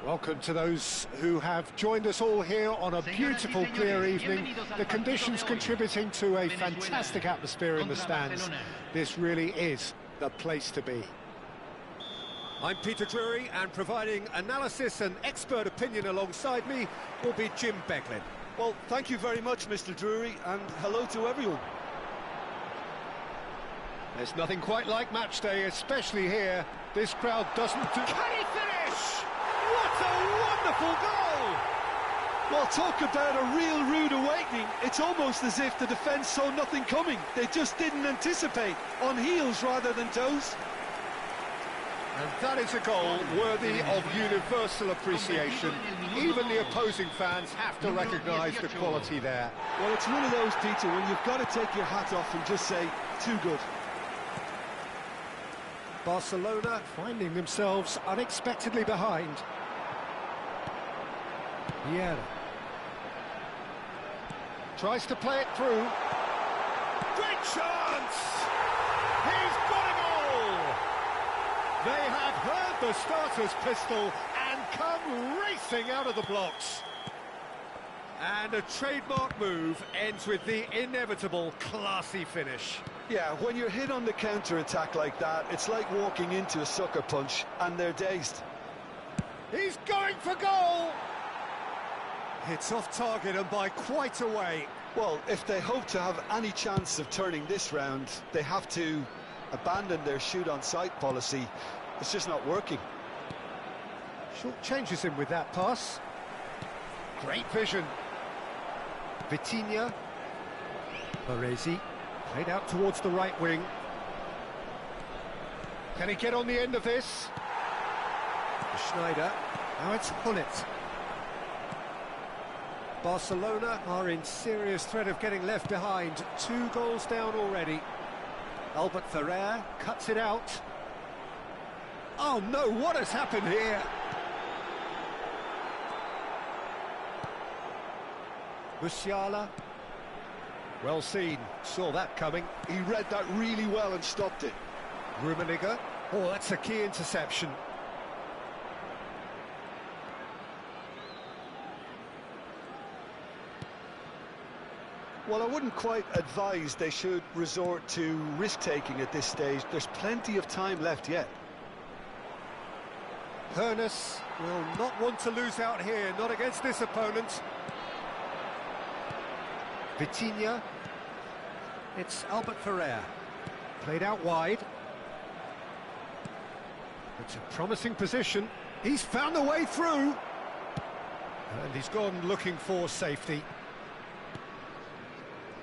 Welcome to those who have joined us all here on a beautiful, clear evening. The conditions contributing to a fantastic atmosphere in the stands. This really is the place to be. I'm Peter Drury, and providing analysis and expert opinion alongside me will be Jim Becklin. Well, thank you very much, Mr. Drury, and hello to everyone. There's nothing quite like match day, especially here. This crowd doesn't do... Can he finish? What a wonderful goal! Well, talk about a real rude awakening. It's almost as if the defence saw nothing coming. They just didn't anticipate, on heels rather than toes. And that is a goal worthy of universal appreciation. Even the opposing fans have to recognise the quality there. Well, it's one of those, Peter, when you've got to take your hat off and just say, too good. Barcelona finding themselves unexpectedly behind. Vieira tries to play it through. Great chance! He's got a goal! They have heard the starter's pistol and come racing out of the blocks. And a trademark move ends with the inevitable classy finish. Yeah, when you're hit on the counter-attack like that, it's like walking into a sucker punch, and they're dazed. He's going for goal! It's off target and by quite a way. Well, if they hope to have any chance of turning this round, they have to abandon their shoot-on-sight policy. It's just not working. Short changes him with that pass. Great vision. Vitinha. Baresi. Played out towards the right wing. Can he get on the end of this? Schneider. Now it's Únete. Barcelona are in serious threat of getting left behind. 2 goals down already. Albert Ferrer cuts it out. Oh no, what has happened here? Musiala. Well seen, saw that coming. He read that really well and stopped it. Rummenigge. Oh, that's a key interception. Well, I wouldn't quite advise they should resort to risk-taking at this stage. There's plenty of time left yet. Hoeneß will not want to lose out here, not against this opponent. Vitinha. It's Albert Ferrer. Played out wide. It's a promising position. He's found a way through. And he's gone looking for safety.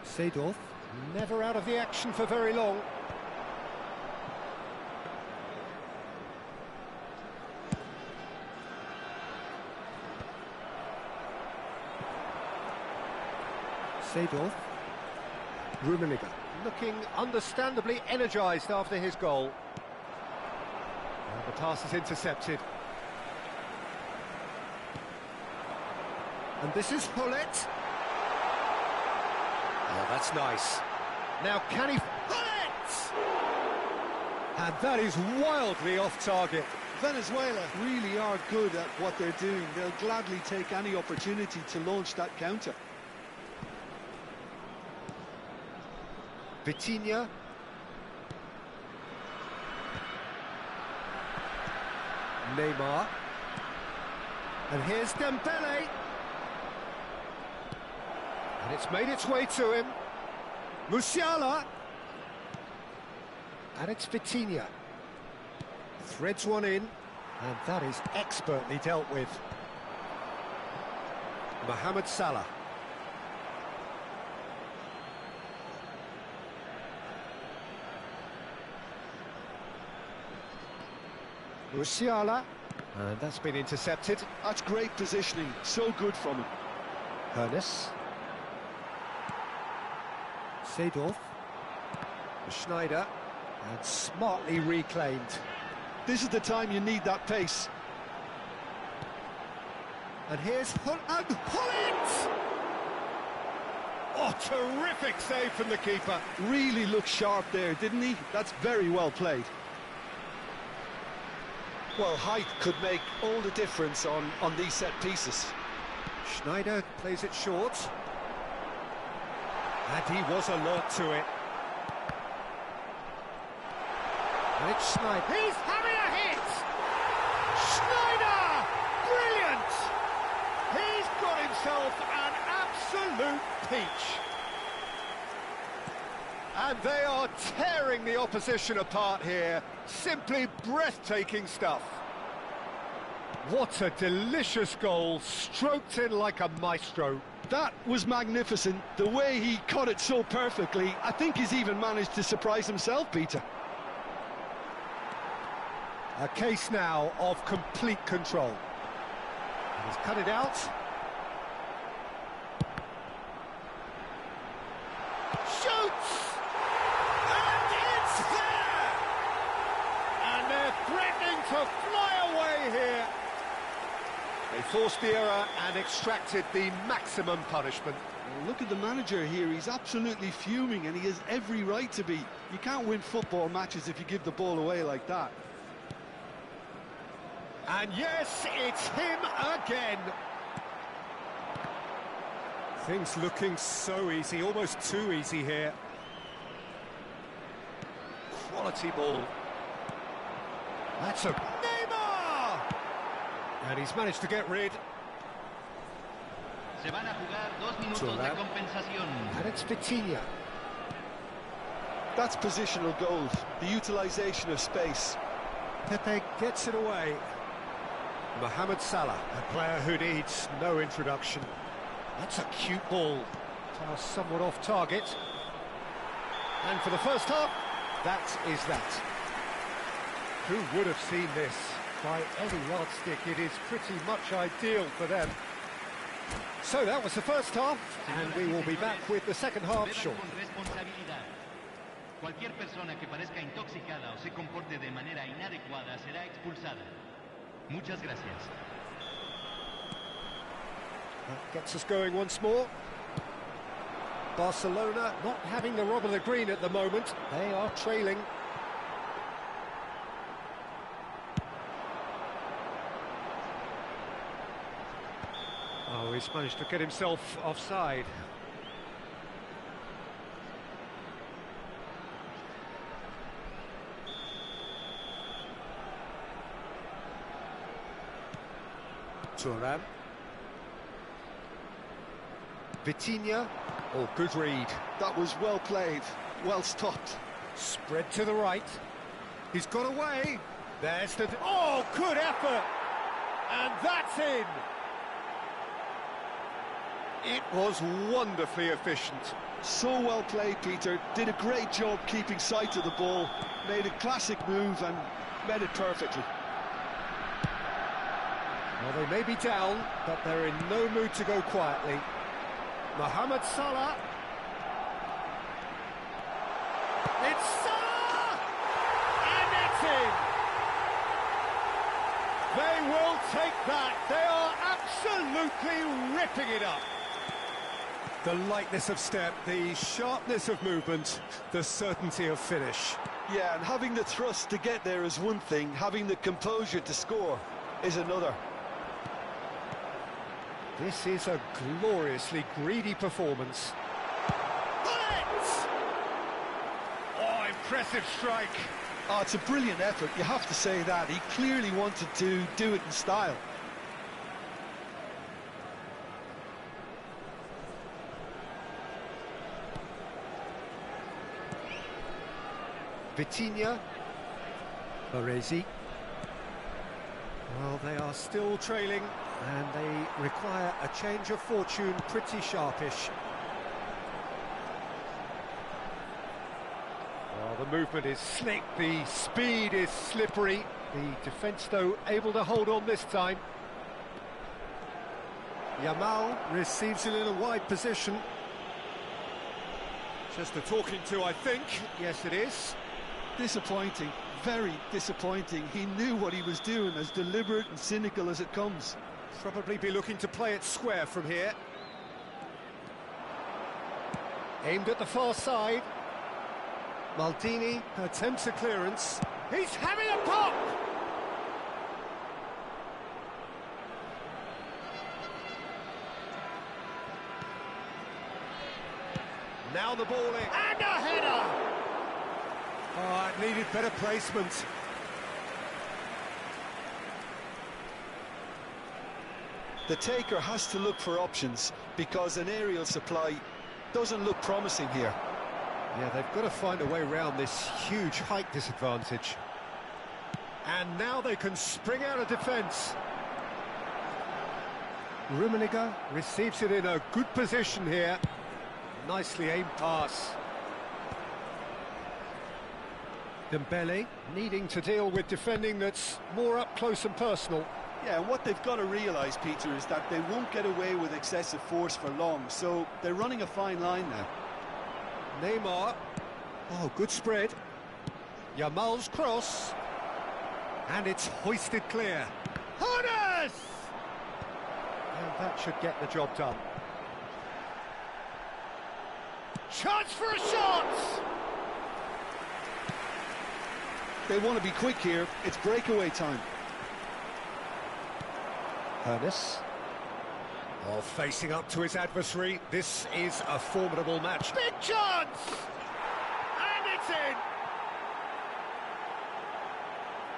Seedorf, never out of the action for very long. Seedorf. Rummenigge, looking understandably energised after his goal. And the pass is intercepted. And this is Únete. Oh, that's nice. Now can he... Únete! And that is wildly off target. Venezuela really are good at what they're doing. They'll gladly take any opportunity to launch that counter. Vitinha. Neymar. And here's Dembele. And it's made its way to him. Musiala. And it's Vitinha. Threads one in. And that is expertly dealt with. Mohamed Salah. Musiala. And that's been intercepted. That's great positioning. So good from him. Hoeneß. Seedorf. Schneider. And smartly reclaimed. This is the time you need that pace. And here's Únete. Oh, terrific save from the keeper. Really looked sharp there, didn't he? That's very well played. Well, height could make all the difference on these set pieces. Schneider plays it short. And he was alert to it. And it's Schneider. He's having a hit! Schneider! Brilliant! He's got himself an absolute peach. And they are tearing the opposition apart here. Simply breathtaking stuff. What a delicious goal, stroked in like a maestro. That was magnificent. The way he caught it so perfectly, I think he's even managed to surprise himself, Peter. A case now of complete control. He's cut it out. Shoots! And it's there! And they're threatening to fly away here. They forced the error and extracted the maximum punishment. Well, look at the manager here. He's absolutely fuming, and he has every right to be. You can't win football matches if you give the ball away like that. And yes, it's him again. Things looking so easy, almost too easy here. Quality ball. That's a Neymar! And he's managed to get rid. Se van a jugar 2 minutos de compensación. And it's Vitinha. That's positional gold, the utilisation of space. Pepe gets it away. Mohamed Salah, a player who needs no introduction. That's a cute ball. Tossed somewhat off target. And for the first half, that is that. Who would have seen this? By any yardstick, it is pretty much ideal for them. So that was the first half, and we will be back with the second half shortly. Cualquier persona que parezca intoxicada o se comporte de manera inadecuada será expulsada. Muchas gracias. That gets us going once more. Barcelona not having the rub of the green at the moment. They are trailing. Oh, he's managed to get himself offside. Turan. Vitinha. Oh, good read. That was well played, well stopped. Spread to the right. He's got away. There's the... Oh, good effort! And that's in! It was wonderfully efficient. So well played, Peter. Did a great job keeping sight of the ball. Made a classic move and met it perfectly. Well, they may be down, but they're in no mood to go quietly. Mohamed Salah. It's Salah! And it's in! They will take that. They are absolutely ripping it up. The lightness of step, the sharpness of movement, the certainty of finish. Yeah, and having the thrust to get there is one thing, having the composure to score is another. This is a gloriously greedy performance. Bullet! Oh, impressive strike. Oh, it's a brilliant effort, you have to say that. He clearly wanted to do it in style. Vitinha. Baresi. Well, they are still trailing, and they require a change of fortune pretty sharpish. Well, the movement is slick, the speed is slippery. The defence, though, able to hold on this time. Yamal receives it in a wide position. Just a talking to, I think. Yes, it is. Disappointing, very disappointing. He knew what he was doing, as deliberate and cynical as it comes. Probably be looking to play it square from here. Aimed at the far side. Maldini attempts a clearance. He's having a pop! Now the ball in. And a header! Oh, it needed better placement. The taker has to look for options because an aerial supply doesn't look promising here. Yeah, they've got to find a way around this huge height disadvantage. And now they can spring out of defence. Rummenigge receives it in a good position here. Nicely aimed pass. Dembele needing to deal with defending that's more up close and personal. Yeah, and what they've got to realise, Peter, is that they won't get away with excessive force for long, so they're running a fine line now. Neymar. Oh, good spread. Yamal's cross. And it's hoisted clear. Hones! And that should get the job done. Chance for a shot! They want to be quick here. It's breakaway time. Ernest. Oh, facing up to his adversary. This is a formidable match. Big chance! And it's in!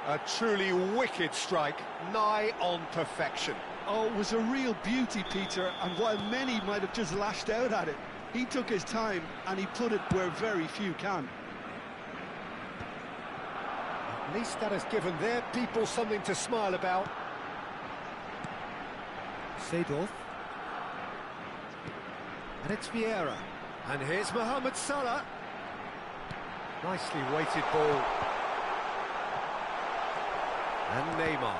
A truly wicked strike, nigh on perfection. Oh, it was a real beauty, Peter, and while many might have just lashed out at it, he took his time and he put it where very few can. At least that has given their people something to smile about. Seedorf. And it's Vieira. And here's Mohamed Salah. Nicely weighted ball. And Neymar.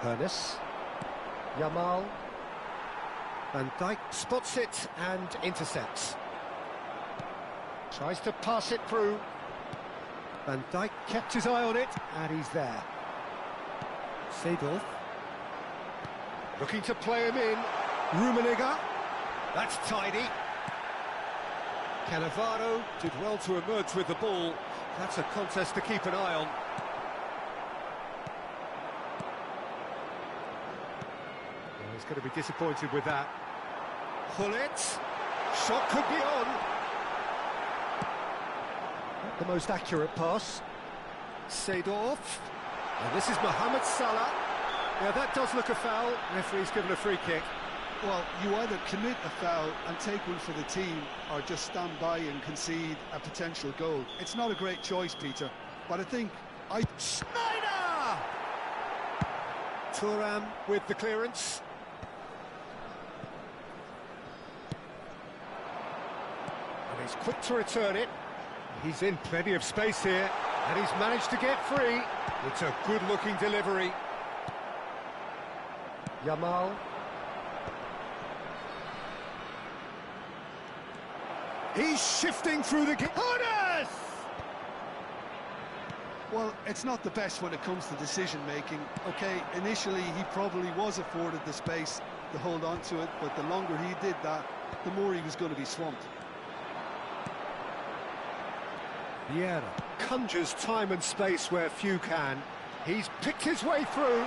Ernest. Yamal. Van Dijk spots it and intercepts. Tries to pass it through. Van Dijk kept his eye on it, and he's there. Seedorf. Looking to play him in. Rummenigge. That's tidy. Cannavaro did well to emerge with the ball. That's a contest to keep an eye on. Well, he's going to be disappointed with that. Hullet. Shot could be on. Not the most accurate pass. Seedorf. And this is Mohamed Salah. Yeah, that does look a foul. Referee's given a free kick. Well, you either commit a foul and take one for the team, or just stand by and concede a potential goal. It's not a great choice, Peter, but I think Snyder! Thuram with the clearance. And he's quick to return it. He's in plenty of space here, and he's managed to get free. It's a good-looking delivery. Yamal. He's shifting through the... Hones! well, it's not the best when it comes to decision-making. OK, initially he probably was afforded the space to hold on to it, but the longer he did that, the more he was going to be swamped. Vieira conjures time and space where few can. He's picked his way through.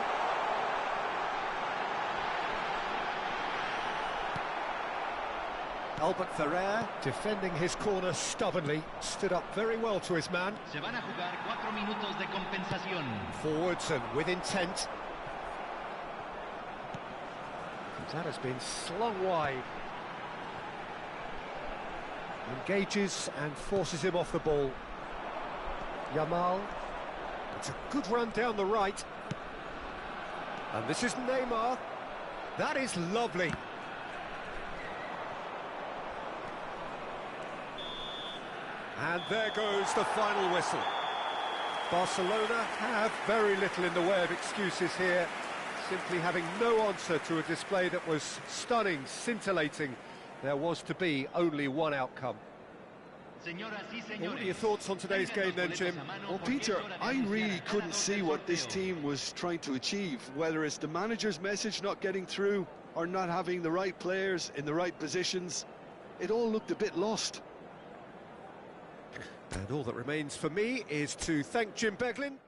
Albert Ferrer, defending his corner stubbornly, stood up very well to his man. Se van a jugar 4 minutos de compensación. Forwards and with intent. That has been slung wide. Engages and forces him off the ball. Yamal. It's a good run down the right. And this is Neymar. That is lovely. And there goes the final whistle. Barcelona have very little in the way of excuses here, simply having no answer to a display that was stunning, scintillating. There was to be only one outcome. What are your thoughts on today's game then, Jim? Well, Peter, I really couldn't see what this team was trying to achieve, whether it's the manager's message not getting through or not having the right players in the right positions. It all looked a bit lost. And all that remains for me is to thank Jim Beglin.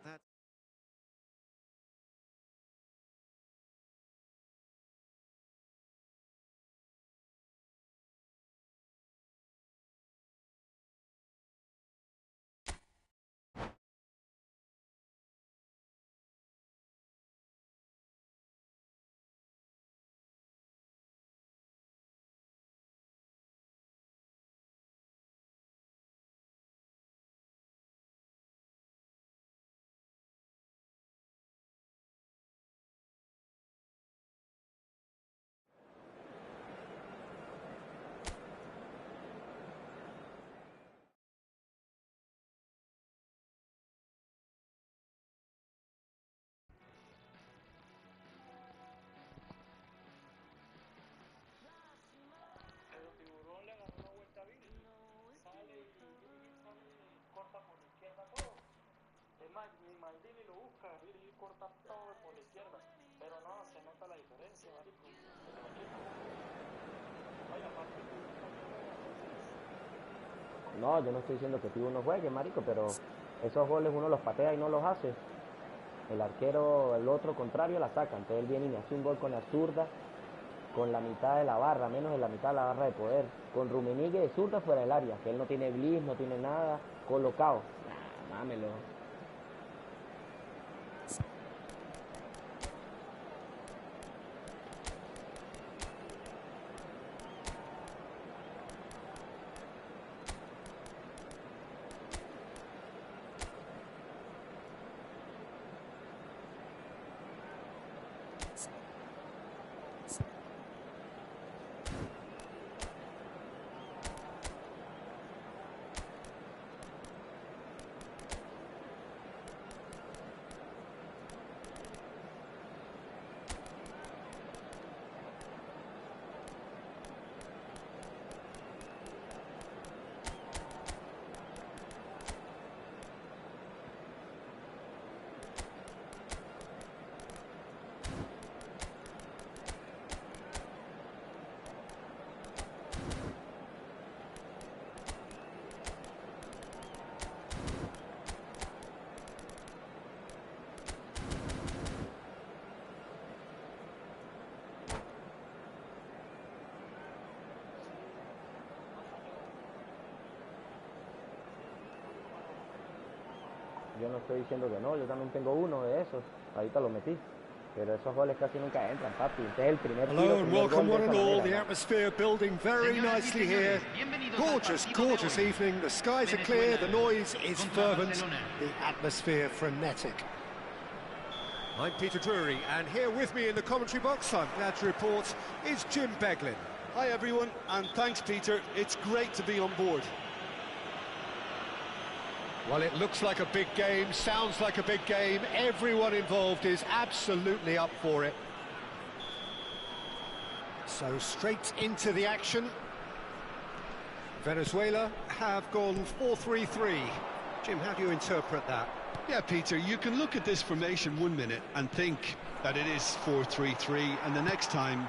Maldini lo busca y corta todo por la izquierda, pero no, se nota la diferencia, marico. Vaya, aparte No, yo no estoy diciendo que Tibu no juegue, marico, pero esos goles uno los patea y no los hace. El arquero, el otro contrario, la saca. Entonces él viene y me hace un gol con la zurda, con la mitad de la barra, menos de la mitad de la barra de poder. Con Rummenigge de zurda fuera del área, que él no tiene blitz, no tiene nada, colocado. Nah, mámelo. Yo no estoy diciendo que no, yo también tengo uno de esos, ahorita lo metí, pero esos goles casi nunca entran, papi. Este es el primer tiro. Hello and welcome one and all. The atmosphere building very nicely here. Gorgeous, gorgeous evening. The skies are clear, the noise is fervent, the atmosphere frenetic. I'm Peter Drury, and here with me in the commentary box, I'm glad to report, is Jim Beglin. Hi everyone, and thanks Peter. It's great to be on board. Well, it looks like a big game, sounds like a big game. Everyone involved is absolutely up for it. So straight into the action. Venezuela have gone 4-3-3. Jim, how do you interpret that? Yeah, Peter, you can look at this formation 1 minute and think that it is 4-3-3, and the next time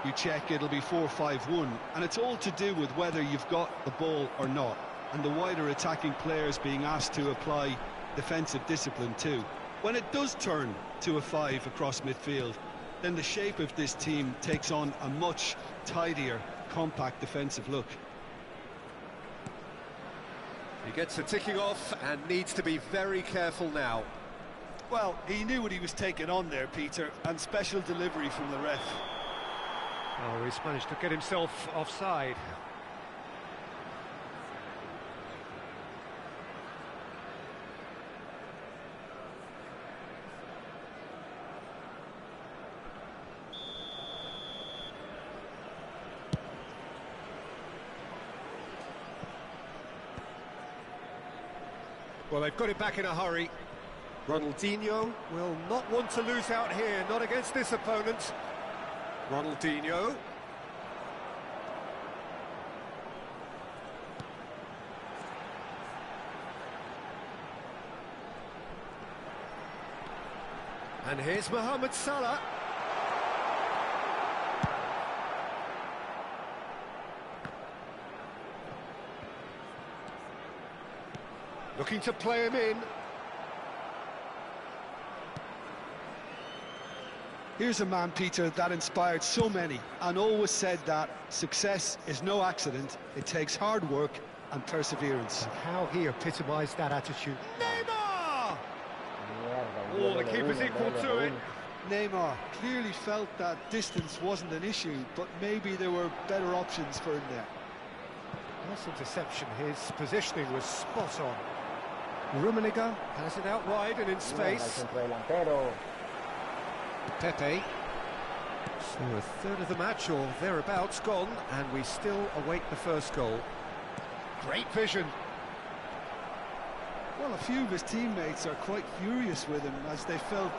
you check it'll be 4-5-1, and it's all to do with whether you've got the ball or not, and the wider attacking players being asked to apply defensive discipline too. When it does turn to a 5 across midfield, then the shape of this team takes on a much tidier, compact defensive look. He gets the ticking off and needs to be very careful now. Well, he knew what he was taking on there, Peter, and special delivery from the ref. Oh, he's managed to get himself offside. Well, they've got it back in a hurry. Ronaldinho will not want to lose out here, not against this opponent. Ronaldinho. And here's Mohamed Salah. Looking to play him in. Here's a man, Peter, that inspired so many and always said that success is no accident. It takes hard work and perseverance. And how he epitomised that attitude. Neymar! Oh, the keeper's equal to it. Neymar clearly felt that distance wasn't an issue, but maybe there were better options for him there. Nice interception. His positioning was spot on. Rummenigge has it out wide and in space. Pepe. So a third of the match or thereabouts gone, and we still await the first goal. Great vision. Well, a few of his teammates are quite furious with him as they felt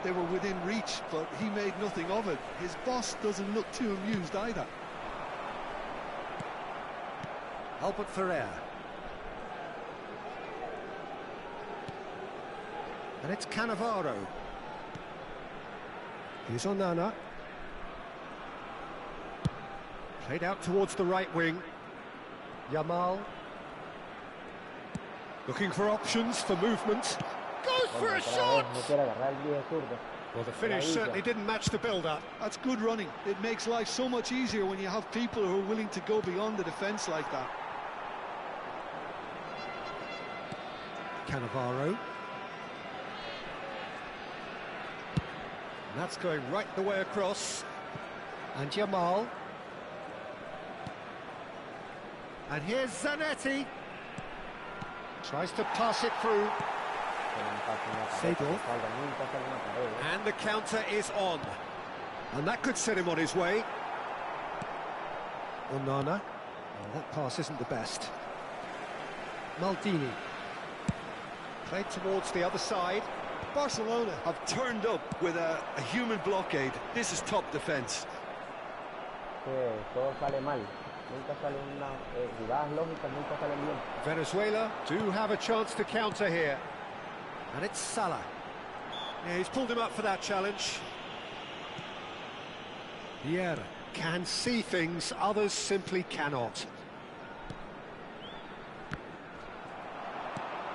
they were within reach, but he made nothing of it. His boss doesn't look too amused either. Albert Ferrer. And it's Cannavaro. Here's Onana. Played out towards the right wing. Yamal. Looking for options for movement. Goes for a shot! No quiere agarrar el viejo zurdo. Well, the finish certainly didn't match the build-up. That's good running. It makes life so much easier when you have people who are willing to go beyond the defence like that. Cannavaro. And that's going right the way across. And Yamal. And here's Zanetti. Tries to pass it through. Seedorf. And the counter is on. And that could set him on his way. Onana. Well, that pass isn't the best. Maldini. Played towards the other side. Barcelona have turned up with a human blockade. This is top defence. Todo sale mal. Nunca salen jugadas lógicas, nunca salen bien. Venezuela do have a chance to counter here. And it's Salah. Yeah, he's pulled him up for that challenge. Vieira can see things others simply cannot.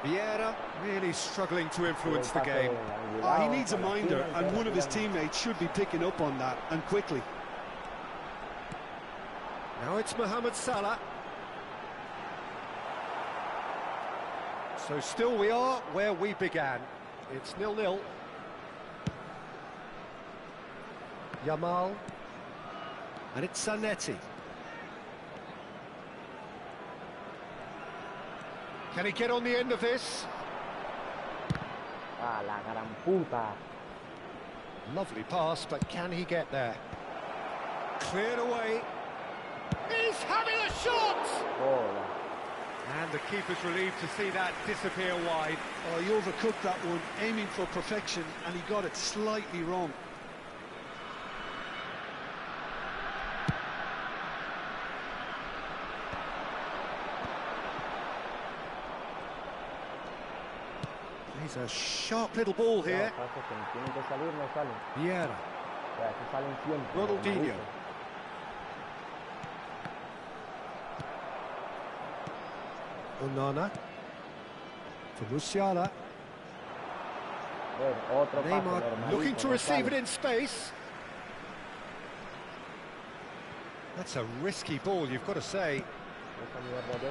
Vieira really struggling to influence the game. He needs a minder, and one of his teammates should be picking up on that, and quickly. Now it's Mohamed Salah. So still we are where we began. It's 0-0. Yamal. And it's Zanetti. Can he get on the end of this? Ah, la gran puta. Lovely pass, but can he get there? Cleared away. He's having a shot! Oh, And the keeper's relieved to see that disappear wide. Oh, he overcooked that one, aiming for perfection, and he got it slightly wrong. He's a sharp little ball here. Vieira. Ronaldinho. Onana. For Musiala. Neymar looking to receive it in space. That's a risky ball, you've got to say.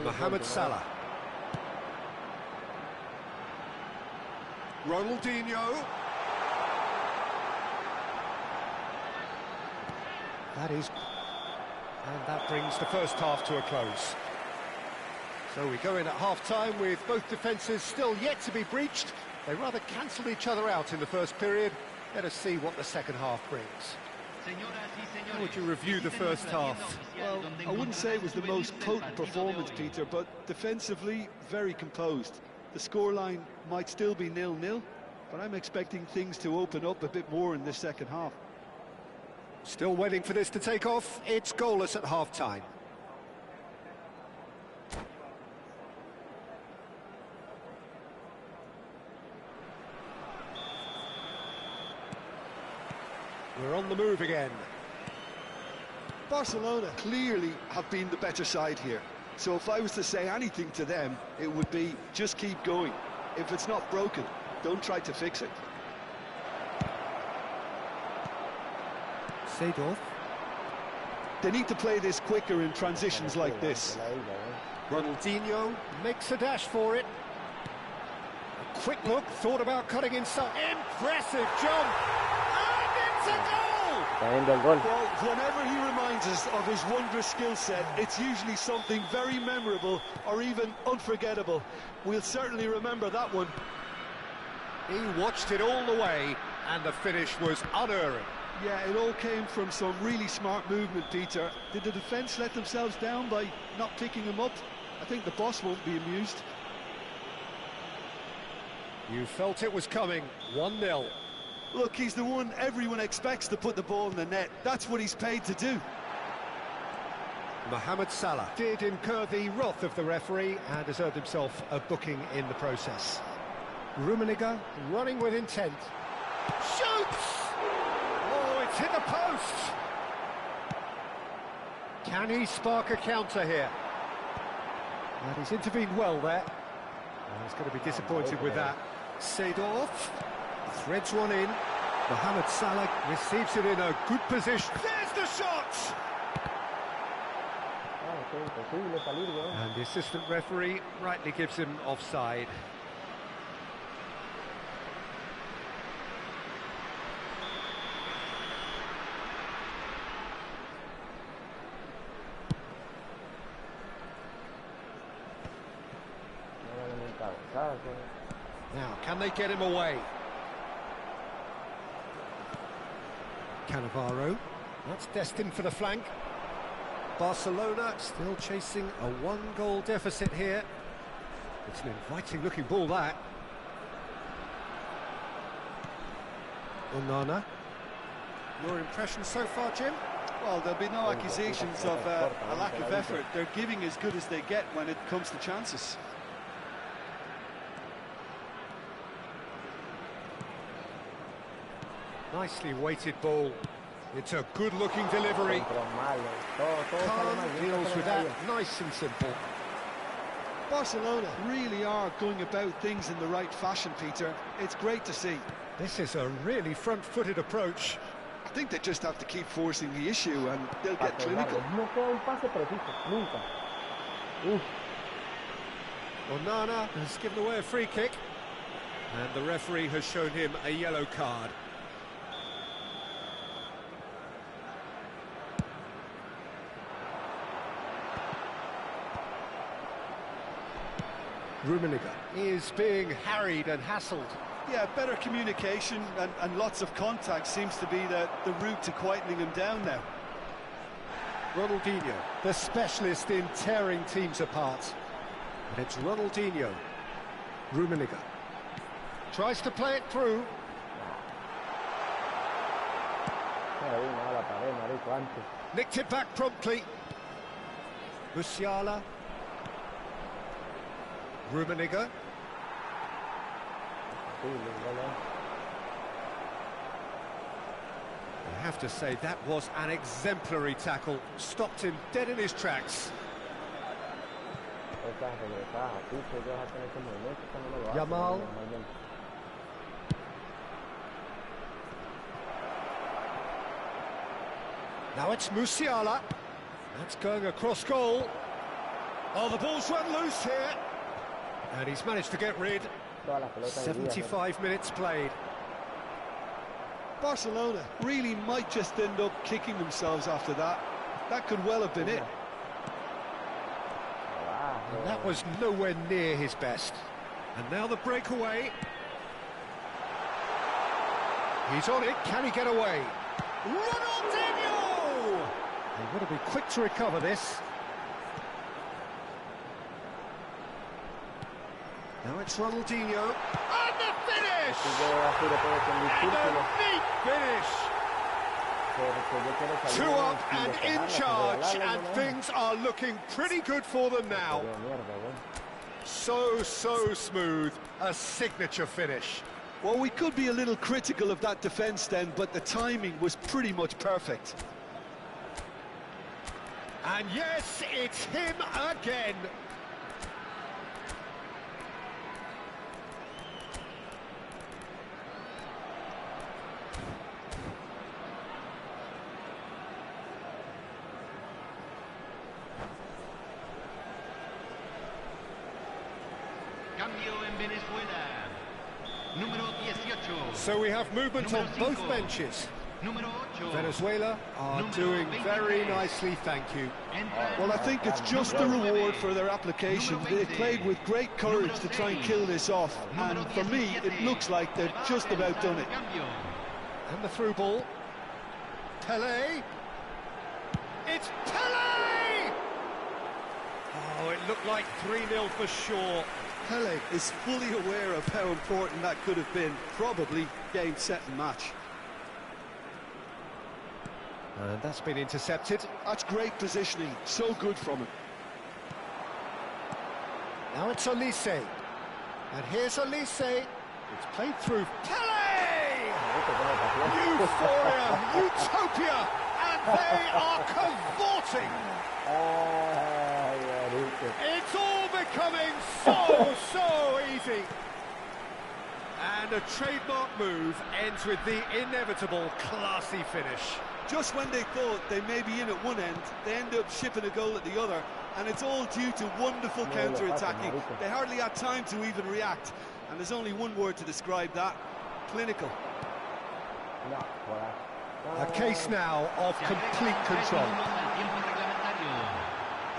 Mohamed Salah. Ronaldinho. That is... And that brings the first half to a close. So we go in at half-time with both defences still yet to be breached. They rather cancelled each other out in the first period. Let us see what the second half brings. How would you review the first half? Well, I wouldn't say it was the most potent performance, Peter, but defensively, very composed. The scoreline might still be 0-0, but I'm expecting things to open up a bit more in this second half. Still waiting for this to take off. It's goalless at half-time. We're on the move again. Barcelona clearly have been the better side here. So if I was to say anything to them, it would be just keep going. If it's not broken, don't try to fix it. Seedorf. They need to play this quicker in transitions like this. Ronaldinho makes a dash for it. A quick look, thought about cutting inside. Impressive jump! And it's a goal! Well, whenever he reminds us of his wondrous skill set, it's usually something very memorable or even unforgettable. We'll certainly remember that one. He watched it all the way, and the finish was unerring. Yeah, it all came from some really smart movement, Peter. Did the defence let themselves down by not picking him up? I think the boss won't be amused. You felt it was coming. 1-0. Look, he's the one everyone expects to put the ball in the net. That's what he's paid to do. Mohamed Salah did incur the wrath of the referee and deserved himself a booking in the process. Rummenigge running with intent. Shoots! Oh, it's hit the post! Can he spark a counter here? And he's intervened well there. And he's going to be disappointed with that. Seedorf threads one in. Mohamed Salah receives it in a good position. There's the shot! And the assistant referee rightly gives him offside. Now, can they get him away? Cannavaro, that's destined for the flank. Barcelona still chasing a one-goal deficit here. It's an inviting-looking ball, that. Onana. Your impression so far, Jim? Well, there'll be no accusations of a lack of effort. They're giving as good as they get when it comes to chances. Nicely weighted ball. It's a good-looking delivery. Khan deals with that, nice and simple. Barcelona really are going about things in the right fashion, Peter. It's great to see. This is a really front-footed approach. I think they just have to keep forcing the issue and they'll get clinical. Onana has given away a free kick. And the referee has shown him a yellow card. Rummenigge is being harried and hassled. Yeah, better communication and lots of contact seems to be the route to quietening him down now. Ronaldinho, the specialist in tearing teams apart. And it's Ronaldinho. Rummenigge tries to play it through. Nicked it back promptly. Musiala. Rummenigge. I have to say, that was an exemplary tackle. Stopped him dead in his tracks. Yamal. Now it's Musiala. That's going across goal. Oh, the ball's run loose here. And he's managed to get rid. 75 minutes played. Barcelona really might just end up kicking themselves after that. That could well have been it. And that was nowhere near his best. And now the breakaway. He's on it. Can he get away? Ronaldinho! They've got to be quick to recover this. Now it's Ronaldinho. And the finish! And a neat finish! 2 up and in charge, and things are looking pretty good for them now. So smooth, a signature finish. Well, we could be a little critical of that defence then, but the timing was pretty much perfect. And yes, it's him again. So we have movement on both benches. Venezuela are doing very nicely, thank you. Well, I think it's just the reward for their application. They played with great courage to try and kill this off, and for me, it looks like they've just about done it. And the through ball. Pelé. It's Pelé! Oh, it looked like 3-0 for sure. Pelé is fully aware of how important that could have been. Probably game, set and match. And that's been intercepted. That's great positioning, so good from him. Now it's Olise. And here's Olise. It's played through. Pele! Euphoria, utopia, and they are cavorting. It's all becoming so easy. And a trademark move ends with the inevitable classy finish. Just when they thought they may be in at one end, they end up shipping a goal at the other, and it's all due to wonderful counter-attacking. They hardly had time to even react, and there's only one word to describe that: clinical. A case now of complete control.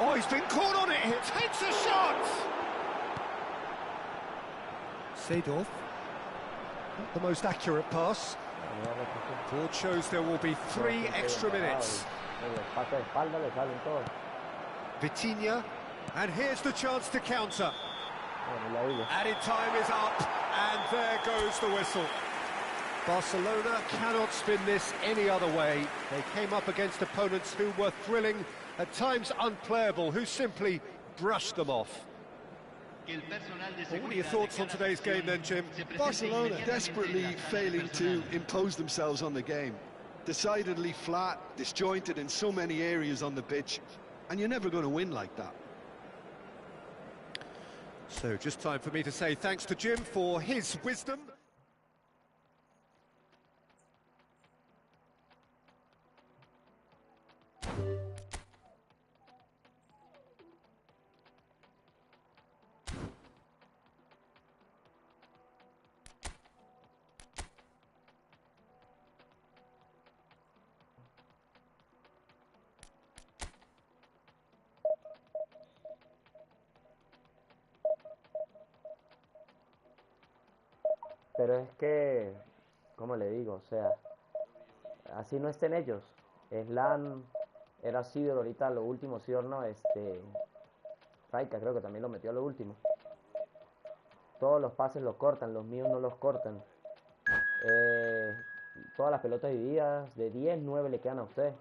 Oh, he's been caught on it. He takes a shot. Seedorf. Not the most accurate pass. Board shows there will be 3 extra minutes. Vitinha, and here's the chance to counter. Added time is up, and there goes the whistle. Barcelona cannot spin this any other way. They came up against opponents who were thrilling, at times unplayable, who simply brushed them off. Well, what are your thoughts on today's game then, Jim? Barcelona desperately failing to impose themselves on the game. Decidedly flat, disjointed in so many areas on the pitch, and you're never going to win like that. So just time for me to say thanks to Jim for his wisdom. Pero es que, ¿cómo le digo? O sea, así no estén ellos. Slan era Sidor ahorita lo último, Sidor no, Raika creo que también lo metió a lo último. Todos los pases los cortan, los míos no los cortan. Todas las pelotas divididas, de 10, 9 le quedan a usted.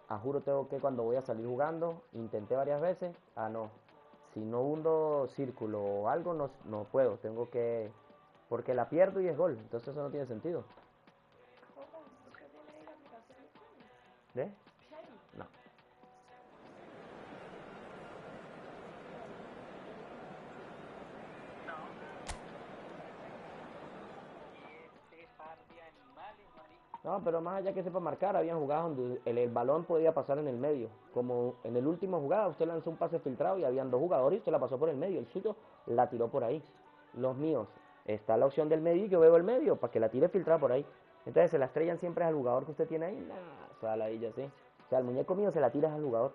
A juro tengo que cuando voy a salir jugando, intenté varias veces, no. Si no hundo círculo o algo, no puedo, tengo que... Porque la pierdo y es gol, entonces eso no tiene sentido. ¿Ve? No. No, pero más allá que sepa marcar, habían jugadas donde el balón podía pasar en el medio. Como en el último jugada, usted lanzó un pase filtrado y habían 2 jugadores y usted la pasó por el medio. El suyo la tiró por ahí. Los míos, está la opción del medio y yo veo el medio para que la tire filtrada por ahí. Entonces se la estrellan siempre al jugador que usted tiene ahí. Nah, o sea, la ella sí. O sea, el muñeco mío se la tira al jugador.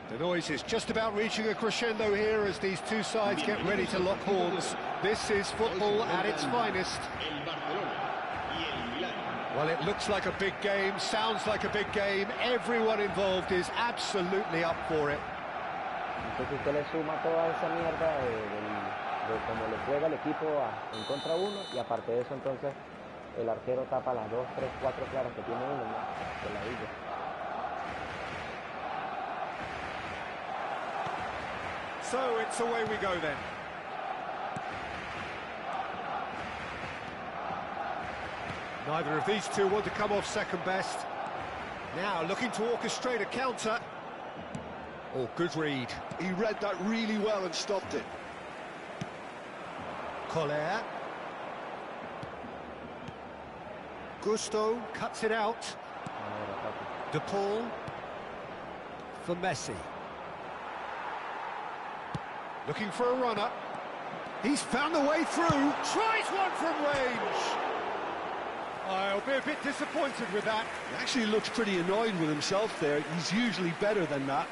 The noise is just about reaching a crescendo here as these two sides get ready to lock horns. This is football at its finest. Well, it looks like a big game, sounds like a big game. Everyone involved is absolutely up for it. Entonces usted le suma toda esa mierda de cómo le juega el equipo en contra uno, y aparte de eso entonces el arquero tapa las 2, 3, 4 claras que tiene uno, ¿no? De la villa. So it's away we go then. Neither of these two want to come off second best. Now looking to orchestrate a counter. Oh, good read. He read that really well and stopped it. Collier. Gusto cuts it out. De Paul for Messi. Looking for a runner. He's found the way through. Tries one from range. I'll be a bit disappointed with that. He actually looks pretty annoyed with himself there. He's usually better than that.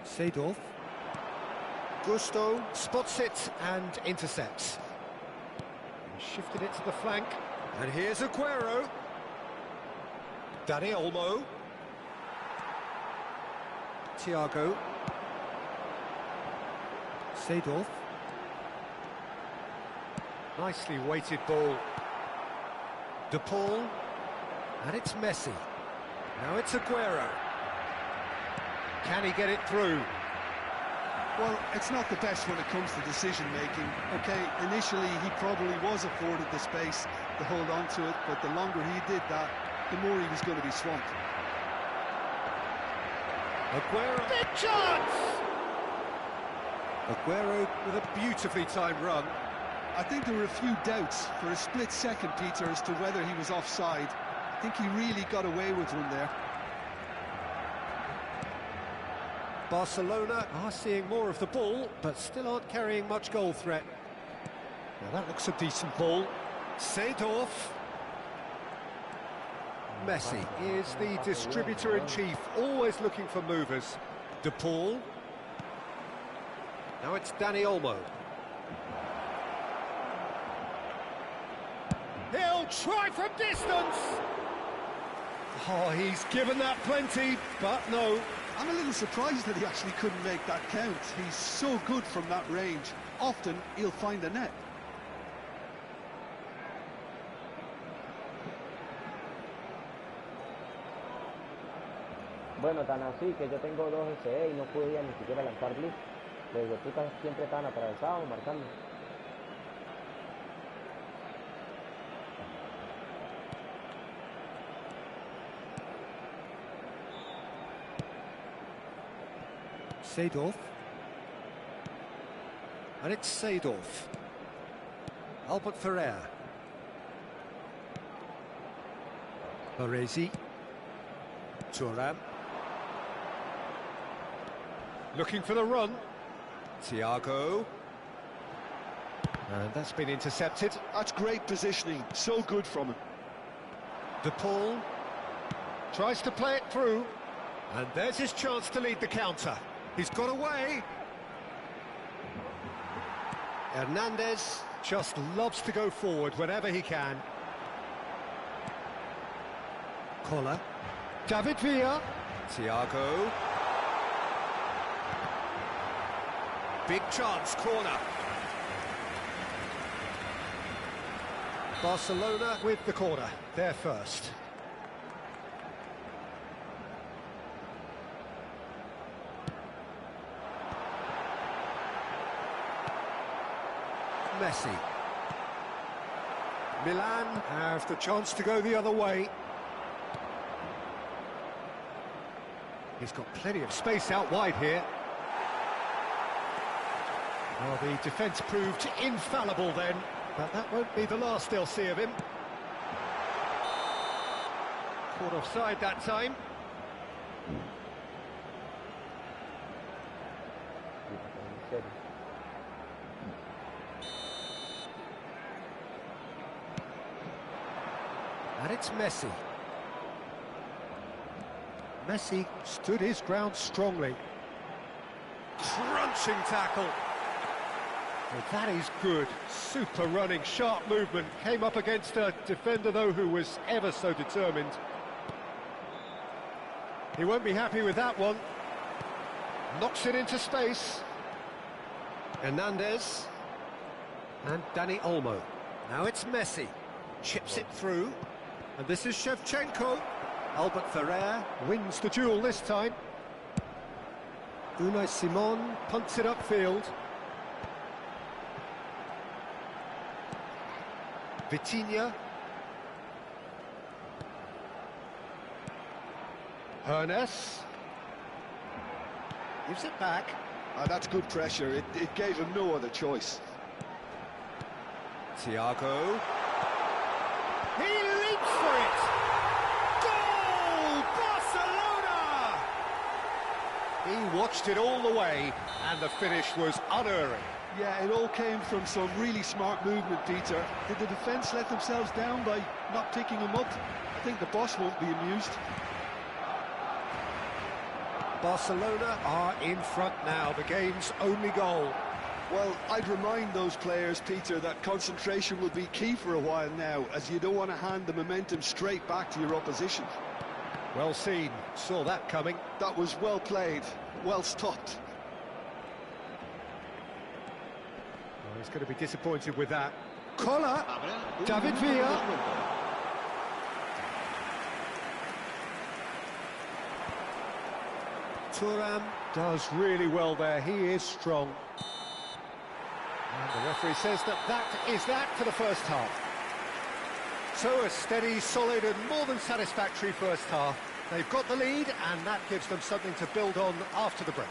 Seedorf. Gusto spots it and intercepts. He's shifted it to the flank. And here's Aguero. Dani Olmo. Thiago. Seedorf. Nicely weighted ball. De Paul. And it's Messi. Now it's Aguero. Can he get it through? Well, it's not the best when it comes to decision-making. Okay, initially he probably was afforded the space to hold on to it, but the longer he did that, the more he was going to be swamped. Aguero. Big chance! Aguero with a beautifully timed run. I think there were a few doubts for a split second, Peter, as to whether he was offside. I think he really got away with one there. Barcelona are seeing more of the ball, but still aren't carrying much goal threat. Now that looks a decent ball. Seedorf. Messi is the distributor-in-chief, always looking for movers. De Paul. Now it's Dani Olmo. He'll try from distance! Oh, he's given that plenty, but no. I'm a little surprised that he actually couldn't make that count. He's so good from that range. Often, he'll find the net. Bueno, tan así que yo tengo 2 SE y no podía ni siquiera lanzar blitz. Los de putas siempre estaban atravesados, marcando. Seedorf. And it's Seedorf. Albert Ferrer. Baresi. Thuram. Looking for the run. Thiago. And that's been intercepted. That's great positioning. So good from him. De Paul. Tries to play it through. And there's his chance to lead the counter. He's got away. Hernandez just loves to go forward whenever he can. Collar. David Villa. Thiago. Big chance, corner. Barcelona with the corner. They're first. Messi. Milan have the chance to go the other way. He's got plenty of space out wide here. Well, the defence proved infallible then, but that won't be the last they'll see of him. Caught offside that time. And it's Messi. Messi stood his ground strongly. Crunching tackle. Well, that is good. Super running, sharp movement. Came up against a defender, though, who was ever so determined. He won't be happy with that one. Knocks it into space. Hernandez. And Dani Olmo. Now it's Messi. Chips it through. And this is Shevchenko. Albert Ferrer wins the duel this time. Unai Simon punts it upfield. Vitinha. Hernes. Gives it back. That's good pressure. It gave him no other choice. Thiago. He leaps for it. Goal! Barcelona! He watched it all the way, and the finish was unerring. Yeah, it all came from some really smart movement, Peter. Did the defence let themselves down by not picking him up? I think the boss won't be amused. Barcelona are in front now, the game's only goal. Well, I'd remind those players, Peter, that concentration will be key for a while now, as you don't want to hand the momentum straight back to your opposition. Well seen, saw that coming. That was well played, well stopped. Well, he's going to be disappointed with that. Collar, David Villa. Thuram does really well there, he is strong. And the referee says that is that for the first half. So a steady, solid and more than satisfactory first half. They've got the lead and that gives them something to build on after the break.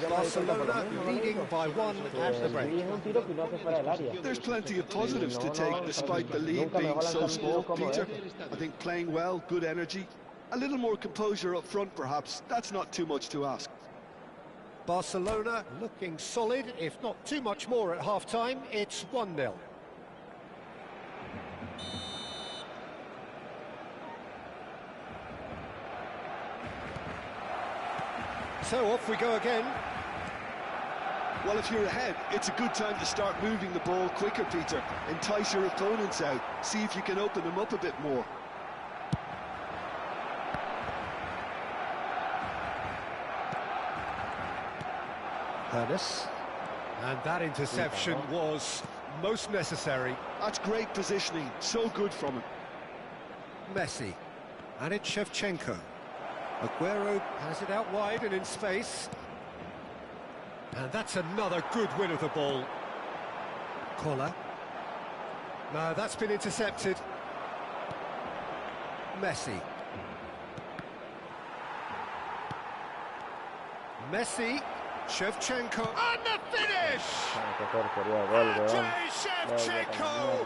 Barcelona leading by 1 at the break. There's plenty of positives to take despite the lead being so small, Peter. I think playing well, good energy. A little more composure up front, perhaps. That's not too much to ask. Barcelona looking solid, if not too much more at half-time. It's 1-0. So off we go again. Well, if you're ahead, it's a good time to start moving the ball quicker, Peter. Entice your opponents out. See if you can open them up a bit more. Hernes. And that interception was most necessary. That's great positioning, so good from him. Messi. And it's Shevchenko. Aguero has it out wide and in space. And that's another good win of the ball. Collar. No, that's been intercepted. Messi. Messi. Shevchenko, and the finish! Andrei Shevchenko,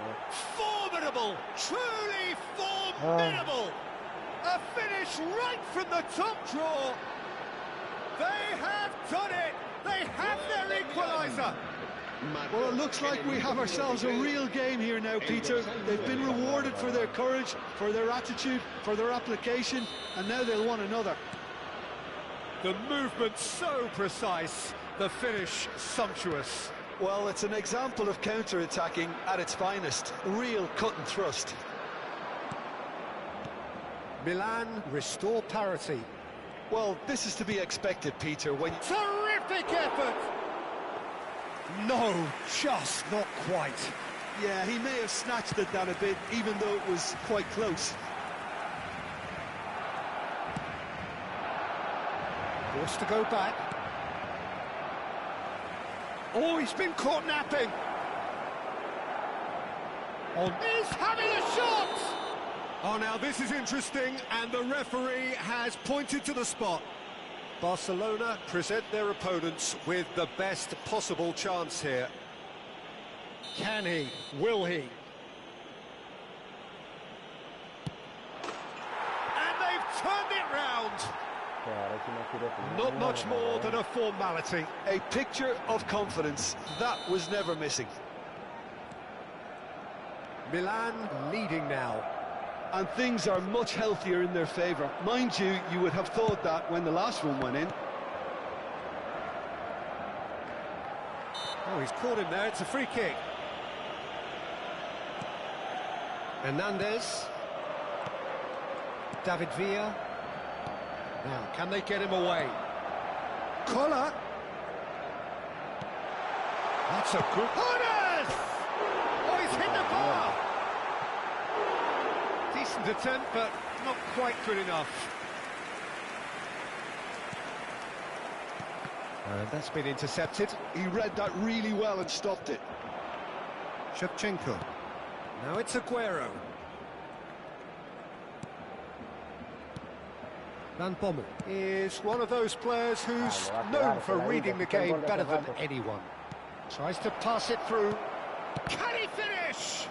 formidable, truly formidable! A finish right from the top draw. They have done it. They have their equaliser. Well, it looks like we have ourselves a real game here now, Peter. They've been rewarded for their courage, for their attitude, for their application, and now they'll want another. The movement so precise, the finish sumptuous. Well, it's an example of counter-attacking at its finest. Real cut and thrust. Milan restore parity. Well, this is to be expected, Peter, when... Terrific effort! No, just not quite. Yeah, he may have snatched it down a bit, even though it was quite close. Forced to go back. Oh, he's been caught napping. He's having a shot! Oh, now this is interesting, and the referee has pointed to the spot. Barcelona present their opponents with the best possible chance here. Can he? Will he? And they've turned it round. Not much more than a formality. A picture of confidence. That was never missing. Milan leading now. And things are much healthier in their favour. Mind you, you would have thought that when the last one went in. Oh, he's caught him there. It's a free kick. Hernandez. David Villa. Now, can they get him away? Collar. That's a good... Hernandez! Oh, he's hit the bar! Decent attempt, but not quite good enough. And that's been intercepted. He read that really well and stopped it. Shevchenko. Now it's Aguero. Van Bommel is one of those players who's known for reading the game better than anyone. Tries to pass it through. Can he finish?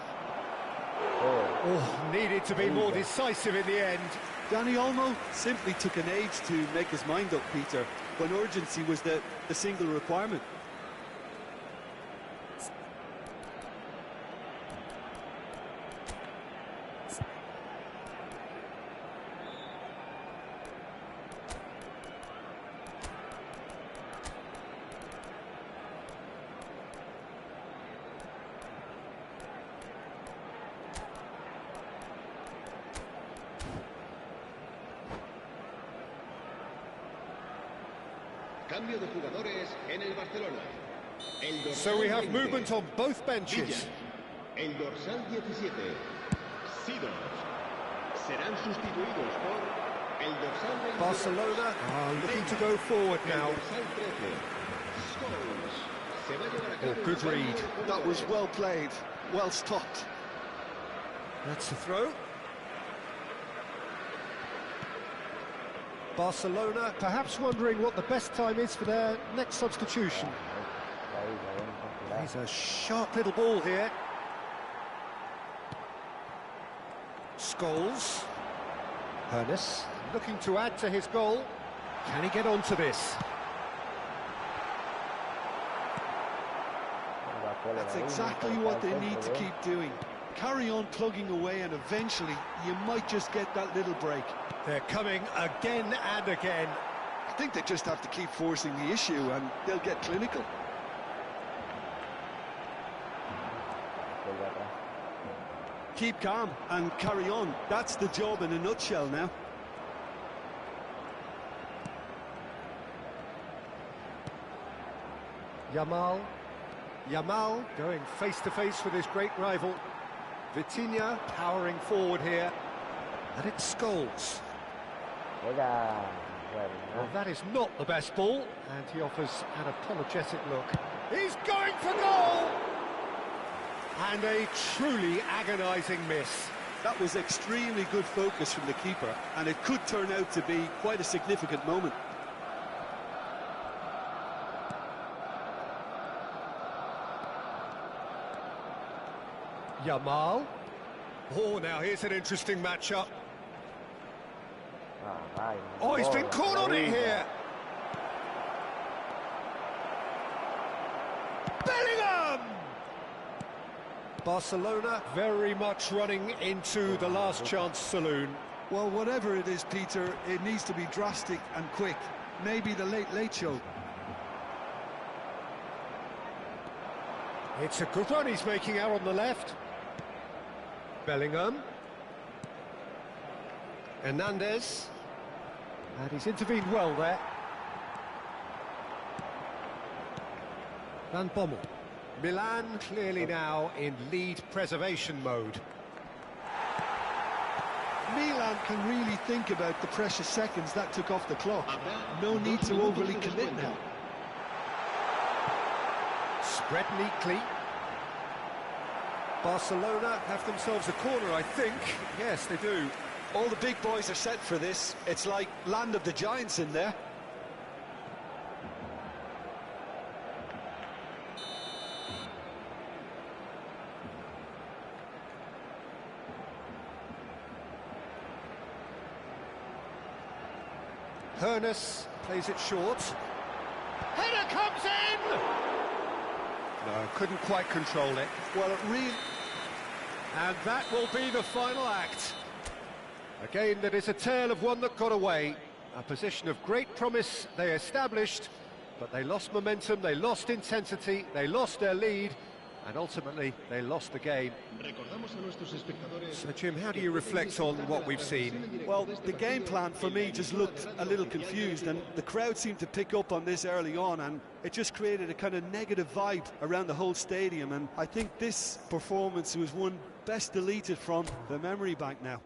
Oh, needed to be more decisive in the end. Dani Olmo simply took an age to make his mind up, Peter, when urgency was the single requirement. Cambio de jugadores en el Barcelona. So we have movement on both benches. El dorsal 17, Sidos, serán sustituidos por el dorsal 20. Barcelona are looking to go forward now. El dorsal 13, Scholes. Se va a llevar a cabo Oh, good read. That was well played, well stopped. That's the throw. Barcelona perhaps wondering what the best time is for their next substitution. He's a sharp little ball here. Scholes. Hernandez looking to add to his goal. Can he get onto this? That's exactly what they need to keep doing. Carry on plugging away and eventually you might just get that little break. They're coming again and again. I think they just have to keep forcing the issue and they'll get clinical. Keep calm and carry on. That's the job in a nutshell now. Yamal going face-to-face with his great rival. Vitinha powering forward here. And it's Scholes. Well, that is not the best ball, and he offers an apologetic look. He's going for goal! And a truly agonising miss. That was extremely good focus from the keeper, and it could turn out to be quite a significant moment. Yamal. Oh, now here's an interesting matchup. Oh, he's been caught on it here. Bellingham! Barcelona very much running into the last chance saloon. Well, whatever it is, Peter, it needs to be drastic and quick. Maybe the late show. It's a good run he's making out on the left. Bellingham. Hernandez. And he's intervened well there. Van Bommel. Milan clearly now in lead preservation mode. Milan can really think about the precious seconds that took off the clock. No need to overly commit now. Spread neatly. Barcelona have themselves a corner, I think. Yes, they do. All the big boys are set for this. It's like land of the giants in there. Hernandez plays it short. Header comes in! No, couldn't quite control it. Well, it really... And that will be the final act. A game that is a tale of one that got away. A position of great promise they established, but they lost momentum, they lost intensity, they lost their lead, and ultimately they lost the game. Recordamos a nuestros espectadores. So Jim, how do you reflect on what we've seen? Well, the game plan for me just looked a little confused, and the crowd seemed to pick up on this early on, and it just created a kind of negative vibe around the whole stadium, and I think this performance was one best deleted from the memory bank now.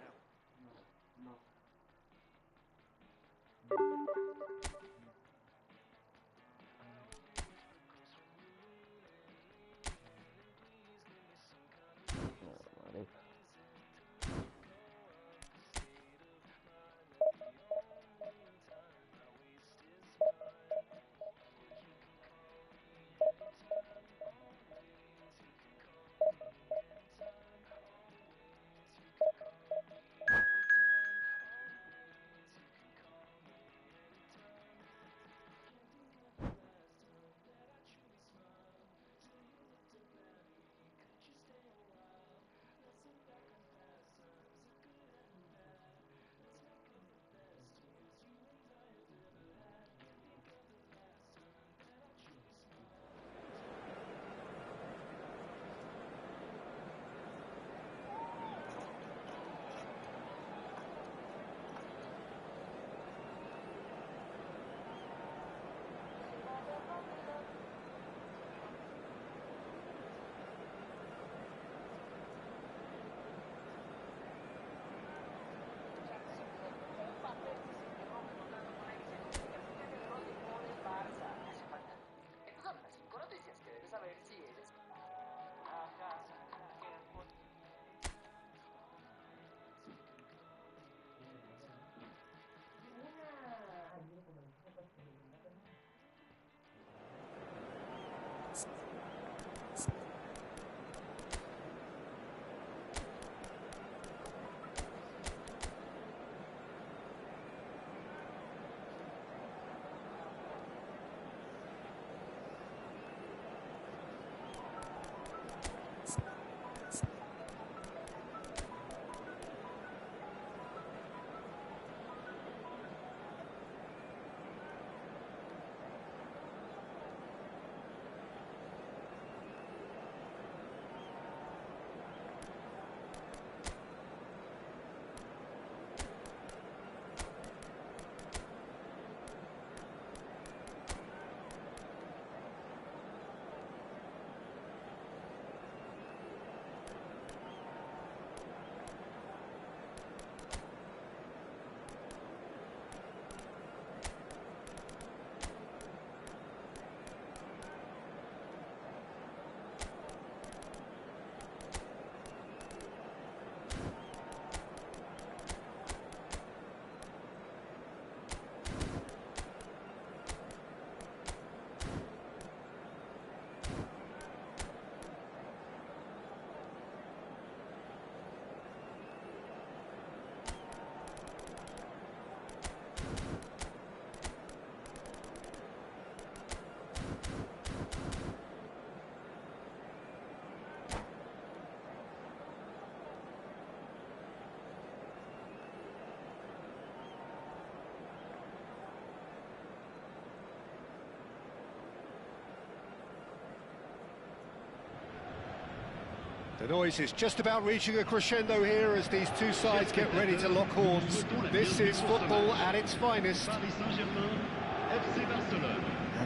The noise is just about reaching a crescendo here as these two sides get ready to lock horns. This is football at its finest. And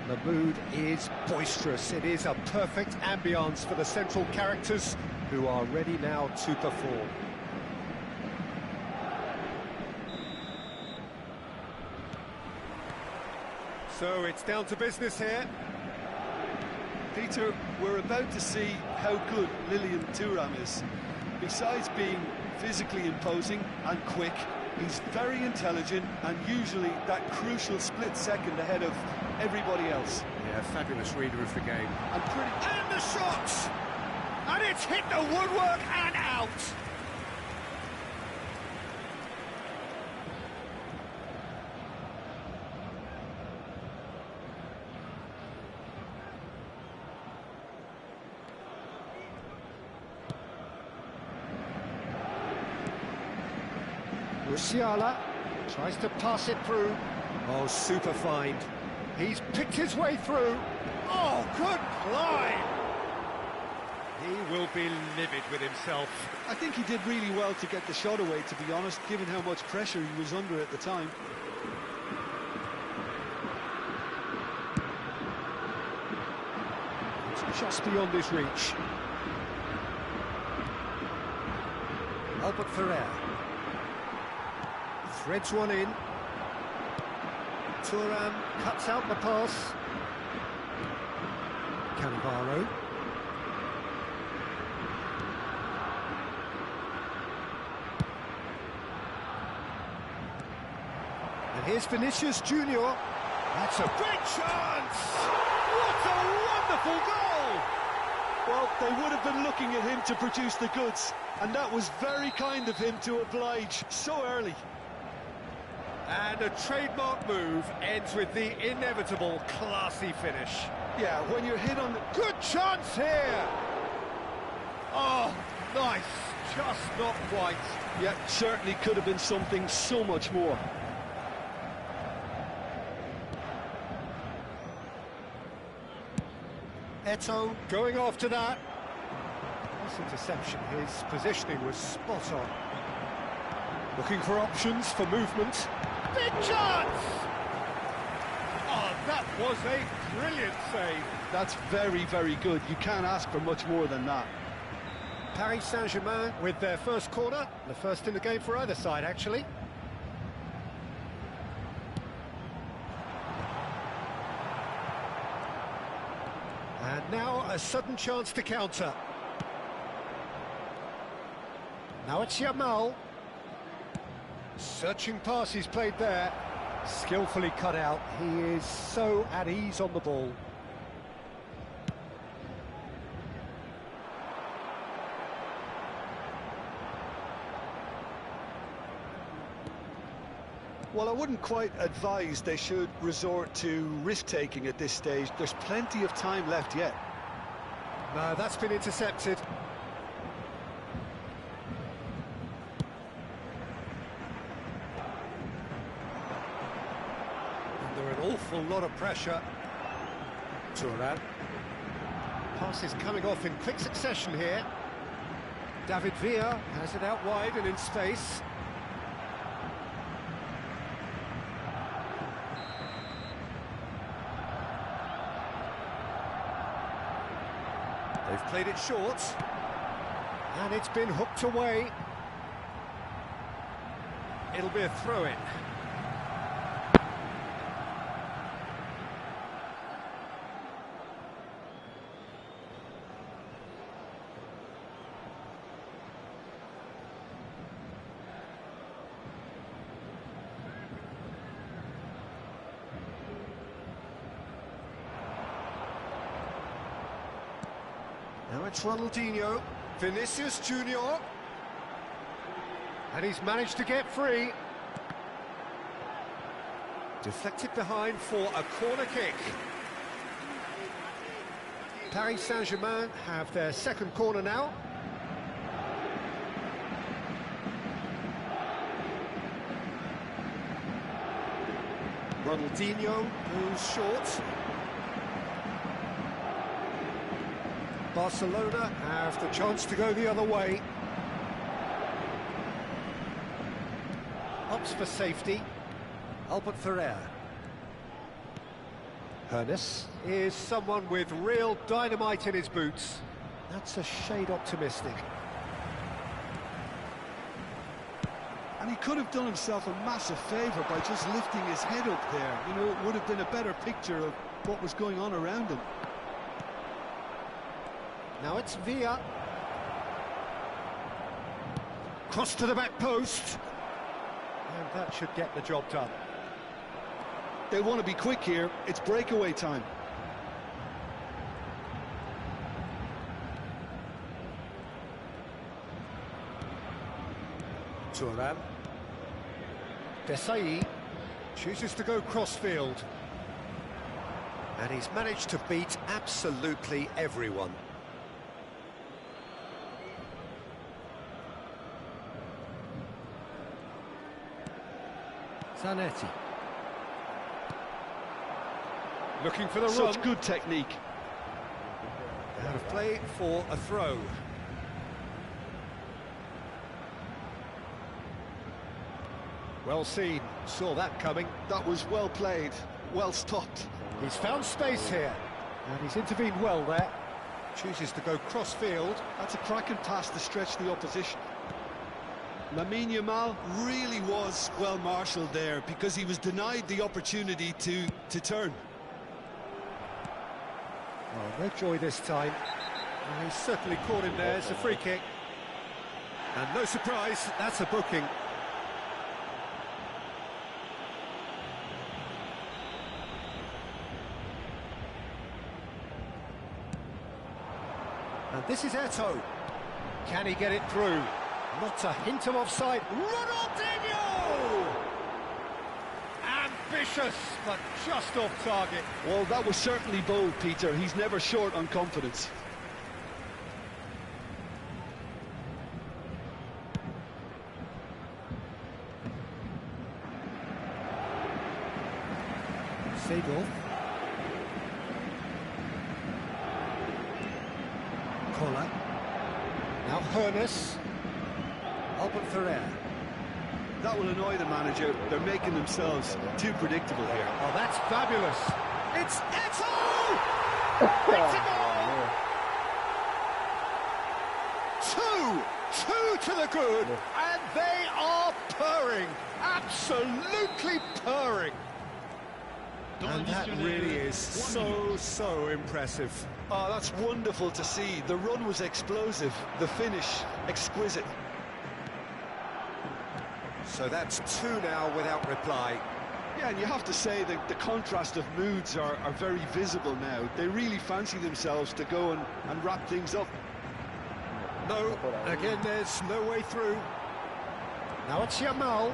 the mood is boisterous. It is a perfect ambience for the central characters who are ready now to perform. So it's down to business here. Peter, we're about to see how good Lilian Thuram is. Besides being physically imposing and quick, he's very intelligent and usually that crucial split second ahead of everybody else. Yeah, fabulous reader of the game. And the shots! And it's hit the woodwork and out! Musiala tries to pass it through. Oh, super find. He's picked his way through. Oh, good climb! He will be livid with himself. I think he did really well to get the shot away, to be honest, given how much pressure he was under at the time. It's just beyond his reach. Albert Ferrer. Threads one in. Thuram cuts out the pass. Cannavaro. And here's Vinicius Junior. That's a great chance! What a wonderful goal! Well, they would have been looking at him to produce the goods, and that was very kind of him to oblige so early. And a trademark move ends with the inevitable classy finish. Yeah, when you're hit on the... Good chance here! Oh, nice, just not quite. Yeah, certainly could have been something so much more. Eto'o going after that. This interception, his positioning was spot on. Looking for options for movement. Big chance! Oh, that was a brilliant save. That's very, very good. You can't ask for much more than that. Paris Saint-Germain with their first corner. The first in the game for either side, actually. And now a sudden chance to counter. Now it's Yamal. Searching pass he's played there. Skillfully cut out. He is so at ease on the ball. Well, I wouldn't quite advise they should resort to risk-taking at this stage. There's plenty of time left yet. No, that's been intercepted. Under an awful lot of pressure. Thuram. Pass is coming off in quick succession here. David Villa has it out wide and in space. They've played it short, and it's been hooked away. It'll be a throw-in. Now it's Ronaldinho, Vinicius Junior, and he's managed to get free. Deflected behind for a corner kick. Paris Saint-Germain have their second corner now. Ronaldinho goes short. Barcelona have the chance to go the other way. Opts for safety. Albert Ferrer. Hernes is someone with real dynamite in his boots. That's a shade optimistic. And he could have done himself a massive favour by just lifting his head up there. You know, it would have been a better picture of what was going on around him. Now it's Villa. Cross to the back post. And that should get the job done. They want to be quick here. It's breakaway time. Thuram. Desai chooses to go crossfield. And he's managed to beat absolutely everyone. Zanetti. Looking for the run. Such good technique. Out of play for a throw. Well seen, saw that coming. That was well played, well stopped. He's found space here, and he's intervened well there. Chooses to go cross-field. That's a cracking pass to stretch the opposition. Lamine Yamal really was well marshalled there because he was denied the opportunity to turn. Oh, no joy this time. Oh, he's certainly caught him there. It's a free kick. And no surprise, that's a booking. And this is Eto'o. Can he get it through? Not a hint of offside. Ronaldinho! Ambitious, but just off target. Well, that was certainly bold, Peter. He's never short on confidence. Sigue. Kola. Now Hoeneß. Albert Ferrer. That will annoy the manager. They're making themselves too predictable here. Oh, that's fabulous. It's Eto'o! It's a goal! Two to the good, and they are purring. Absolutely purring. And that really is so impressive. Oh, that's wonderful to see. The run was explosive, the finish exquisite. So that's two now without reply. Yeah, and you have to say that the contrast of moods are very visible now. They really fancy themselves to go and wrap things up. No, again, there's no way through. Now it's Yamal.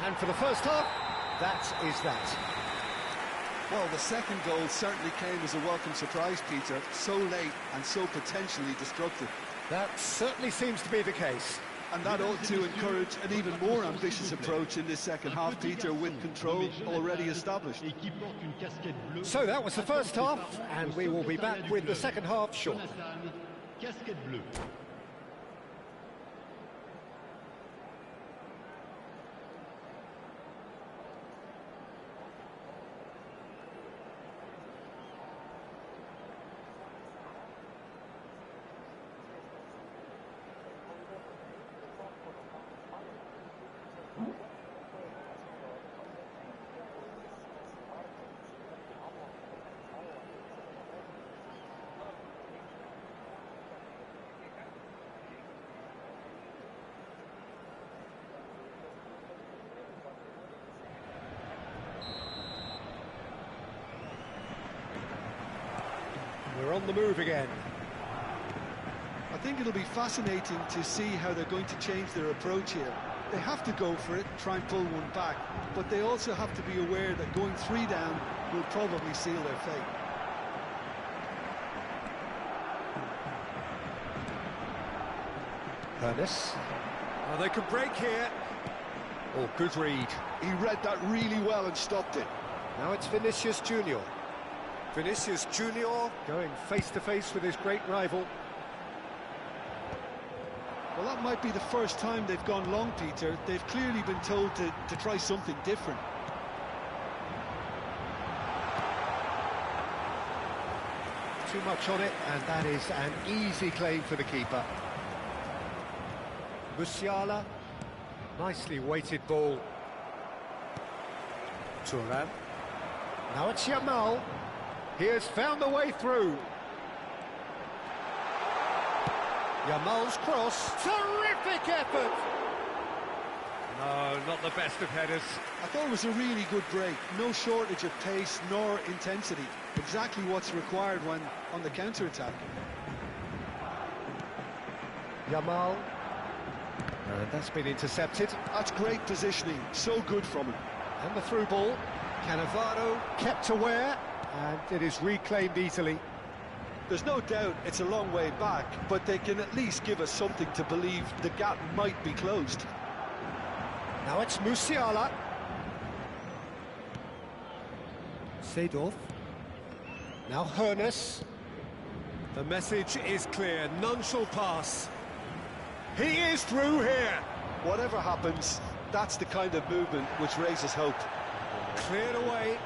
And for the first half, that is that. Well, the second goal certainly came as a welcome surprise, Peter. So late and so potentially destructive. That certainly seems to be the case. And that ought to encourage an even more ambitious approach in this second half, Peter, with control already established. So that was the first half, and we will be back with the second half shortly. We're on the move again. I think it'll be fascinating to see how they're going to change their approach here. They have to go for it, try and pull one back, but they also have to be aware that going 3 down will probably seal their fate. Hoeneß. Oh, they could break here. Oh, good read. He read that really well and stopped it. Now it's Vinicius Junior. Vinicius Junior going face-to-face with his great rival. Well, that might be the first time they've gone long, Peter. They've clearly been told to try something different. Too much on it, and that is an easy claim for the keeper. Musiala, nicely weighted ball. Thuram. Now it's Yamal. He has found the way through. Yamal's cross. Terrific effort! No, not the best of headers. I thought it was a really good break. No shortage of pace nor intensity. Exactly what's required when on the counter-attack. Yamal. That's been intercepted. That's great positioning. So good from him. And the through ball. Cannavaro kept aware, and it is reclaimed easily. There's no doubt it's a long way back, but they can at least give us something to believe the gap might be closed. Now it's Musiala. Seedorf. Now Hoeneß. The message is clear, none shall pass. He is through here. Whatever happens, that's the kind of movement which raises hope. Cleared away.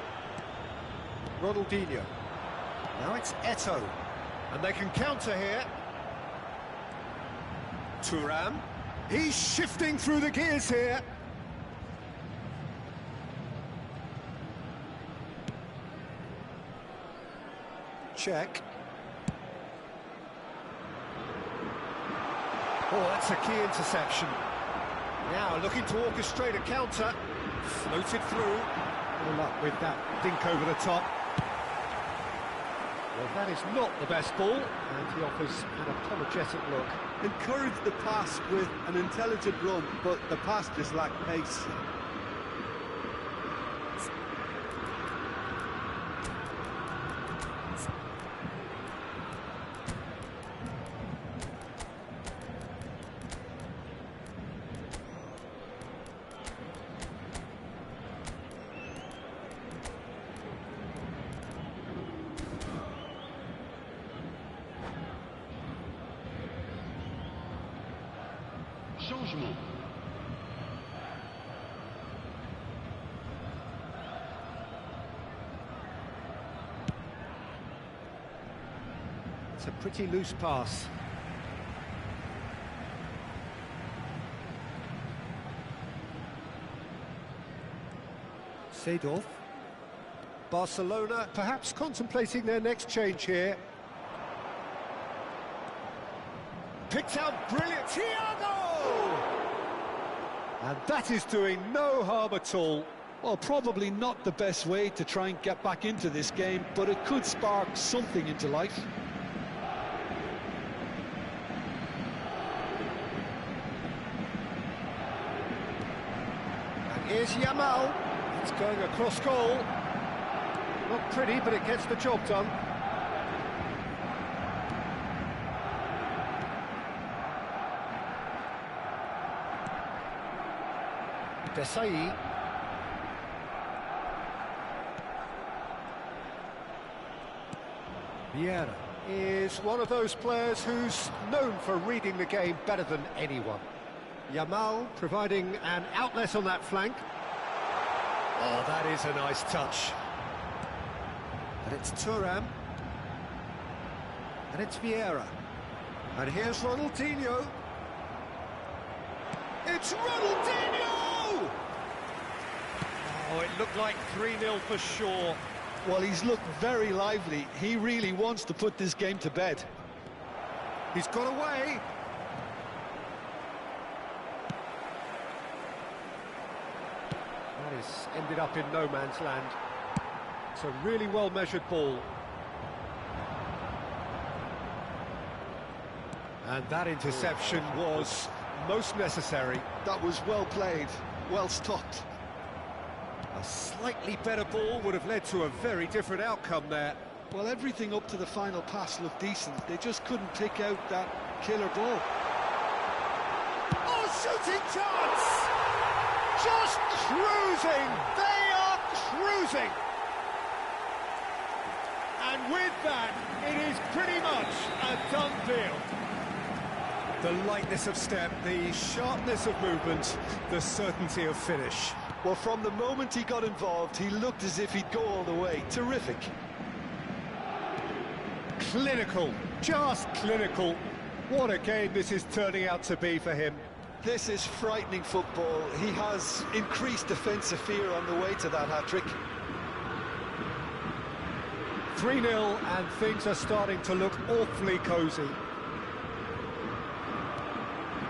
Ronaldinho. Now it's Eto'o. And they can counter here. Thuram. He's shifting through the gears here. Check. Oh, that's a key interception. Now looking to orchestrate a counter. Floated through. Good luck with that dink over the top. Well, that is not the best ball, and he offers an apologetic look. Encourage the pass with an intelligent run, but the pass just lacked pace. Changement. It's a pretty loose pass. Seedorf. Barcelona perhaps contemplating their next change here. Picked out brilliant. Thiago! And that is doing no harm at all. Well, probably not the best way to try and get back into this game, but it could spark something into life. And here's Yamal. It's going across goal. Not pretty, but it gets the job done. Desai. Vieira is one of those players who's known for reading the game better than anyone. Yamal providing an outlet on that flank. Oh, that is a nice touch. And it's Thuram. And it's Vieira. And here's Ronaldinho. It's Ronaldinho! Oh, it looked like 3-0 for sure. Well, he's looked very lively. He really wants to put this game to bed. He's got away. That is ended up in no man's land. It's a really well-measured ball. And that interception was most necessary. That was well played, well stopped. A slightly better ball would have led to a very different outcome there. Well, everything up to the final pass looked decent. They just couldn't pick out that killer ball. Oh, shooting chance! Just cruising! They are cruising! And with that, it is pretty much a done deal. The lightness of step, the sharpness of movement, the certainty of finish. Well, from the moment he got involved, he looked as if he'd go all the way. Terrific. Clinical, just clinical. What a game this is turning out to be for him. This is frightening football. He has increased defensive fear on the way to that hat-trick. 3-0 and things are starting to look awfully cosy.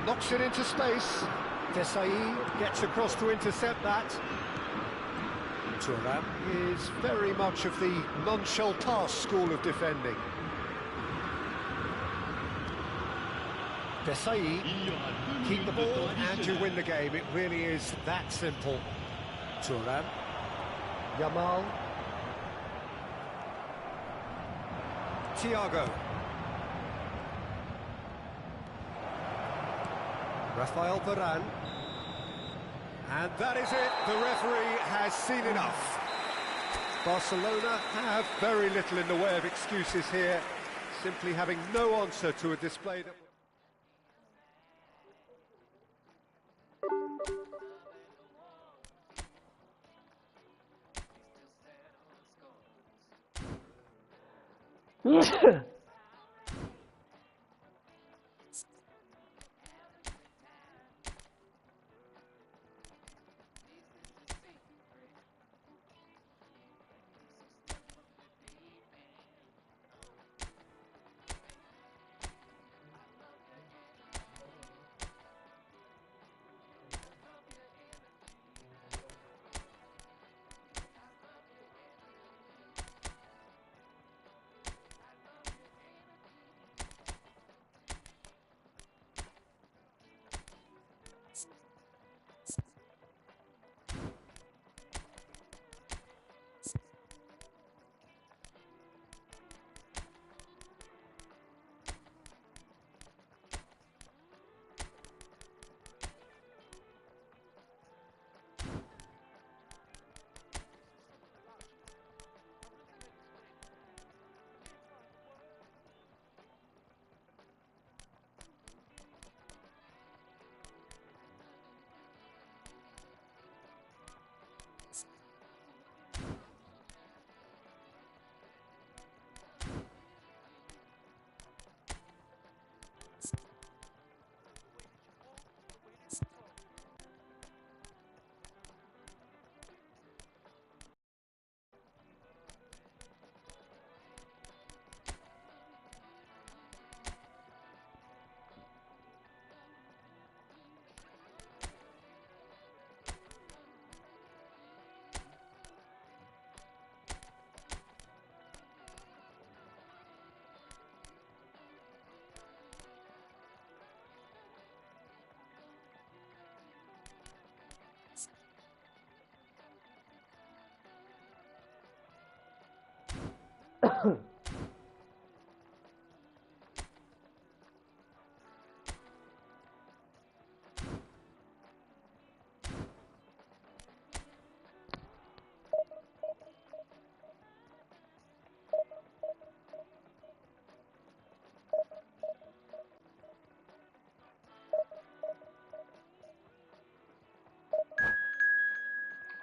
Knocks it into space. Desai gets across to intercept that. Thuram is very much of the none-shall-pass school of defending. Desai, keep the ball and you win the game. It really is that simple. Thuram, Yamal, Thiago. Rafael Varane. And that is it. The referee has seen enough. Barcelona have very little in the way of excuses here, simply having no answer to a display that...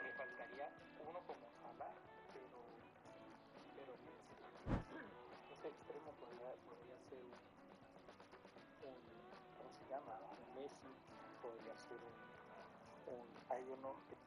Le faltaría uno como Salah, pero ese extremo podría ser ¿cómo se llama? Un Messi, podría ser hay uno que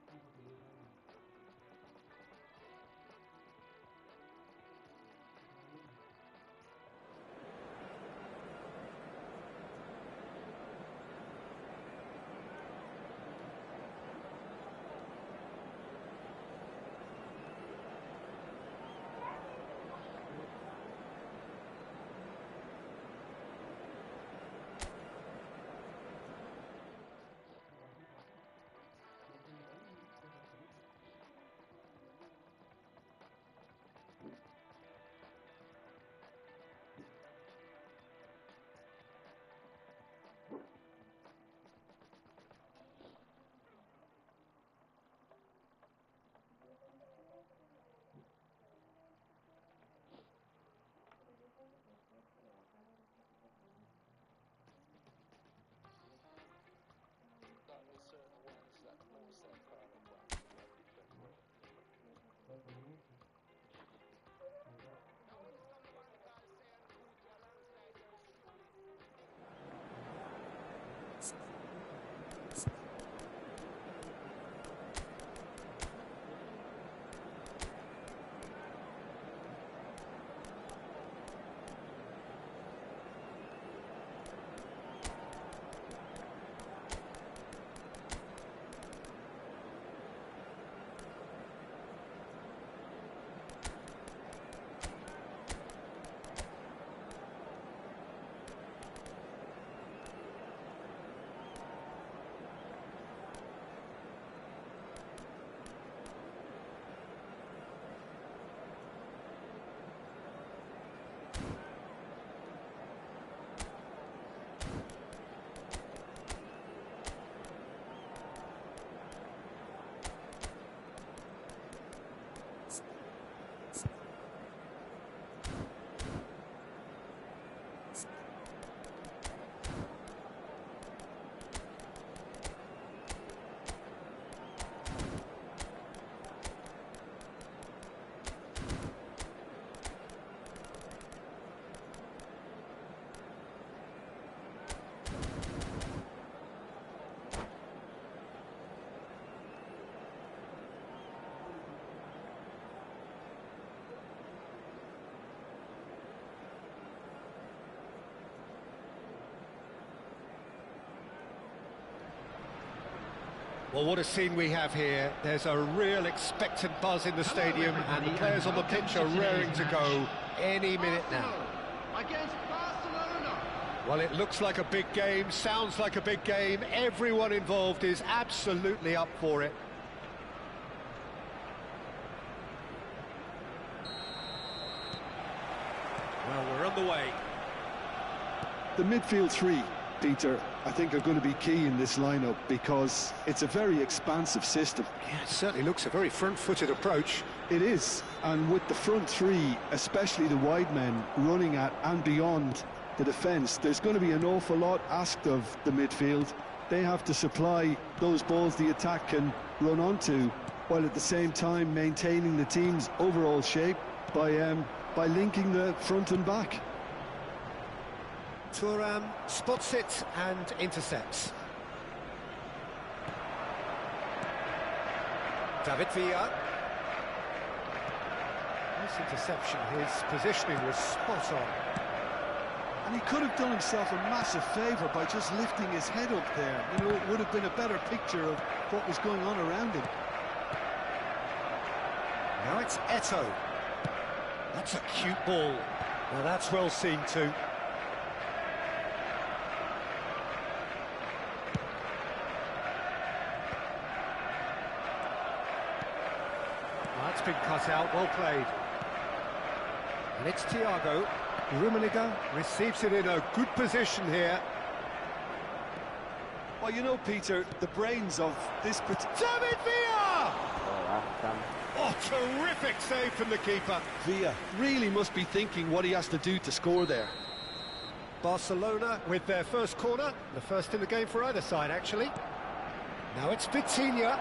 Well, what a scene we have here. There's a real expectant buzz in the stadium, and the players on the pitch are raring to go any minute now. Against Barcelona. Well, it looks like a big game, sounds like a big game. Everyone involved is absolutely up for it. Well, we're on the way. The midfield three, Peter, I think are going to be key in this lineup because it's a very expansive system. Yeah, it certainly looks a very front-footed approach. It is, and with the front three, especially the wide men, running at and beyond the defence, there's going to be an awful lot asked of the midfield. They have to supply those balls the attack can run onto, while at the same time maintaining the team's overall shape by linking the front and back. Thuram spots it and intercepts. David Villa. This interception, his positioning was spot on. And he could have done himself a massive favour by just lifting his head up there. You know, it would have been a better picture of what was going on around him. Now it's Eto. That's a cute ball. Now that's well seen too. That's been cut out, well played. And it's Thiago. Rummenigge receives it in a good position here. Well, you know, Peter, the brains of this particular... David Villa! Oh, terrific save from the keeper. Villa really must be thinking what he has to do to score there. Barcelona with their first corner, the first in the game for either side, actually. Now it's Vitinha.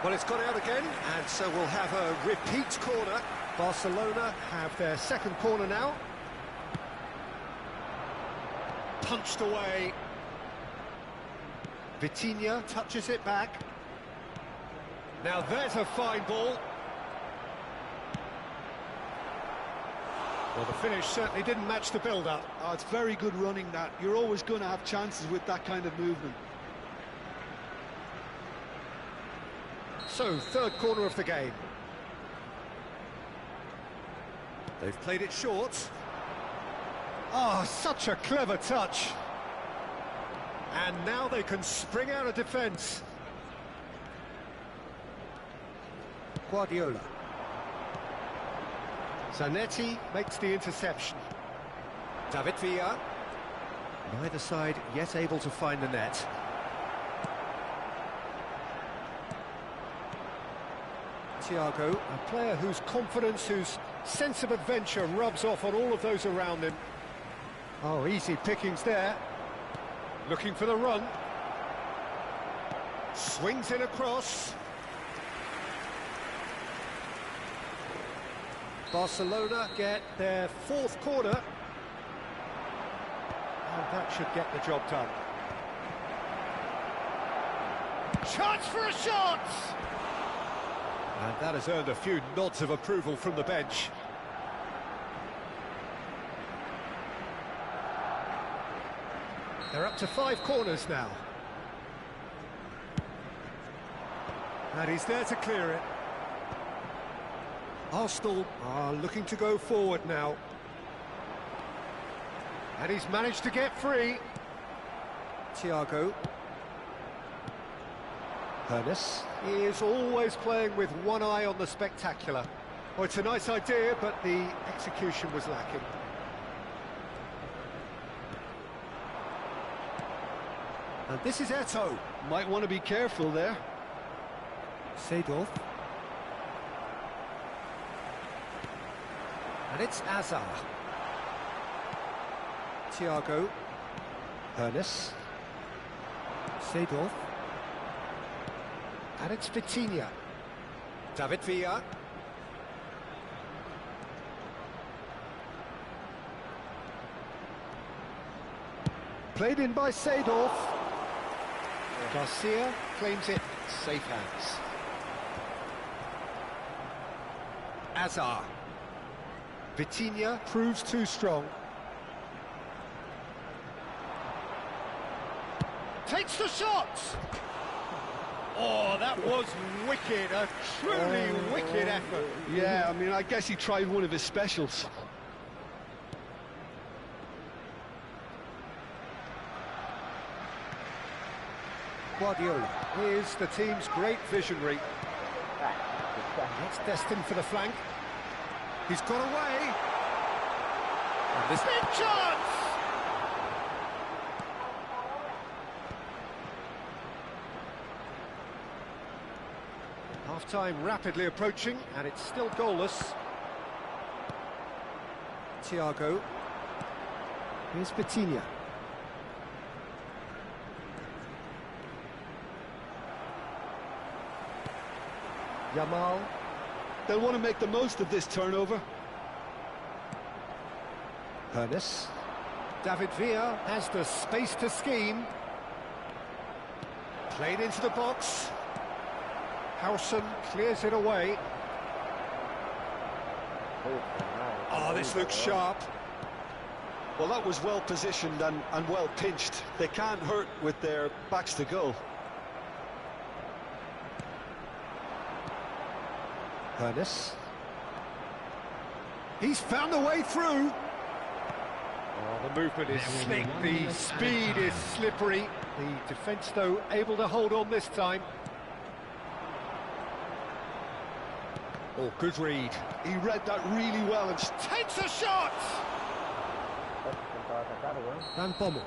Well, it's gone out again, and so we'll have a repeat corner. Barcelona have their second corner now. Punched away. Vitinha touches it back. Now there's a fine ball. Well, the finish certainly didn't match the build-up. Oh, it's very good running, that. You're always going to have chances with that kind of movement. So, third corner of the game. They've played it short. Oh, such a clever touch. And now they can spring out of defence. Guardiola. Zanetti makes the interception. David Villa. Neither side yet able to find the net. Thiago, a player whose confidence, whose sense of adventure rubs off on all of those around him. Oh, easy pickings there. Looking for the run. Swings in across. Barcelona get their fourth corner. And that should get the job done. Chance for a shot! And that has earned a few nods of approval from the bench. They're up to 5 corners now. And he's there to clear it. Arsenal are looking to go forward now. And he's managed to get free. Thiago. Ernest is always playing with one eye on the spectacular. Well, it's a nice idea, but the execution was lacking. And this is Eto. Might want to be careful there. Seedorf. And it's Azar. Thiago. Ernest. Seedorf. And it's Vitinha. David Villa. Played in by Seedorf. Garcia claims it, safe hands. Azar. Vitinha proves too strong. Takes the shot! Oh, that was wicked, a truly wicked effort. Yeah, I mean, I guess he tried one of his specials. Guardiola is the team's great visionary. It's destined for the flank. He's got away. And this big chance! Half-time rapidly approaching, and it's still goalless. Thiago. Here's Vitinha. Yamal. They'll want to make the most of this turnover. Ernest. David Villa has the space to scheme. Played into the box. Howson clears it away. Oh, this looks sharp. Well, that was well positioned and well pinched. They can't hurt with their backs to goal. Ernest. He's found the way through. Oh, the movement is slick, the speed is slippery. The defence, though, able to hold on this time. Oh, good read. He read that really well and Takes a shot! Van Bommel.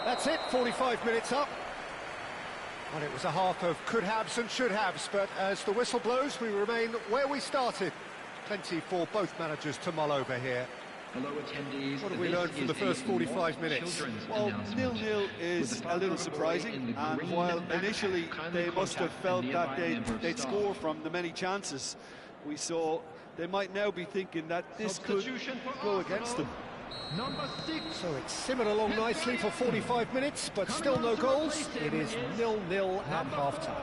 That's it, 45 minutes up. Well, it was a half of could-haves and should-haves, but as the whistle blows, we remain where we started. Plenty for both managers to mull over here. Hello, attendees. What have we learned from the first 45 minutes? well, 0-0 is a little surprising, and while initially they must have felt that they'd score from the many chances we saw, they might now be thinking that this could go against them. Number 6. So it's simmered along nicely for 45 minutes, but still no goals. It is 0-0 at half-time.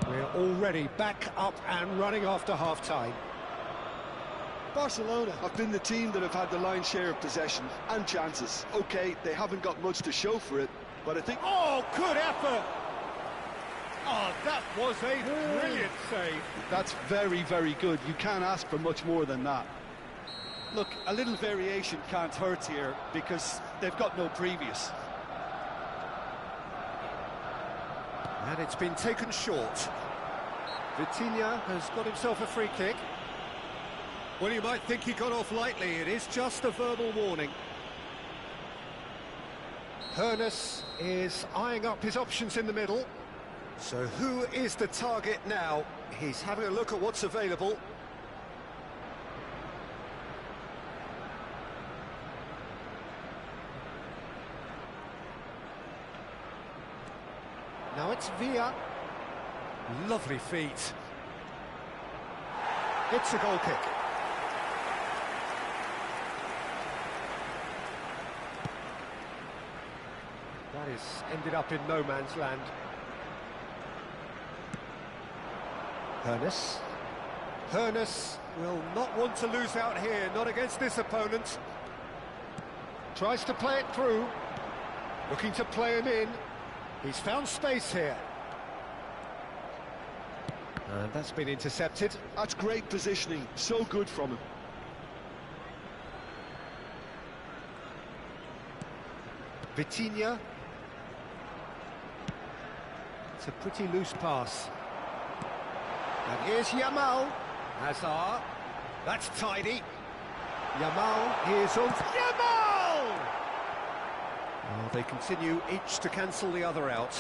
We're already back up and running after half-time. Barcelona have been the team that have had the lion's share of possession and chances. OK, they haven't got much to show for it, but I think... Oh, good effort! Oh, that was a brilliant save. That's very, very good. You can't ask for much more than that. Look, a little variation can't hurt here because they've got no previous. And it's been taken short. Vitinha has got himself a free kick. Well, you might think he got off lightly. It is just a verbal warning. Ernest is eyeing up his options in the middle. So who is the target now? He's having a look at what's available. Now it's Villa. Lovely feet. It's a goal kick. That is ended up in no man's land. Ernest. Ernest will not want to lose out here, not against this opponent. Tries to play it through. Looking to play him in. He's found space here. And that's been intercepted. That's great positioning, so good from him. Vitinha. It's a pretty loose pass. And here's Yamal. Hazard. That's tidy. Yamal is on. Yamal! Oh, they continue each to cancel the other out.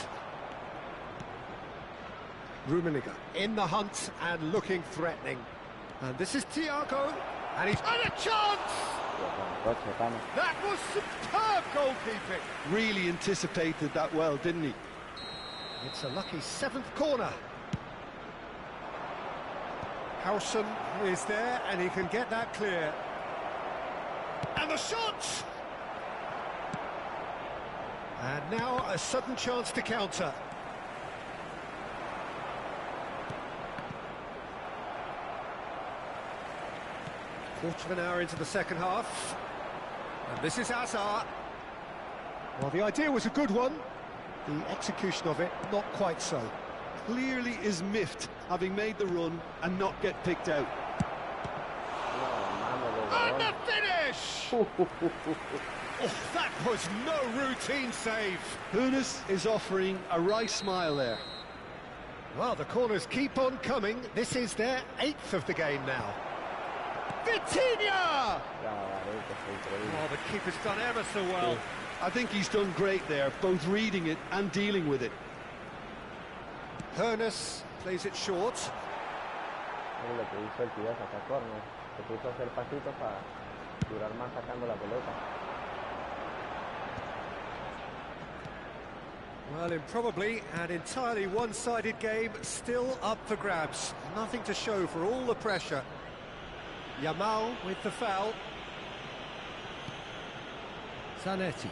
Rummenigge in the hunt and looking threatening. And this is Thiago. And he's had a chance! That was superb goalkeeping. Really anticipated that well, didn't he? It's a lucky 7th corner. Howson is there and he can get that clear. And the shot! And now a sudden chance to counter. Quarter of an hour into the second half. And this is Hazard. Well, the idea was a good one. The execution of it, not quite so. Clearly is miffed, having made the run and not get picked out. And the finish! Oh, that was no routine save. Únete is offering a wry smile there. Well, the corners keep on coming. This is their 8th of the game now. Vitinha! Oh, the keeper's done ever so well. I think he's done great there, both reading it and dealing with it. Únete plays it short. Lo que hizo el tío sacar córner, se puso a hacer pasitos para durar más sacando la pelota. Well, improbably an entirely one-sided game, still up for grabs. Nothing to show for all the pressure. Yamal with the foul. Zanetti.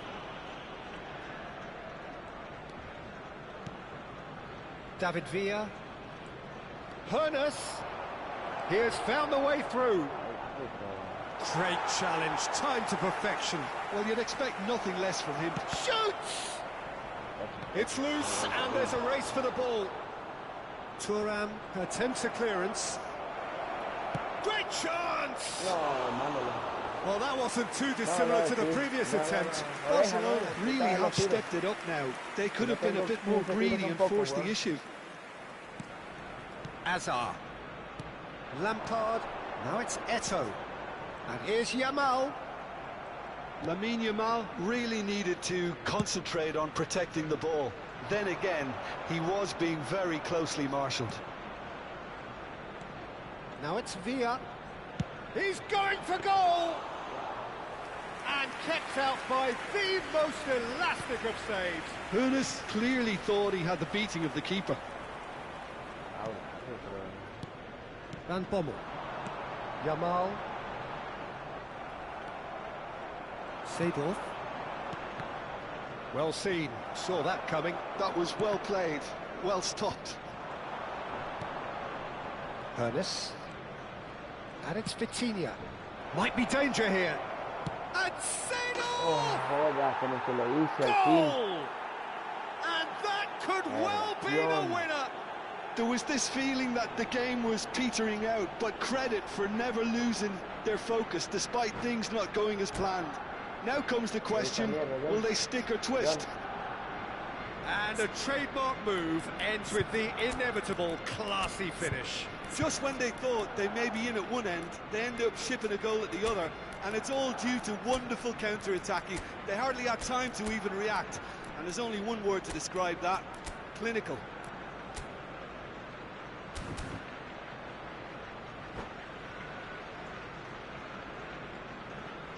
David Villa. Únete. He has found the way through. Great challenge, time to perfection. Well, you'd expect nothing less from him. Shoots! It's loose, and there's a race for the ball. Thuram attempts a clearance. Great chance! Well, that wasn't too dissimilar to the previous attempt. Barcelona really have stepped it up now. They could have been a bit more greedy and forced the issue. Azar. Lampard. Now it's Eto'o. And here's Yamal. Lamine Yamal really needed to concentrate on protecting the ball. Then again, he was being very closely marshalled. Now it's Villa. He's going for goal! And kept out by the most elastic of saves. Únete clearly thought he had the beating of the keeper. Van Bommel. Yamal. Seedorf. Well seen, saw that coming. That was well played, well stopped. Únete. And it's Vitinha. Might be danger here. And Seedorf! Goal! And that could well be the winner. There was this feeling that the game was petering out, but credit for never losing their focus despite things not going as planned. Now comes the question, will they stick or twist? And a trademark move ends with the inevitable classy finish. Just when they thought they may be in at one end, they end up shipping a goal at the other, and it's all due to wonderful counter-attacking. They hardly had time to even react, and there's only one word to describe that: clinical.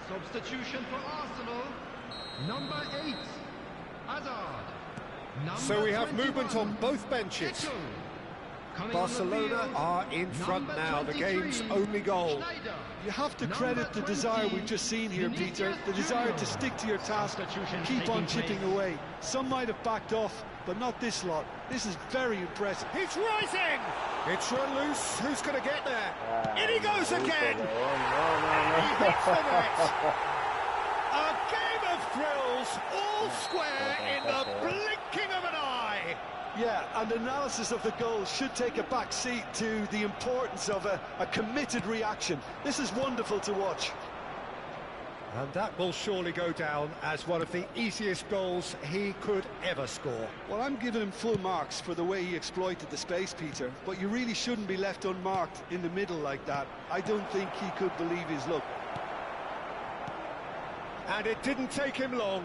Substitution for Arsenal, number 8, Hazard. So we have movement on both benches. Barcelona are in front now, the game's only goal. You have to credit the desire we've just seen here, Peter, the desire to stick to your task and keep on chipping away. Some might have backed off, but not this lot. This is very impressive. He's rising! It's run loose, who's going to get there? In he goes again! He hits the net! A game of thrills, all square in the blinking of an eye! Yeah, and analysis of the goal should take a back seat to the importance of a committed reaction. This is wonderful to watch. And that will surely go down as one of the easiest goals he could ever score. Well, I'm giving him full marks for the way he exploited the space, Peter, but you really shouldn't be left unmarked in the middle like that. I don't think he could believe his luck. And it didn't take him long.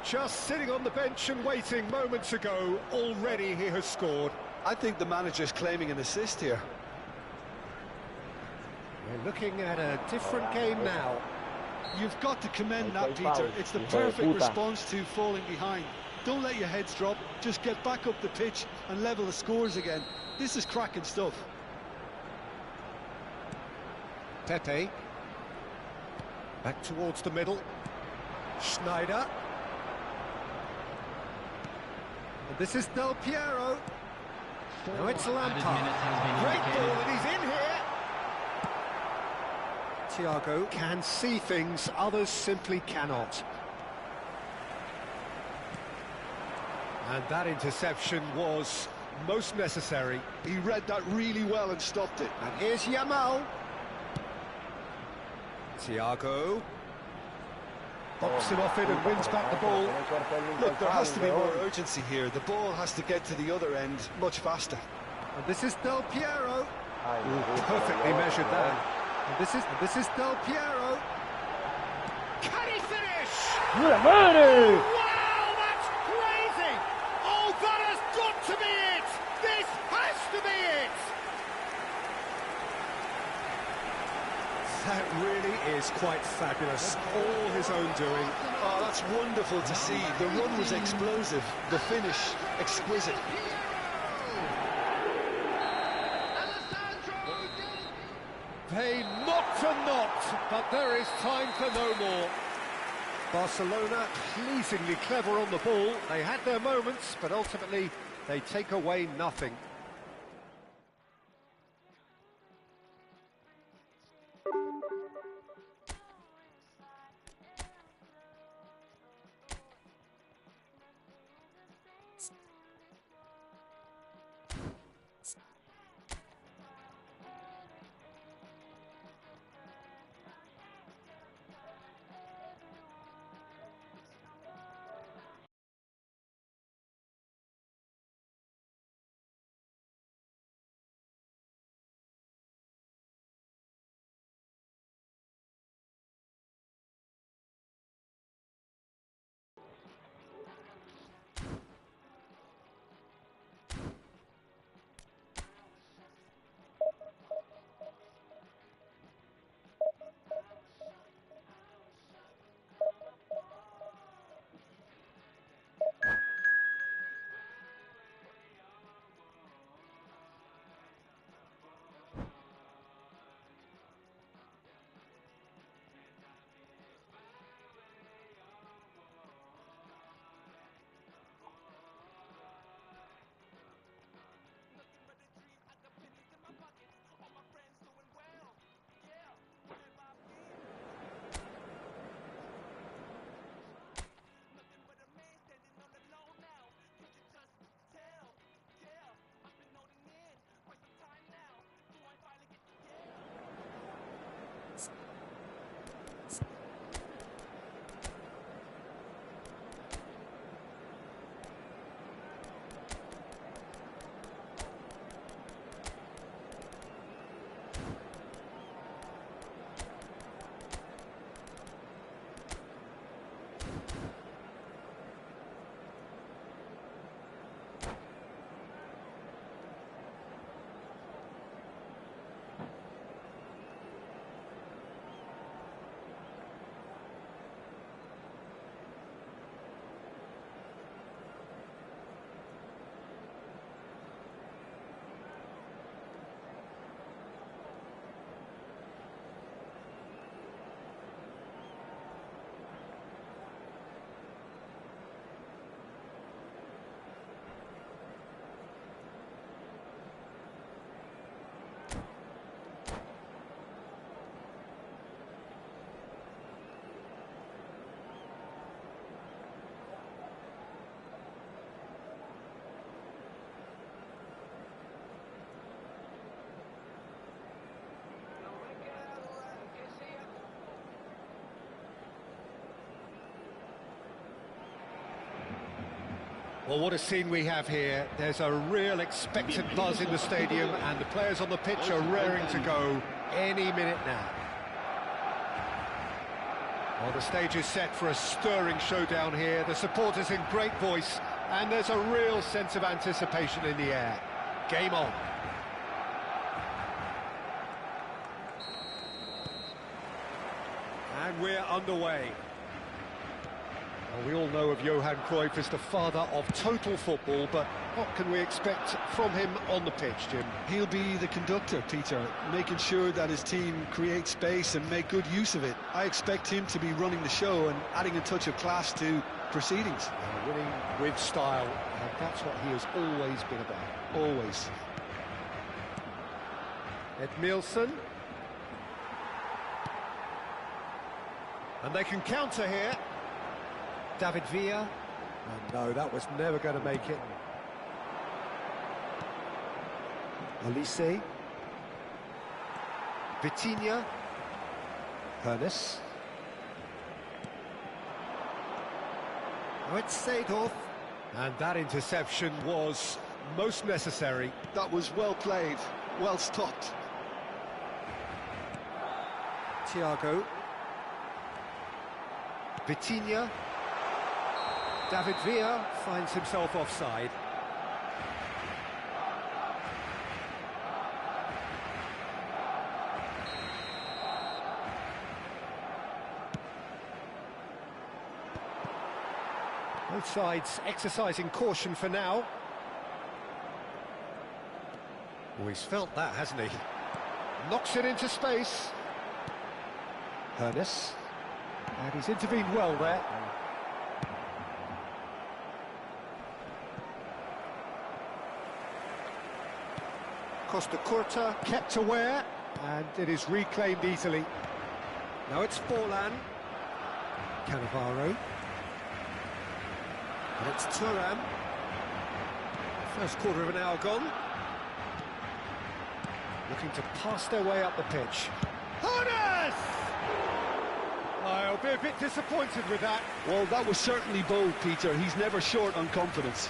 Just sitting on the bench and waiting moments ago, already he has scored. I think the manager's claiming an assist here. We're looking at a different game now. You've got to commend that, Peter. It's the perfect response to falling behind. Don't let your heads drop. Just get back up the pitch and level the scores again. This is cracking stuff. Pepe. Back towards the middle. Schneider. And this is Del Piero. Now it's Lampard. Great ball, and he's in here. Thiago can see things others simply cannot. And that interception was most necessary. He read that really well and stopped it. And here's Yamal. Thiago. Bops him off it and wins back the ball. Look, there has to be more urgency here. The ball has to get to the other end much faster. And this is Del Piero. Ooh, perfectly measured that. And this is Del Piero. Can he finish? ¡Madre! Wow, that's crazy! Oh, that has got to be it! This has to be it! That really is quite fabulous. All his own doing. Oh, that's wonderful to see. The run was explosive. The finish, exquisite. They knocked and knocked, but there is time for no more. Barcelona pleasingly clever on the ball. They had their moments, but ultimately they take away nothing. Well, what a scene we have here. There's a real expectant buzz in the stadium, and the players on the pitch are raring to go any minute now. Well, the stage is set for a stirring showdown here. The supporters in great voice, and there's a real sense of anticipation in the air. Game on. And we're underway. Well, we all know of Johan Cruyff as the father of total football, but what can we expect from him on the pitch, Jim? He'll be the conductor, Peter, making sure that his team creates space and make good use of it. I expect him to be running the show and adding a touch of class to proceedings. Winning with style, and that's what he has always been about. Always. Edmilson. And they can counter here. David Villa. And no, that was never going to make it. Olise. Vitinha. Ernest. Oh, it's Seedorf. And that interception was most necessary. That was well played, well stopped. Thiago. Vitinha. David Villa finds himself offside. Both sides exercising caution for now. Oh, he's felt that, hasn't he? Knocks it into space. Ernest. And he's intervened well there. Costa Curta kept aware, and it is reclaimed easily. Now it's Forlan. Cannavaro. And it's Thuram. First quarter of an hour gone. Looking to pass their way up the pitch. Ernest! I'll be a bit disappointed with that. Well, that was certainly bold, Peter. He's never short on confidence.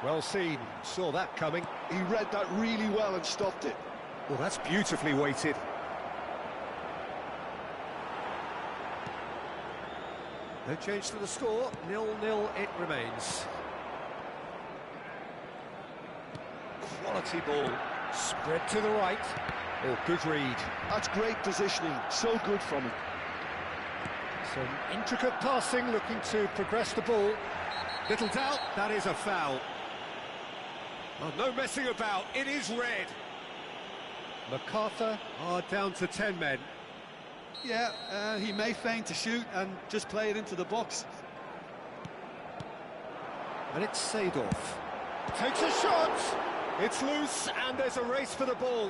Well seen, saw that coming. He read that really well and stopped it. Well, that's beautifully weighted. No change to the score, 0-0 it remains. Quality ball, spread to the right. Oh, good read. That's great positioning, so good from him. Some intricate passing, looking to progress the ball. Little doubt, that is a foul. Oh, no messing about, it is red. MacArthur are down to 10 men. Yeah, he may feign to shoot and just play it into the box. And it's Seedorf. Takes a shot! It's loose and there's a race for the ball.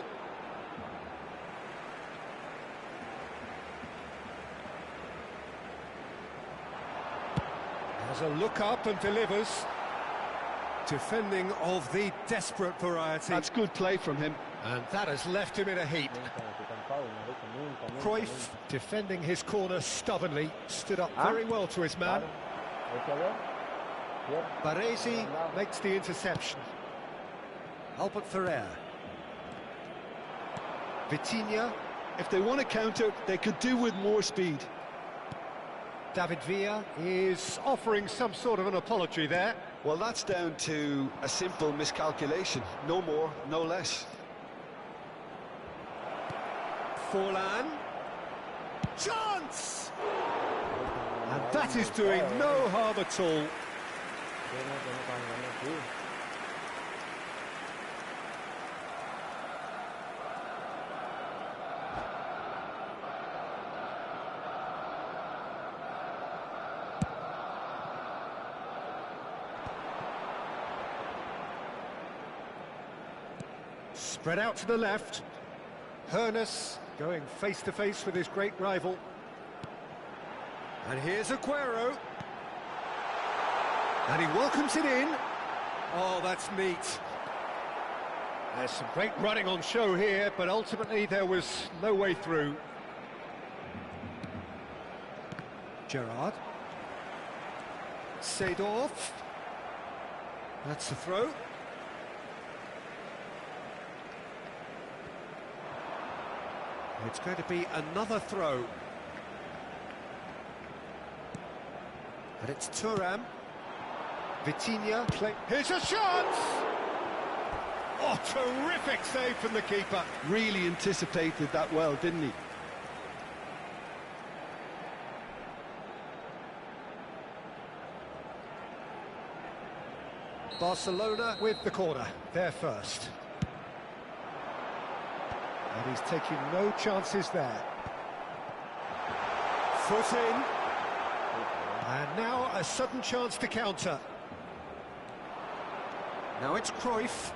Has a look up and delivers. Defending of the desperate variety. That's good play from him. And that has left him in a heap. Cruyff, defending his corner stubbornly, stood up very well to his man. Baresi makes the interception. Albert Ferrer. Vitinha. If they want to counter, they could do with more speed. David Villa is offering some sort of an apology there. Well, that's down to a simple miscalculation. No more, no less. Forlan. Chance! And that is doing no harm at all. Spread out to the left. Ernest going face-to-face with his great rival. And here's Aguero. And he welcomes it in. Oh, that's neat. There's some great running on show here, but ultimately there was no way through. Gerrard. Seedorf. That's the throw. It's going to be another throw. And it's Thuram. Vitinha. Here's a shot! Oh, terrific save from the keeper. Really anticipated that well, didn't he? Barcelona with the corner. They're first. And he's taking no chances there. Foot in. And now a sudden chance to counter. Now it's Cruyff.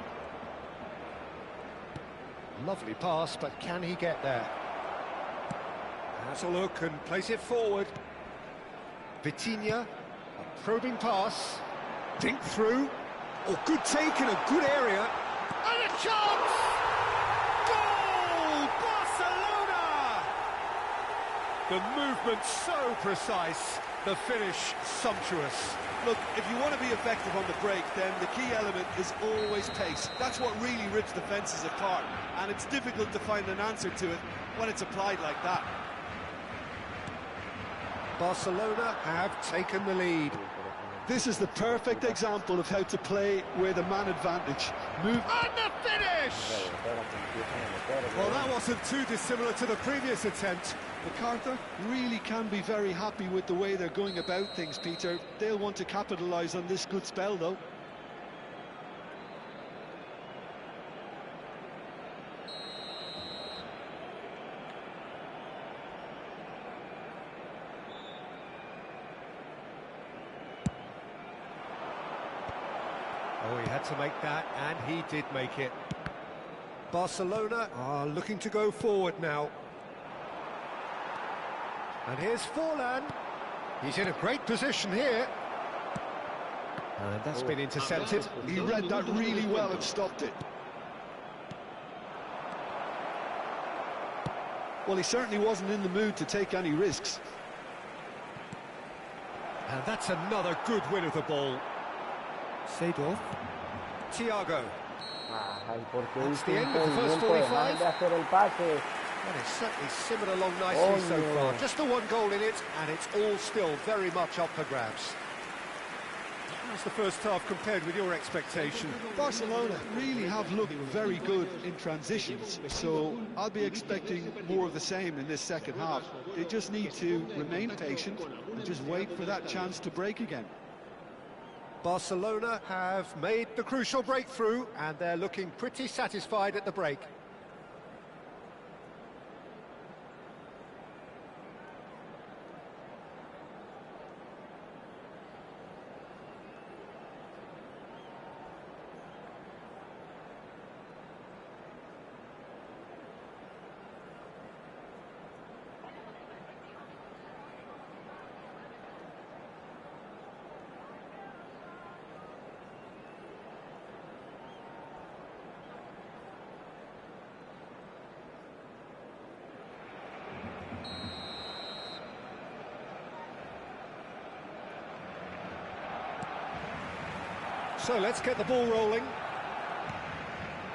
Lovely pass, but can he get there? Has a look and plays it forward. Vitinha, a probing pass. Dink through. Oh, good take in a good area. And a chance! Goal! Barcelona! The movement so precise, the finish sumptuous. Look, if you want to be effective on the break, then the key element is always pace. That's what really rips defences apart, and it's difficult to find an answer to it when it's applied like that. Barcelona have taken the lead. This is the perfect example of how to play with a man advantage. Move. And the finish! Well, that wasn't too dissimilar to the previous attempt. MacArthur really can be very happy with the way they're going about things, Peter. They'll want to capitalise on this good spell, though. Oh, he had to make that, and he did make it. Barcelona are looking to go forward now. And here's Forlan. He's in a great position here. And that's been intercepted. He read that really well and stopped it. Well, he certainly wasn't in the mood to take any risks. And that's another good win of the ball. Seedorf. Thiago. That's the end of the first 45. And it's certainly simmered along nicely so far. Just the one goal in it, and it's all still very much up for grabs. How's the first half compared with your expectation? Barcelona really have looked very good in transitions, so I'll be expecting more of the same in this second half. They just need to remain patient and just wait for that chance to break again. Barcelona have made the crucial breakthrough, and they're looking pretty satisfied at the break. So let's get the ball rolling.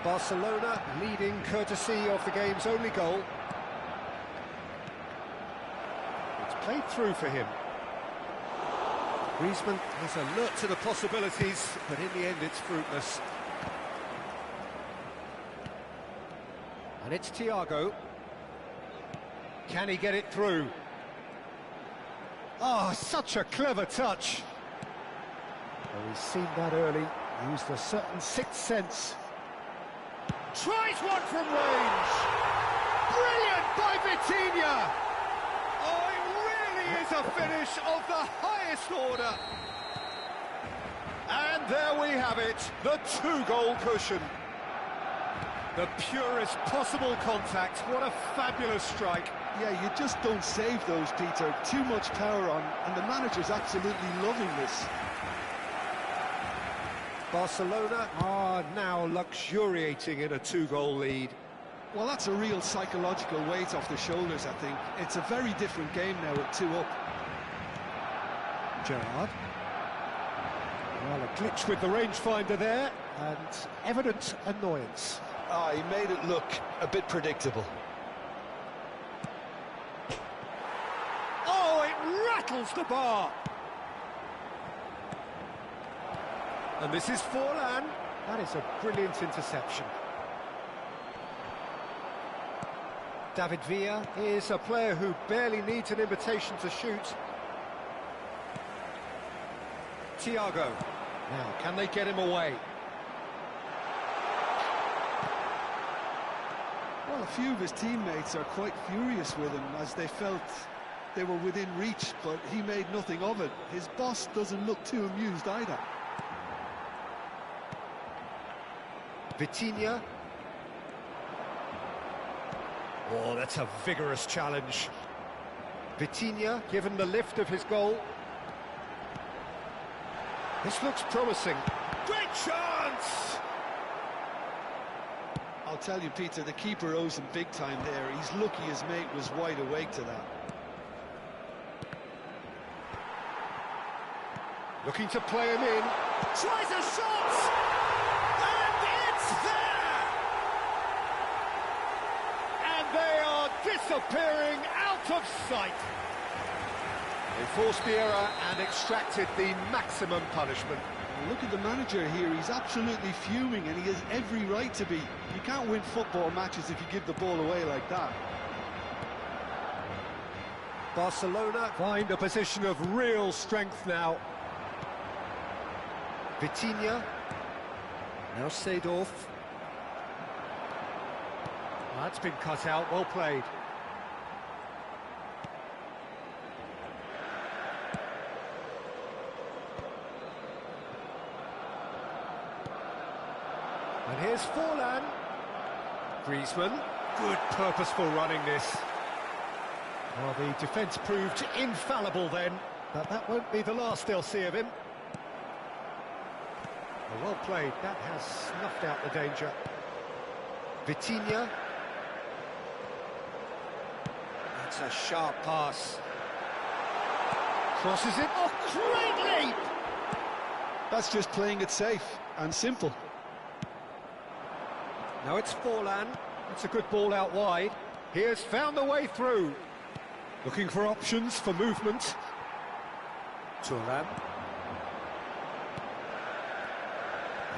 Barcelona leading courtesy of the game's only goal. It's played through for him. Griezmann is alert to the possibilities, but in the end it's fruitless. And it's Thiago. Can he get it through? Oh, such a clever touch. Well, he's seen that early, used a certain sixth sense. Tries one from range! Brilliant by Vitinha! Oh, it really is a finish of the highest order! And there we have it, the two-goal cushion. The purest possible contact, what a fabulous strike. Yeah, you just don't save those, Peter. Too much power on, and the manager's absolutely loving this. Barcelona are now luxuriating in a two-goal lead. Well, that's a real psychological weight off the shoulders, I think. It's a very different game now at 2 up. Gerrard. Well, a glitch with the rangefinder there, and evident annoyance. Ah, he made it look a bit predictable. Oh, it rattles the bar! And this is Forlan. That is a brilliant interception. David Villa is a player who barely needs an invitation to shoot. Thiago. Now, can they get him away? Well, a few of his teammates are quite furious with him as they felt they were within reach, but he made nothing of it. His boss doesn't look too amused either. Vitinha. Oh, that's a vigorous challenge. Vitinha given the lift of his goal. This looks promising. Great chance! I'll tell you, Peter, the keeper owes him big time there. He's lucky his mate was wide awake to that. Looking to play him in. Tries a shot! And it's there! And they are disappearing out of sight. They forced the error and extracted the maximum punishment. Look at the manager here, he's absolutely fuming and he has every right to be. You can't win football matches if you give the ball away like that. Barcelona find a position of real strength now. Vitinha. Now Seedorf. That's been cut out, well played. And here's Forlan. Griezmann. Good purposeful running this. Well, the defence proved infallible then, but that won't be the last they'll see of him. Well played, that has snuffed out the danger. Vitinha. That's a sharp pass. Crosses it. Oh, great leap! That's just playing it safe and simple. Now it's Forlan. It's a good ball out wide. He has found the way through. Looking for options for movement. Thuram.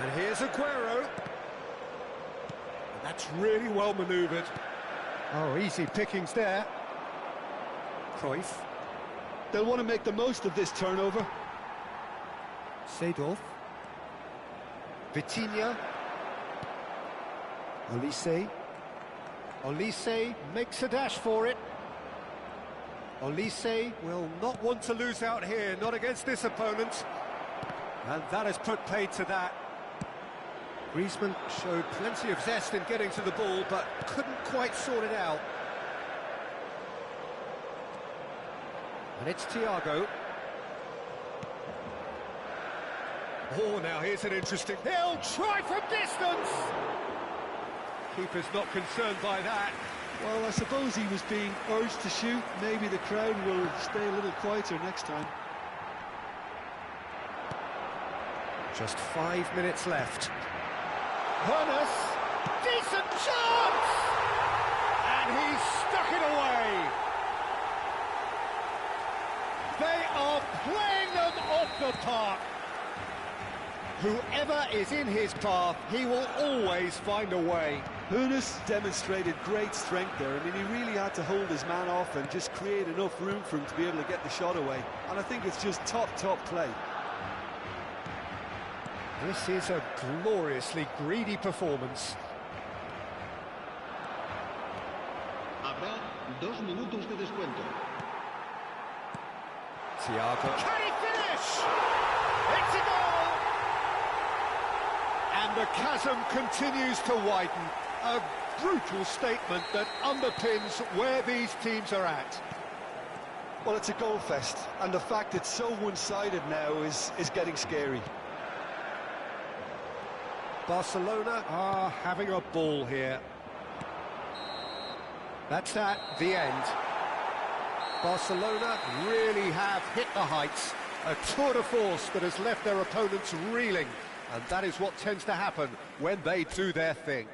And here's Aguero. And that's really well manoeuvred. Oh, easy pickings there. Cruyff. They'll want to make the most of this turnover. Seedorf. Vitinha. Olise. Olise makes a dash for it. Olise will not want to lose out here, not against this opponent. And that has put paid to that. Griezmann showed plenty of zest in getting to the ball, but couldn't quite sort it out. And it's Thiago. Oh, now here's an interesting... He'll try from distance! Keeper's not concerned by that. Well, I suppose he was being urged to shoot. Maybe the crowd will stay a little quieter next time. Just 5 minutes left. Buenos, decent chance! And he's stuck it away. They are playing them off the park. Whoever is in his path, he will always find a way. Buenos demonstrated great strength there. I mean, he really had to hold his man off and just create enough room for him to be able to get the shot away. And I think it's just top play. This is a gloriously greedy performance. Habrá 2 minutos de descuento. Thiago. Can he finish? It's a goal! And the chasm continues to widen. A brutal statement that underpins where these teams are at. Well, it's a goal fest, and the fact it's so one-sided now is getting scary. Barcelona are having a ball here. That's at the end. Barcelona really have hit the heights. A tour de force that has left their opponents reeling. And that is what tends to happen when they do their thing.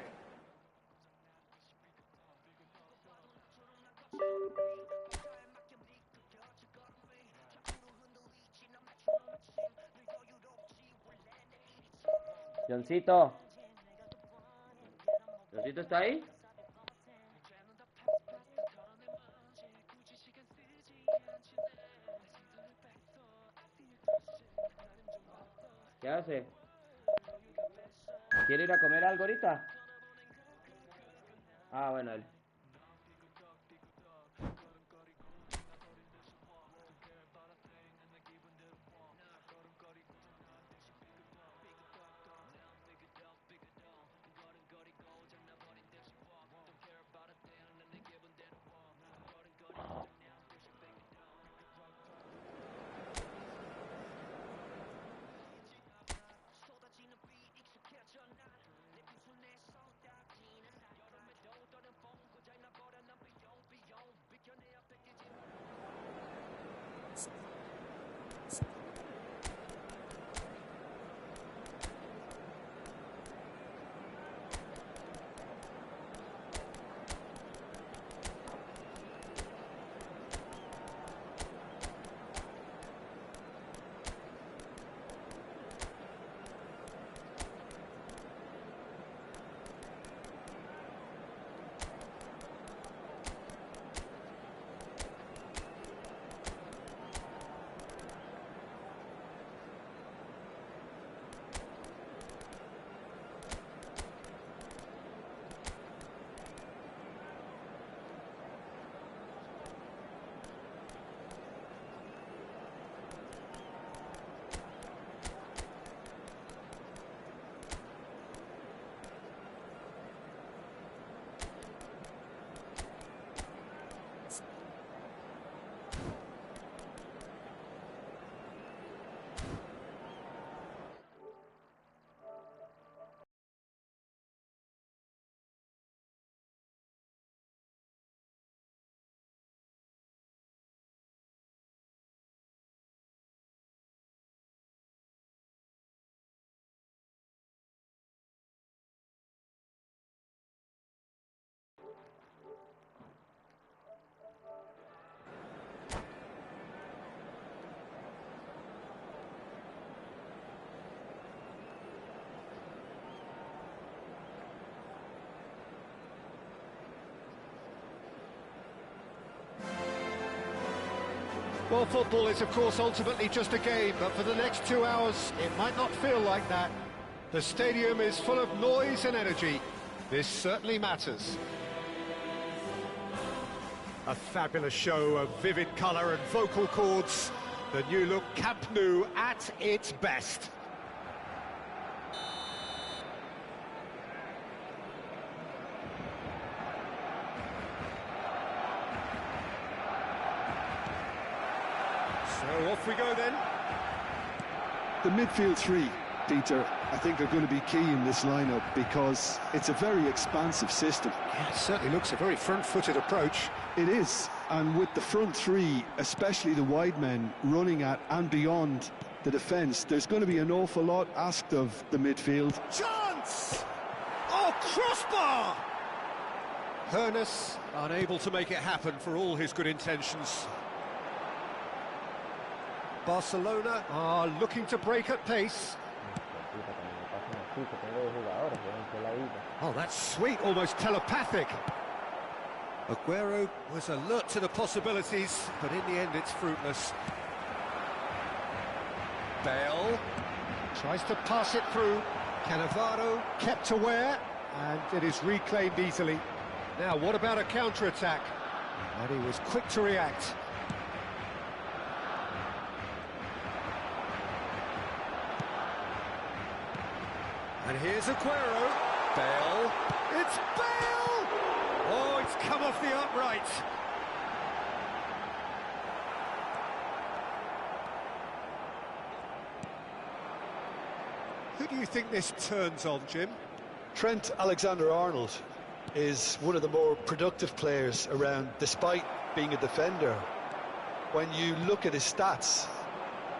Johncito. ¿Johncito está ahí? ¿Qué hace? ¿Quiere ir a comer algo ahorita? Ah, bueno, él. Well, football is, of course, ultimately just a game, but for the next 2 hours, it might not feel like that. The stadium is full of noise and energy. This certainly matters. A fabulous show of vivid colour and vocal cords. The new look Camp Nou at its best. So off we go then. The midfield three, Peter, I think are going to be key in this lineup because it's a very expansive system. Yeah, it certainly looks a very front-footed approach. It is, and with the front three, especially the wide men, running at and beyond the defence, there's going to be an awful lot asked of the midfield. Chance! Oh, crossbar! Hoeneß unable to make it happen for all his good intentions. Barcelona are looking to break at pace. Oh, that's sweet, almost telepathic. Aguero was alert to the possibilities, but in the end it's fruitless. Bale tries to pass it through. Cannavaro kept aware, and it is reclaimed easily. Now, what about a counter-attack? And he was quick to react. And here's Aguero. Bale. It's Bale! Oh, it's come off the upright. Who do you think this turns on, Jim? Trent Alexander-Arnold is one of the more productive players around, despite being a defender. When you look at his stats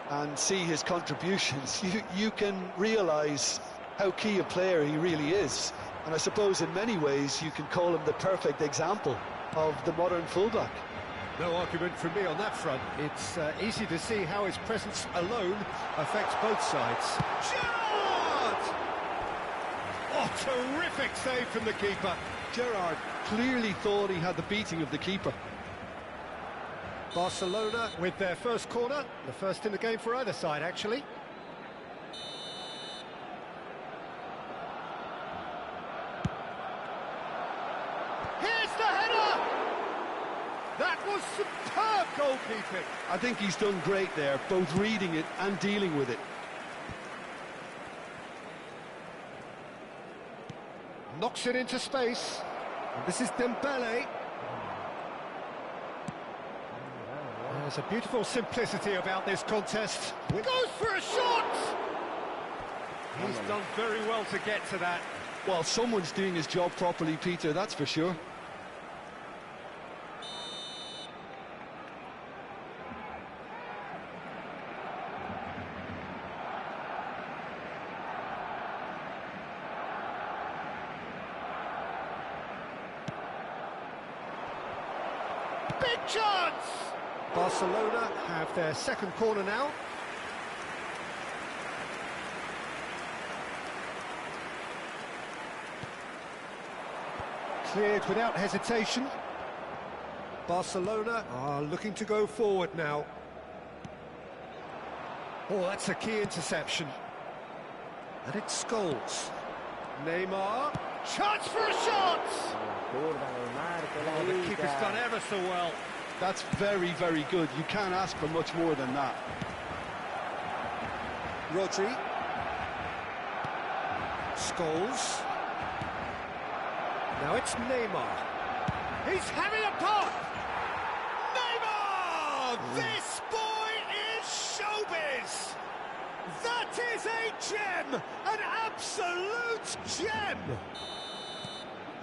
and see his contributions, you can realise how key a player he really is. And I suppose in many ways you can call him the perfect example of the modern fullback. No argument from me on that front. It's easy to see how his presence alone affects both sides. Gerrard! Oh, terrific save from the keeper. Gerrard clearly thought he had the beating of the keeper. Barcelona with their first corner, the first in the game for either side, actually. That was superb goalkeeping. I think he's done great there, both reading it and dealing with it. Knocks it into space. And this is Dembele. There's a beautiful simplicity about this contest. Goes for a shot! He's done very well to get to that. Well, someone's doing his job properly, Peter, that's for sure. Big chance! Barcelona have their second corner now. Cleared without hesitation. Barcelona are looking to go forward now. Oh, that's a key interception. And it's Scholes. Neymar. Chance for a shot! Oh, the keeper's done ever so well. That's very, very good. You can't ask for much more than that. Rodri. Scholes. Now it's Neymar. He's having a pop! Neymar! This boy is showbiz! That is a gem! An absolute gem!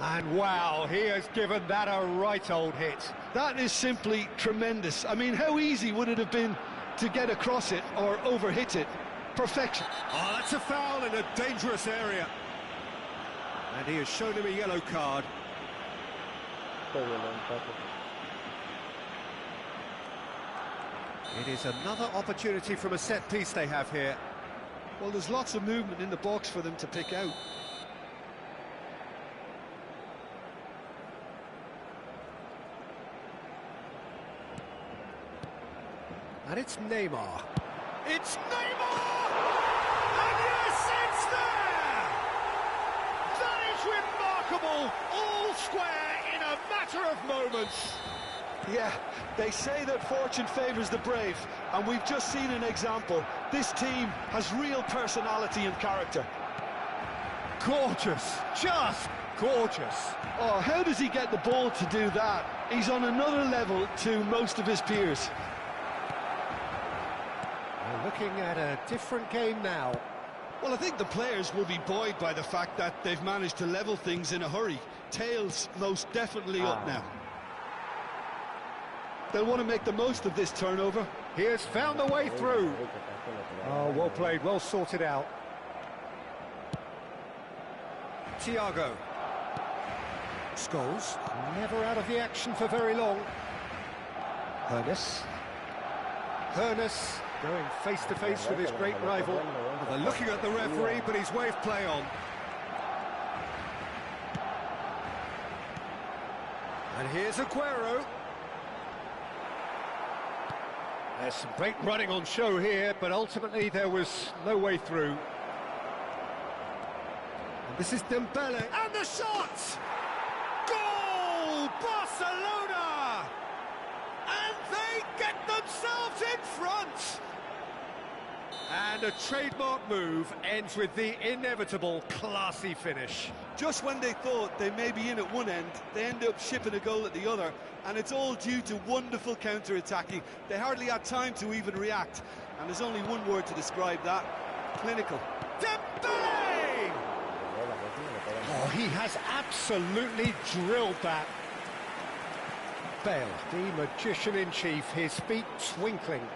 And wow, he has given that a right old hit. That is simply tremendous. I mean, how easy would it have been to get across it or overhit it? Perfection. Oh, that's a foul in a dangerous area. And he has shown him a yellow card. It is another opportunity from a set piece they have here. Well, there's lots of movement in the box for them to pick out. And it's Neymar. It's Neymar! And yes, it's there! That is remarkable! All square in a matter of moments. Yeah, they say that fortune favours the brave, and we've just seen an example. This team has real personality and character. Gorgeous, just gorgeous. Oh, how does he get the ball to do that? He's on another level to most of his peers. We're looking at a different game now. Well, I think the players will be buoyed by the fact that they've managed to level things in a hurry. Tails most definitely up now. They'll want to make the most of this turnover. He has found a way through. Oh, well played, well sorted out. Thiago. Scholes, never out of the action for very long. Hoeneß. Hoeneß going face-to-face with his great rival. Well, they're looking at the referee, but he's waved play on. And here's Aguero. There's some great running on show here, but ultimately there was no way through. And this is Dembele, and the shot! Goal! Barcelona! And they get themselves in front! And a trademark move ends with the inevitable classy finish. Just when they thought they may be in at one end, they end up shipping a goal at the other, and it's all due to wonderful counter-attacking. They hardly had time to even react, and there's only one word to describe that: clinical. Dembele! Oh, he has absolutely drilled that. Bale, the magician-in-chief, his feet twinkling.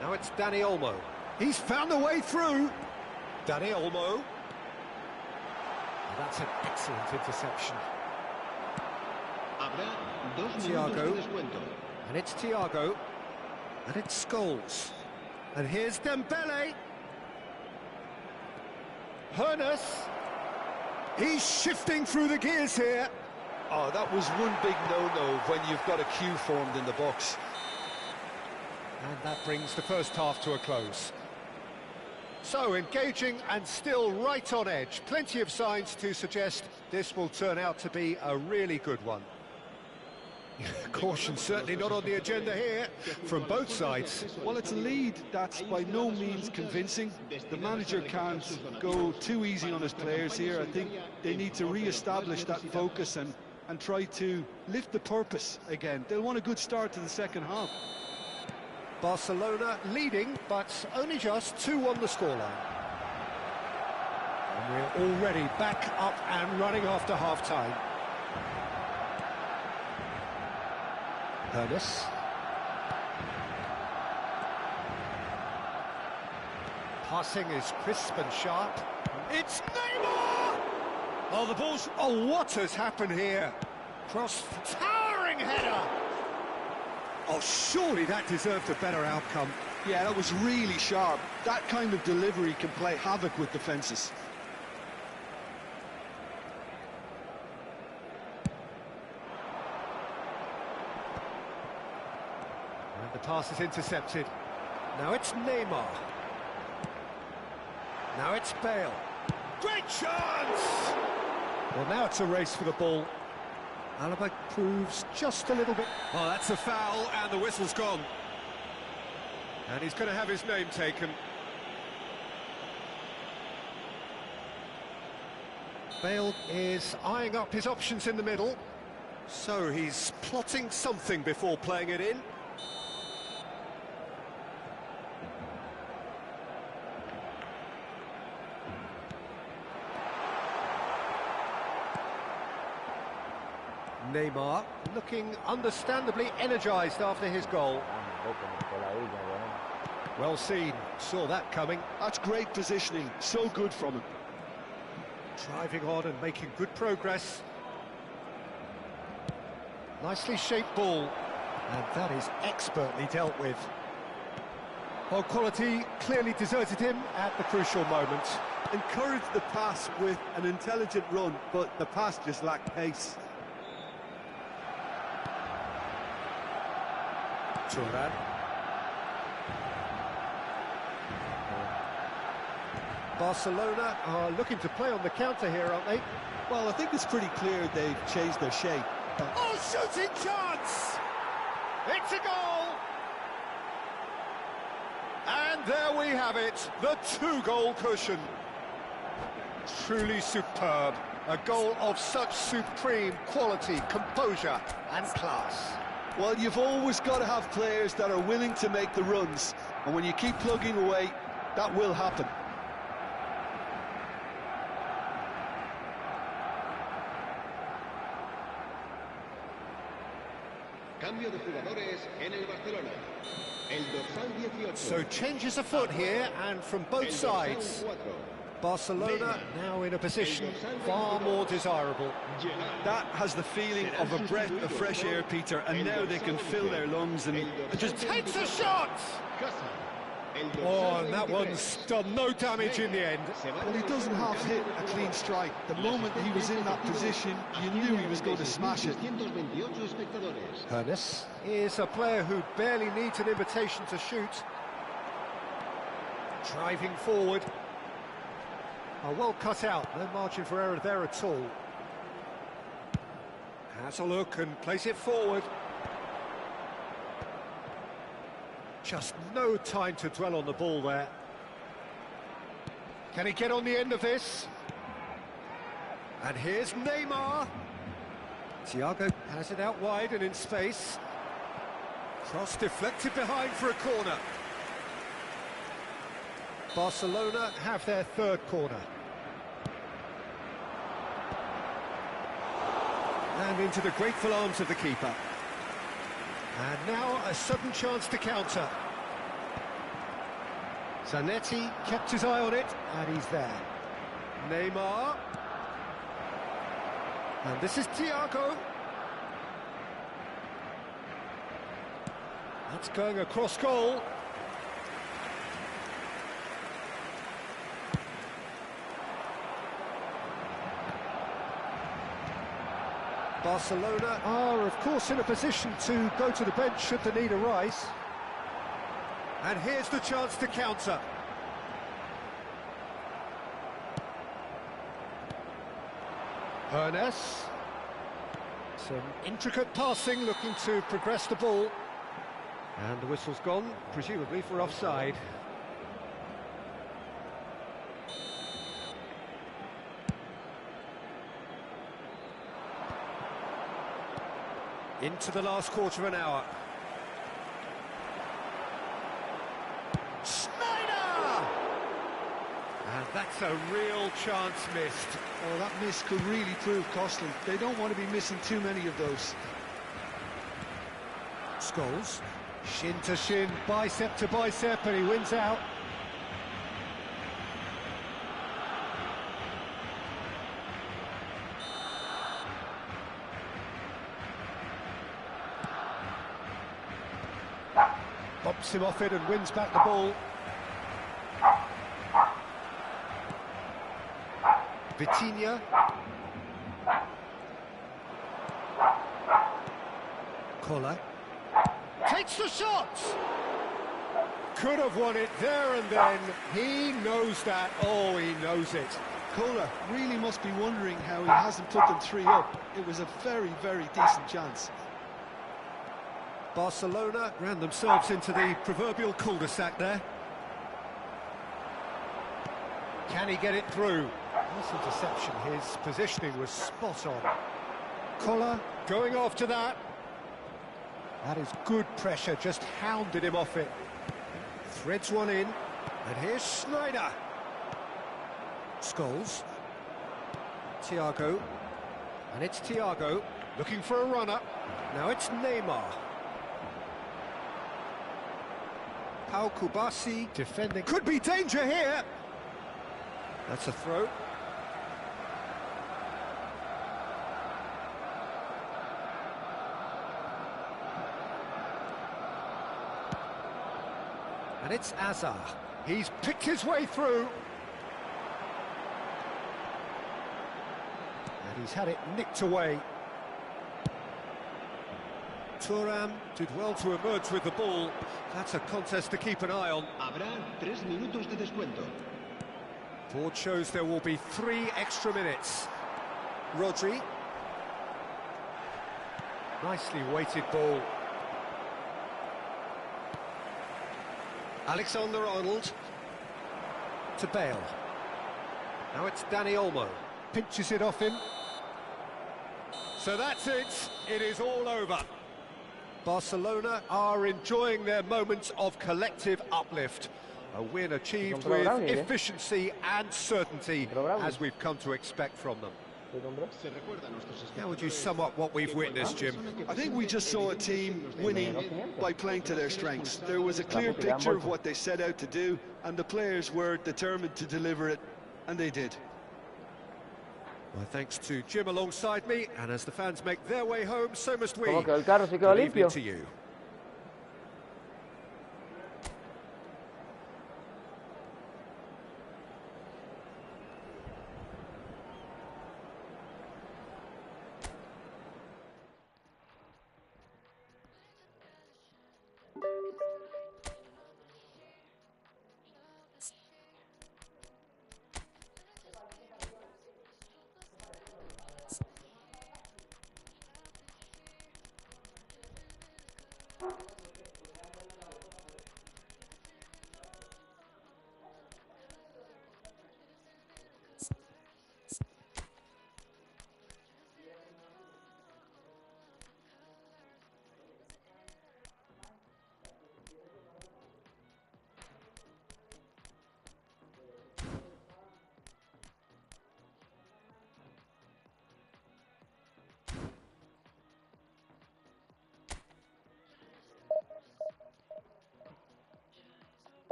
Now it's Dani Olmo. He's found a way through. Dani Olmo. That's an excellent interception. Thiago. And it's Thiago. And it's Scholes. And here's Dembele. Hoeneß. He's shifting through the gears here. Oh, that was one big no-no when you've got a queue formed in the box. And that brings the first half to a close. So, engaging and still right on edge. Plenty of signs to suggest this will turn out to be a really good one. Caution certainly not on the agenda here from both sides. Well, it's a lead that's by no means convincing. The manager can't go too easy on his players here. I think they need to re-establish that focus and try to lift the purpose again. They'll want a good start to the second half. Barcelona leading, but only just 2 on the scoreline. And we're already back up and running after half-time. Hoeneß. Passing is crisp and sharp. It's Neymar! Oh, the ball's... Oh, what has happened here? Cross, towering header! Oh, surely that deserved a better outcome. Yeah, that was really sharp. That kind of delivery can play havoc with defences. And the pass is intercepted. Now it's Neymar. Now it's Bale. Great chance! Well, now it's a race for the ball. Alaba proves just a little bit... Oh, that's a foul, and the whistle's gone. And he's going to have his name taken. Bale is eyeing up his options in the middle. So he's plotting something before playing it in. Neymar looking understandably energised after his goal. Well seen, saw that coming. That's great positioning, so good from him. Driving on and making good progress. Nicely shaped ball, and that is expertly dealt with. Well, quality clearly deserted him at the crucial moment. Encouraged the pass with an intelligent run, but the pass just lacked pace. Turan. Barcelona are looking to play on the counter here, aren't they? Well, I think it's pretty clear they've changed their shape. Oh, shooting chance! It's a goal! And there we have it, the 2-goal cushion. Truly superb. A goal of such supreme quality, composure and class. Well, you've always got to have players that are willing to make the runs. And when you keep plugging away, that will happen. Cambio de jugadores en el Barcelona. El dorsal 18. So changes afoot here, and from both sides. Barcelona now in a position far more desirable. That has the feeling of a breath of fresh air, Peter, and now they can fill their lungs and just... Takes a shot! Oh, and that one's done no damage in the end. Well, he doesn't half hit a clean strike. The moment he was in that position, you knew he was going to smash it. Ernest is a player who barely needs an invitation to shoot. Driving forward. Oh, well cut out, no margin for error there at all. Has a look and plays it forward. Just no time to dwell on the ball there. Can he get on the end of this? And here's Neymar. Thiago has it out wide and in space. Cross deflected behind for a corner. Barcelona have their third corner. And into the grateful arms of the keeper. And now a sudden chance to counter. Zanetti kept his eye on it, and he's there. Neymar. And this is Thiago. That's going across goal. Barcelona are, of course, in a position to go to the bench should the need arise. And here's the chance to counter. Ernest. Some intricate passing, looking to progress the ball. And the whistle's gone, presumably for offside. Into the last quarter of an hour. Snyder! And that's a real chance missed. Oh, that miss could really prove costly. They don't want to be missing too many of those. Scholes, shin to shin, bicep to bicep, and he wins out. Bumps him off it and wins back the ball. Vitinha. Koller. Takes the shot! Could have won it there and then. He knows that. Oh, he knows it. Koller really must be wondering how he hasn't put them 3 up. It was a very, very decent chance. Barcelona ran themselves into the proverbial cul-de-sac there. Can he get it through? This interception, his positioning was spot on. Koller going after that. That is good pressure, just hounded him off it. Threads one in, and here's Snyder. Scholes. Thiago. And it's Thiago looking for a runner. Now it's Neymar. Pau Kubasi defending. Could be danger here. That's a throw. And it's Azar. He's picked his way through. And he's had it nicked away. Thuram did well to emerge with the ball. That's a contest to keep an eye on. Habrá 3 minutos de descuento. Board shows there will be 3 extra minutes. Rodri. Nicely weighted ball. Alexander-Arnold to Bale. Now it's Dani Olmo. Pinches it off him. So that's it. It is all over. Barcelona are enjoying their moments of collective uplift. A win achieved with efficiency and certainty, as we've come to expect from them. How would you sum up what we've witnessed, Jim? I think we just saw a team winning by playing to their strengths. There was a clear picture of what they set out to do, and the players were determined to deliver it, and they did. Well, thanks to Jim alongside me, and as the fans make their way home, so must we. Good evening to you.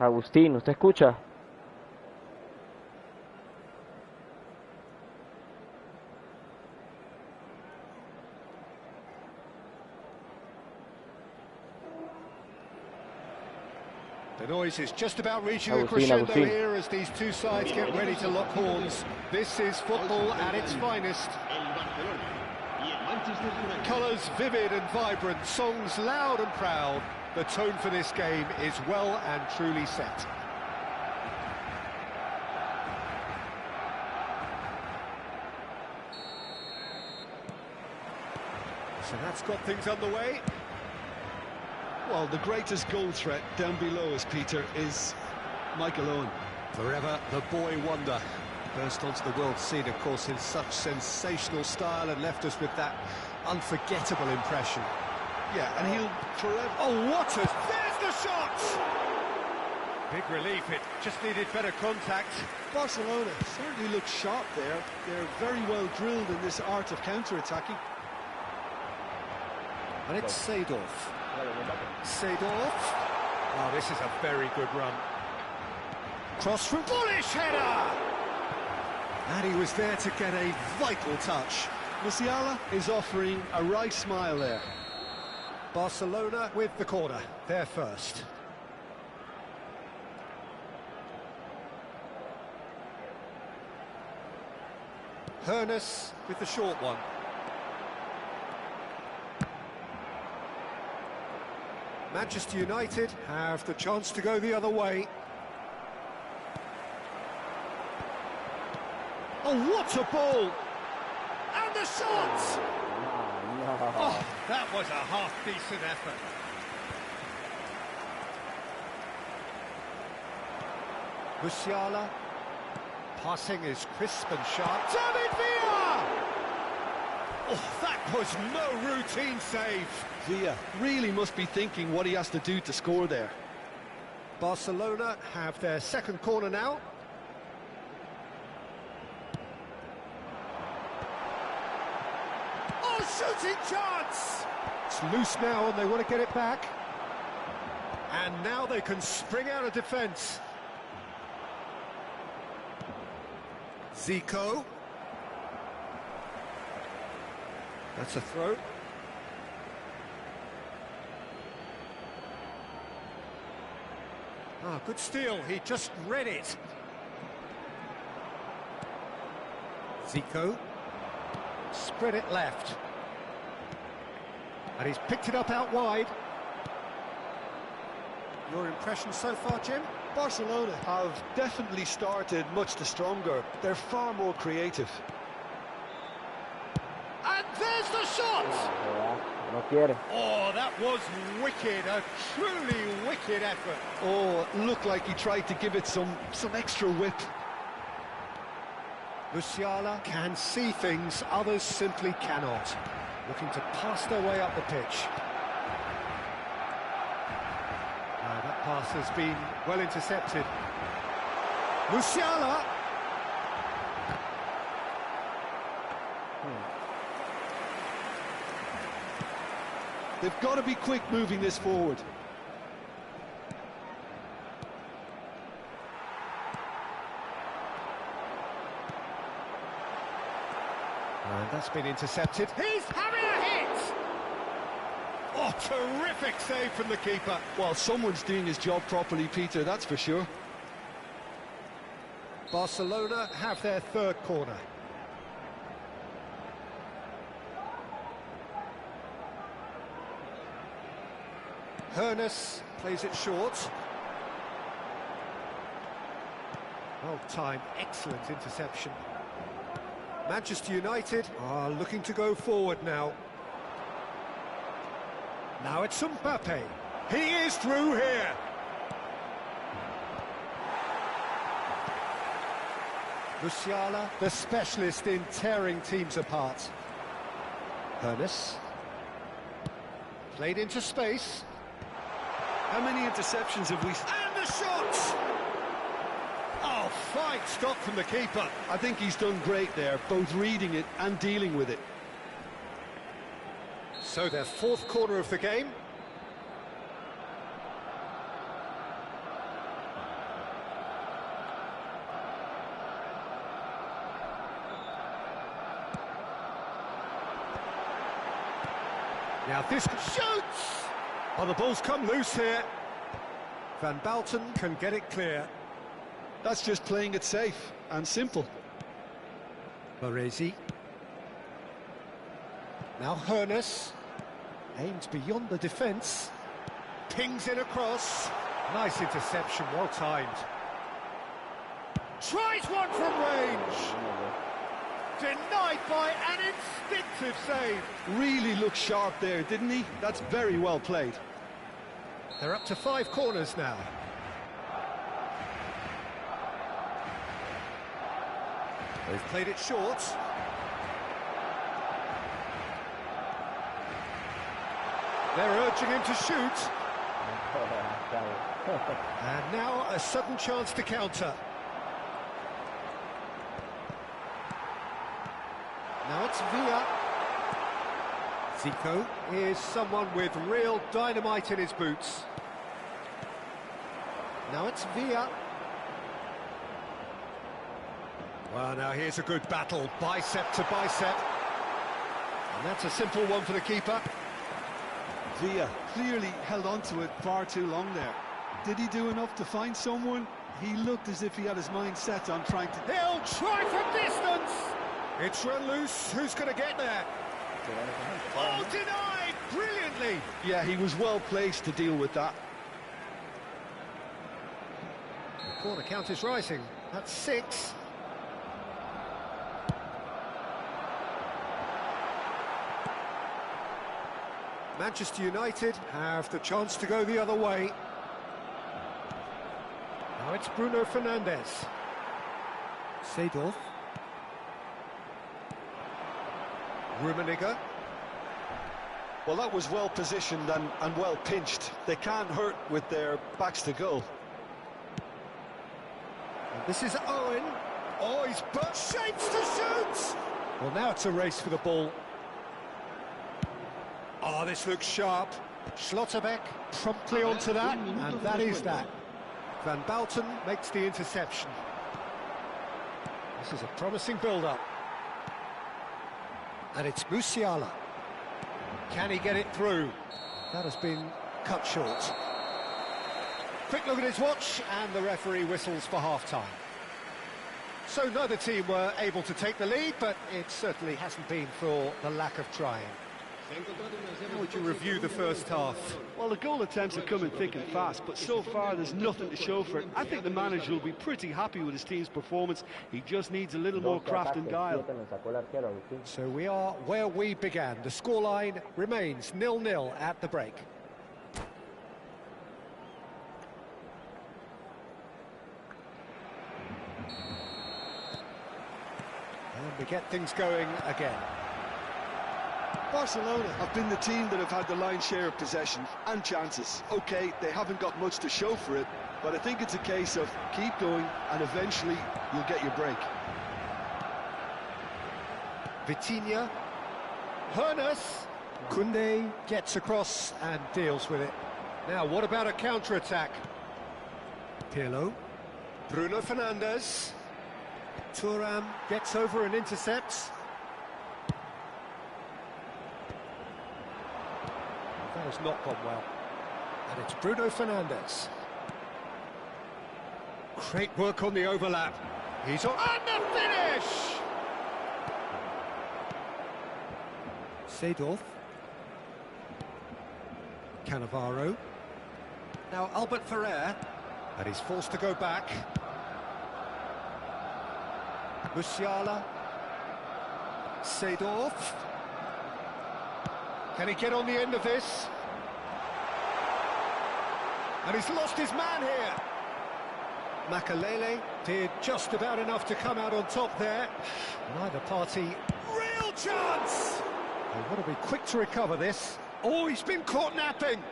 Agustín, ¿usted escucha? The noise is just about reaching a crescendo here as these two sides get ready to lock horns. This is football at its finest. Colours vivid and vibrant, songs loud and proud. The tone for this game is well and truly set. So that's got things underway. Well, the greatest goal threat down below us, Peter, is Michael Owen. Forever the boy wonder. Burst onto the world scene, of course, in such sensational style and left us with that unforgettable impression. Yeah, and he'll forever... Oh, what a... There's the shot! Big relief, it just needed better contact. Barcelona certainly look sharp there. They're very well drilled in this art of counter-attacking. And it's Seedorf. Seedorf. Oh, this is a very good run. Cross from bullish header! And he was there to get a vital touch. Musiala is offering a right smile there. Barcelona with the corner, they're first. Hoeneß with the short one. Manchester United have the chance to go the other way. Oh, what a ball! And the shot! No. Oh, that was a half-decent effort. Musiala. Passing is crisp and sharp. David Villa! Oh, that was no routine save. Villa really must be thinking what he has to do to score there. Barcelona have their second corner now. Oh, shooting chance! It's loose now and they want to get it back. And now they can spring out of defence. Zico. That's a throw. Ah, good steal. He just read it. Zico. Spread it left. And he's picked it up out wide. Your impression so far, Jim? Barcelona have definitely started much the stronger. They're far more creative. And there's the shot! No quiere. Oh, that was wicked, a truly wicked effort. Oh, looked like he tried to give it some extra whip. Musiala can see things others simply cannot. Looking to pass their way up the pitch. That pass has been well intercepted. Musiala! They've got to be quick moving this forward. And that's been intercepted. He's having a hit! Oh, terrific save from the keeper. Well, someone's doing his job properly, Peter, that's for sure. Barcelona have their third corner. Hoeneß plays it short. Well timed, excellent interception. Manchester United are looking to go forward now. Now it's Mbappe. He is through here. Musiala, the specialist in tearing teams apart. Hoeneß. Played into space. How many interceptions have we... And the shot! Oh, fine stop from the keeper. I think he's done great there, both reading it and dealing with it. So their fourth corner of the game. Now this shoots! Oh, the ball's come loose here. Van Balten can get it clear. That's just playing it safe and simple. Baresi. Now Hoeneß. Aims beyond the defence. Pings it across. Nice interception, well timed. Tries one from range. Denied by an instinctive save. Really looked sharp there, didn't he? That's very well played. They're up to 5 corners now. They've played it short. They're urging him to shoot. And now a sudden chance to counter. Now it's Villa. Zico is someone with real dynamite in his boots. Now it's Villa. Well, now here's a good battle, bicep to bicep. And that's a simple one for the keeper. Villa clearly held on to it far too long there. Did he do enough to find someone? He looked as if he had his mind set on trying to... He'll try for distance! It's run loose, who's going to get there? Oh, denied! Brilliantly! Yeah, he was well placed to deal with that. The corner count is rising, that's 6. Manchester United have the chance to go the other way. Now it's Bruno Fernandes. Seedorf. Rummenigge. Well, that was well positioned and well pinched. They can't hurt with their backs to goal. And this is Owen. Oh, he's butt shapes to shoot! Well, now it's a race for the ball. Oh, this looks sharp. Schlotterbeck promptly onto that, and that is that. Van Bouten makes the interception. This is a promising build-up. And it's Musiala. Can he get it through? That has been cut short. Quick look at his watch, and the referee whistles for half-time. So neither team were able to take the lead, but it certainly hasn't been for the lack of trying. How would you review the first half? Well, the goal attempts are coming thick and fast, but so far there's nothing to show for it. I think the manager will be pretty happy with his team's performance. He just needs a little more craft and guile. So we are where we began. The scoreline remains 0-0 at the break. And we get things going again. Barcelona have been the team that have had the lion's share of possession and chances. OK, they haven't got much to show for it, but I think it's a case of keep going and eventually you'll get your break. Vitinha. Hernas. Koundé gets across and deals with it. Now, what about a counter-attack? Pirlo. Bruno Fernandes. Thuram gets over and intercepts. That has not gone well. And it's Bruno Fernandes. Great work on the overlap. He's on... And the finish! Seedorf. Cannavaro. Now Albert Ferrer. And he's forced to go back. Musiala. Seedorf. Can he get on the end of this? And he's lost his man here. Makalele did just about enough to come out on top there. Neither party... Real chance! They've got to be quick to recover this. Oh, he's been caught napping.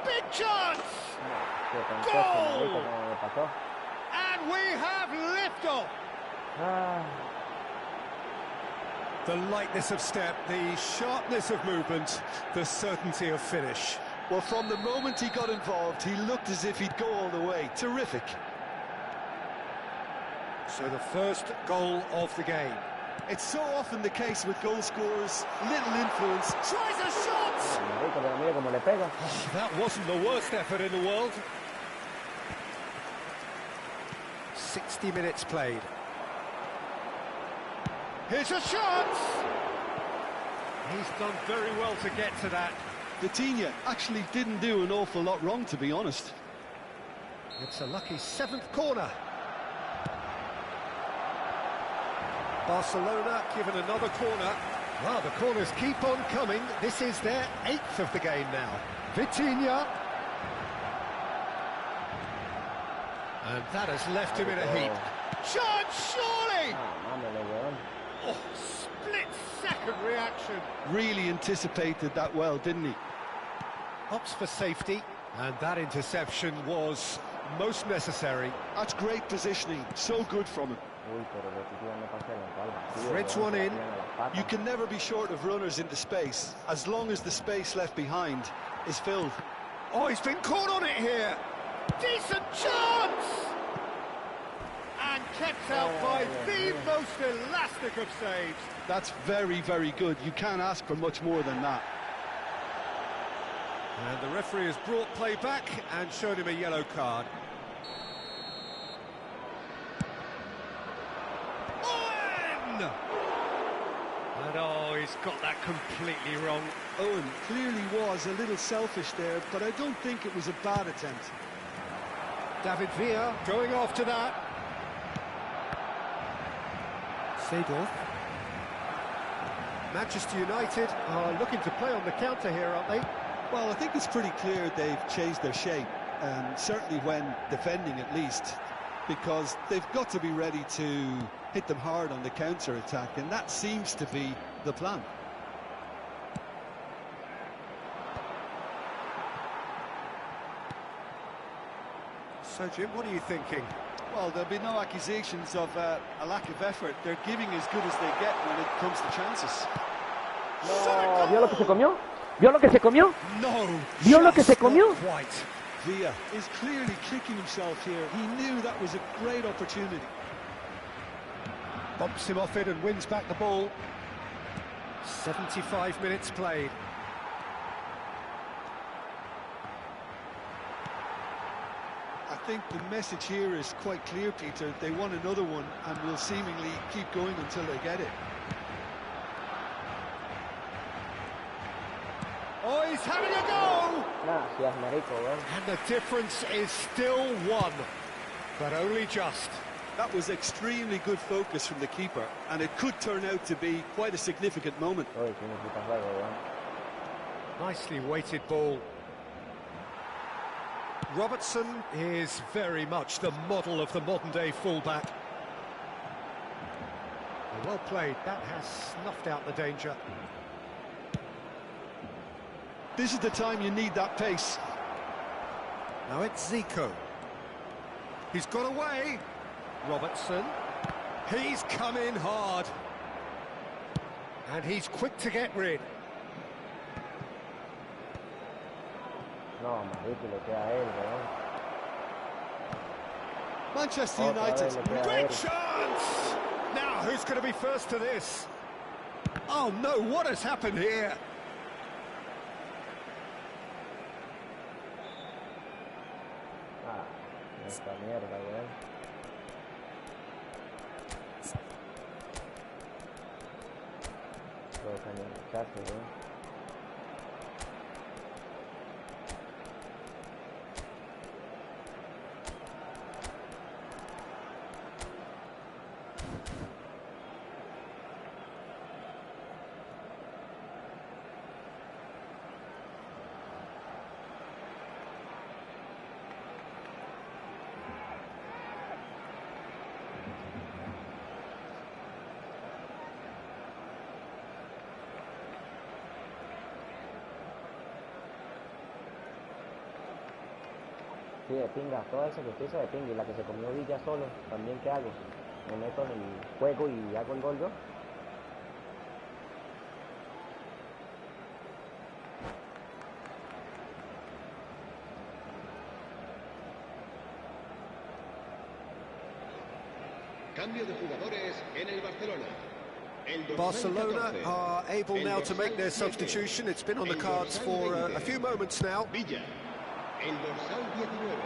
Big chance! Goal! And we have liftoff. The lightness of step, the sharpness of movement, the certainty of finish. Well, from the moment he got involved, he looked as if he'd go all the way. Terrific. So the first goal of the game. It's so often the case with goal scorers, little influence. Tries a shot! Oh, that wasn't the worst effort in the world. 60 minutes played. Here's a shot! He's done very well to get to that. Vitinha actually didn't do an awful lot wrong, to be honest. It's a lucky 7th corner. Barcelona given another corner. Well, the corners keep on coming. This is their 8th of the game now. Vitinha. And that has left him in a heap. Chance, surely! Oh, split-second reaction. Really anticipated that well, didn't he? Opts for safety, and that interception was most necessary. That's great positioning, so good from him. Uy, pero le tirando pase adelantado al vacío, Threads weón, one se la in. tiran a las patas. You can never be short of runners into space, as long as the space left behind is filled. Oh, he's been caught on it here. Decent chance! And kept out by the most elastic of saves. That's very, very good. You can't ask for much more than that. And the referee has brought play back and showed him a yellow card. Owen! And oh, he's got that completely wrong. Owen clearly was a little selfish there, but I don't think it was a bad attempt. David Villa going after that. Seedorf. Manchester United are looking to play on the counter here, aren't they? Well, I think it's pretty clear they've changed their shape, certainly when defending at least, because they've got to be ready to hit them hard on the counter-attack, and that seems to be the plan. So, Jim, what are you thinking? Well, there'll be no accusations of a lack of effort. They're giving as good as they get when it comes to chances. No, ¿vio lo que se comió? ¿Vio lo que se comió? No. ¿Vio lo que se comió? Quite. Villa is clearly kicking himself here. He knew that was a great opportunity. Bumps him off it and wins back the ball. 75 minutes played. I think the message here is quite clear, Peter. They want another one and will seemingly keep going until they get it. Oh, he's having a go! Gracias, marico, weón. And the difference is still one, but only just. That was extremely good focus from the keeper, and it could turn out to be quite a significant moment. Uy, qué necesita juego, weón. Nicely weighted ball. Robertson is very much the model of the modern-day fullback. Well played. That has snuffed out the danger. This is the time you need that pace. Now it's Zico. He's got away. Robertson. He's come in hard. And he's quick to get rid. No, marico, le queda a él, weón. Manchester Otra United. vez le queda a Great él. chance! Now, who's going to be first to this? Oh, no, what has happened here? Ah, esta mierda, weón. Todo cañón de chazo, weón. Sí, de pinga, toda esa justicia de pinga y la que se comió Villa solo, también ¿qué hago? Me meto en el juego y hago el gol yo. Cambio de jugadores en el Barcelona. El dorsal Barcelona 14. are able El now to make their dorsal 7. substitution. It's been on the El cards dorsal for 20. a few moments now. Villa. El dorsal 19.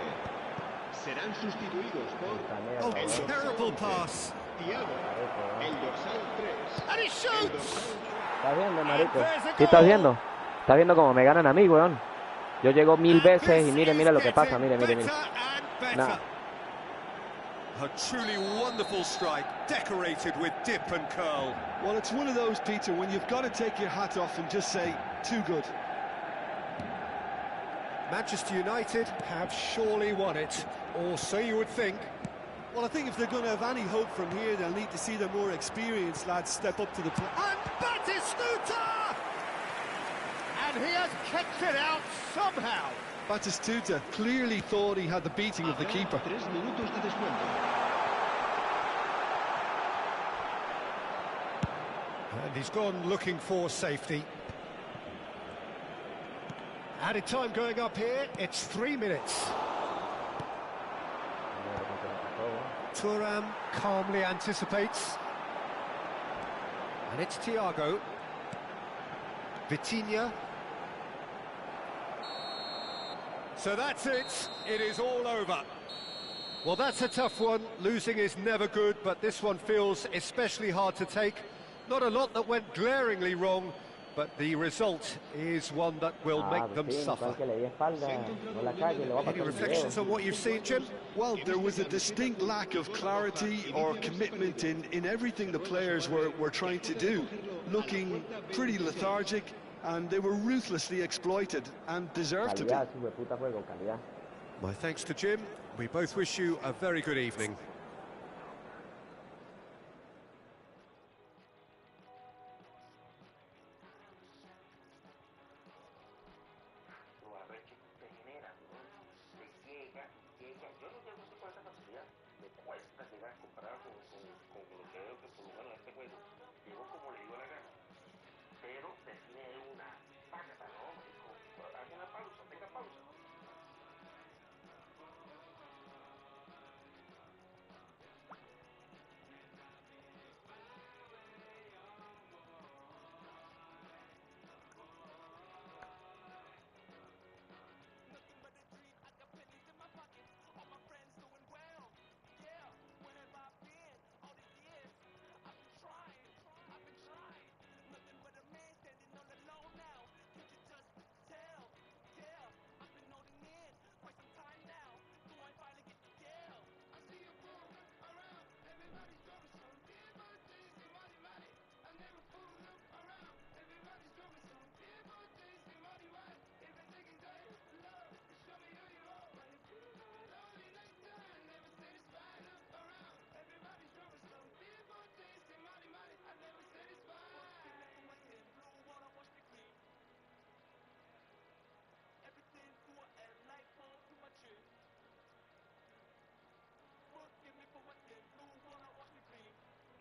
Serán sustituidos por Esta mierda, Oh, el weón. dorsal terrible 11. pass. Thiago. Marico, weón. El dorsal 3. And he El shoots! dorsal ¿Estás viendo, marico? there's a ¿Sí estás goal. viendo? ¿Estás viendo cómo me ganan a mí, weón? Yo llego 1000 veces y This mire, is mire lo que pasa, getting mire, mire, mire. better and better. Nah. A truly wonderful strike, decorated with dip and curl. Well, it's one of those, Peter, when you've got to take your hat off and just say, too good. Manchester United have surely won it, or so you would think. Well, I think if they're going to have any hope from here, they'll need to see the more experienced lads step up to the plate. And Batistuta! And And he has kept it out somehow. Batistuta clearly thought he had the beating of the keeper. 3 minutos de descuento. And he's gone looking for safety. Added time going up here, it's 3 minutes. Thuram calmly anticipates. And it's Thiago. Vitinha. So that's it. It is all over. Well, that's a tough one. Losing is never good, but this one feels especially hard to take. Not a lot that went glaringly wrong, but the result is one that will make them suffer. Any reflections on what you've seen, Jim? Well, there was a distinct lack of clarity or commitment in everything the players were trying to do. Looking pretty lethargic, and they were ruthlessly exploited and deserved to be. My thanks to Jim. We both wish you a very good evening.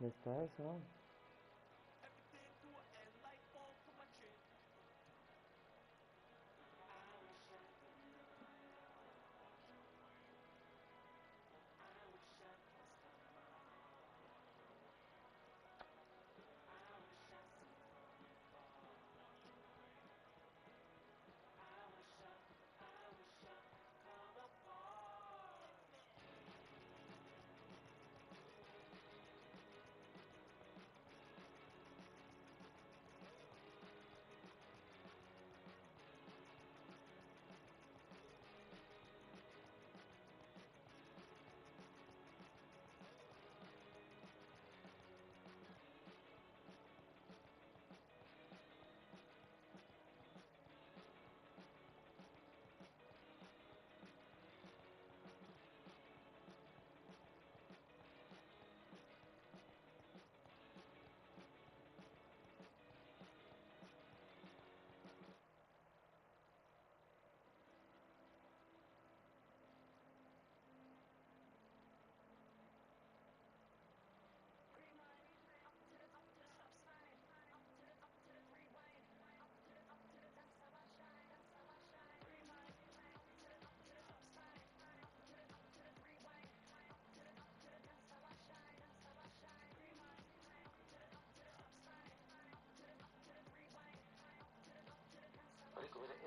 ¿Está eso?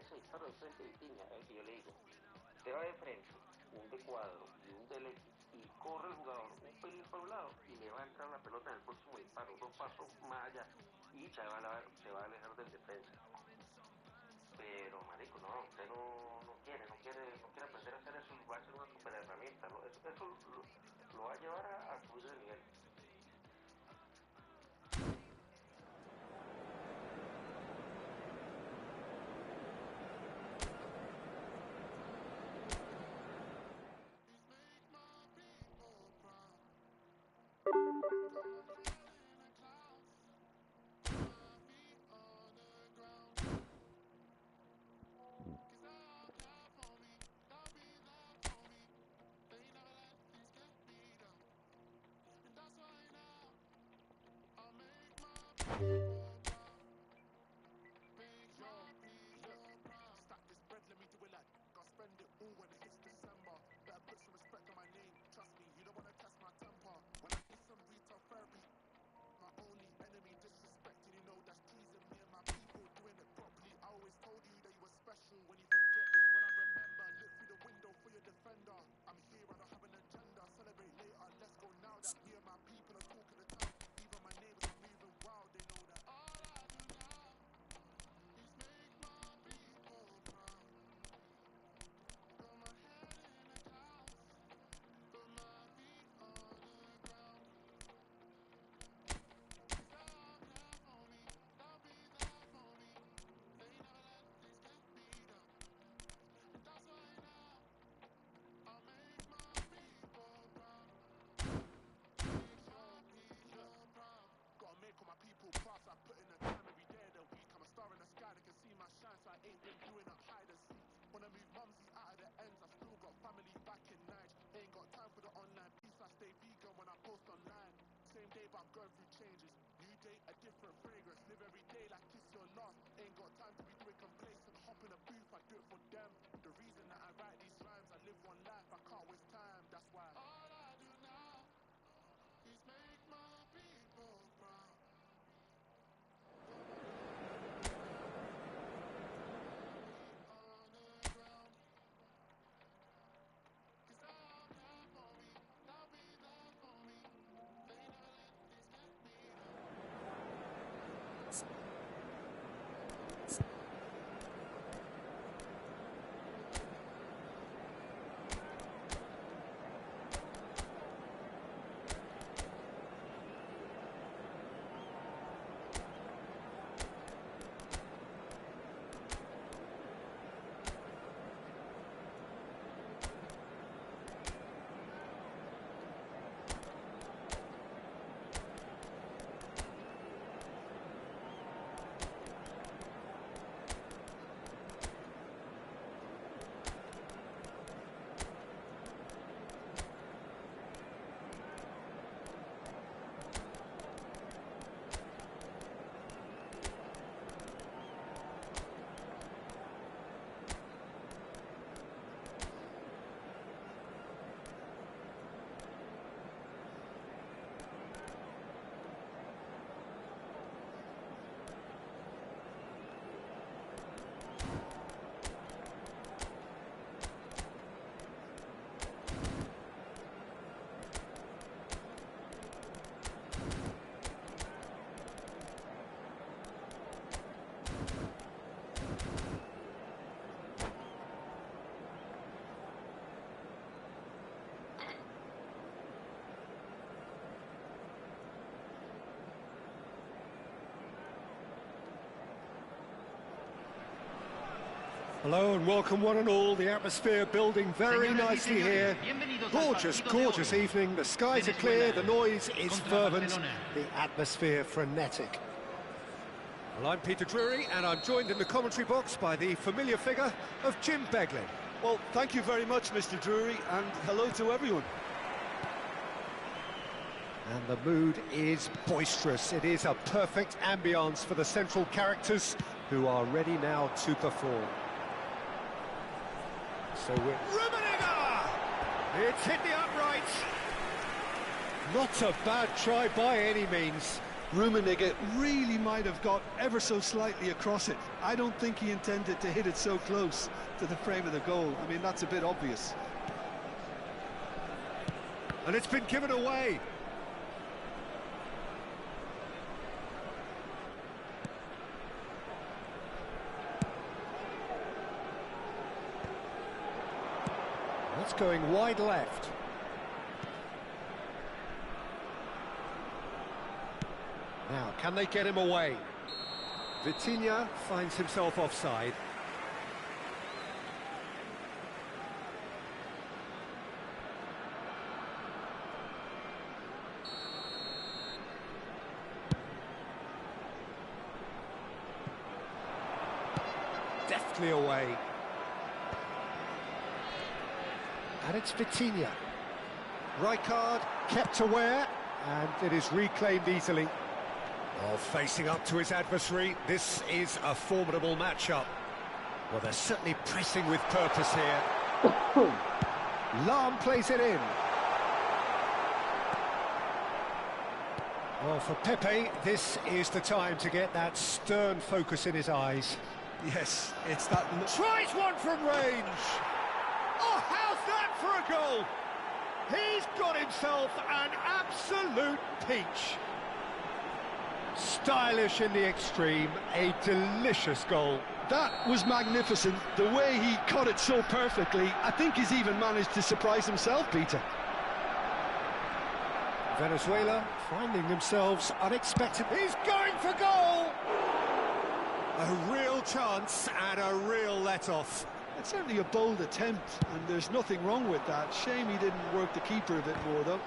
Ese disparo de frente de Vitinha, es el que yo le digo, te va de frente, un de cuadro y un de lejos, y corre el jugador un pelín por un lado y le va a entrar la pelota en el próximo disparo, 2 pasos más allá, y se va a alejar del defensa. Pero marico, no, usted no quiere aprender a hacer eso, va a ser una super herramienta, ¿no? Eso lo va a llevar a subir de nivel. Hello and welcome one and all. The atmosphere building very nicely here. Gorgeous, gorgeous evening. The skies are clear, the noise is fervent, the atmosphere frenetic. Well, I'm Peter Drury and I'm joined in the commentary box by the familiar figure of Jim Beglin. Well, thank you very much, Mr. Drury, and hello to everyone. And the mood is boisterous. It is a perfect ambience for the central characters who are ready now to perform. So we're... Rummenigge! It's hit the uprights. Not a bad try by any means. Rummenigge really might have got ever so slightly across it. I don't think he intended to hit it so close to the frame of the goal. I mean, that's a bit obvious. And it's been given away. That's going wide left. Now, can they get him away? Vitinha finds himself offside. Deftly away. And it's Vitinha. Rijkaard kept aware, and it is reclaimed easily. Oh, facing up to his adversary, this is a formidable matchup. Well, they're certainly pressing with purpose here. Lam plays it in. Well, for Pepe, this is the time to get that stern focus in his eyes. Yes, it's that... Tries one from range! Oh, how's that for a goal? He's got himself an absolute peach. Stylish in the extreme, a delicious goal. That was magnificent. The way he cut it so perfectly, I think he's even managed to surprise himself, Peter. Venezuela finding themselves unexpected. He's going for goal! A real chance and a real let-off. It's certainly a bold attempt, and there's nothing wrong with that. Shame he didn't work the keeper a bit more, though.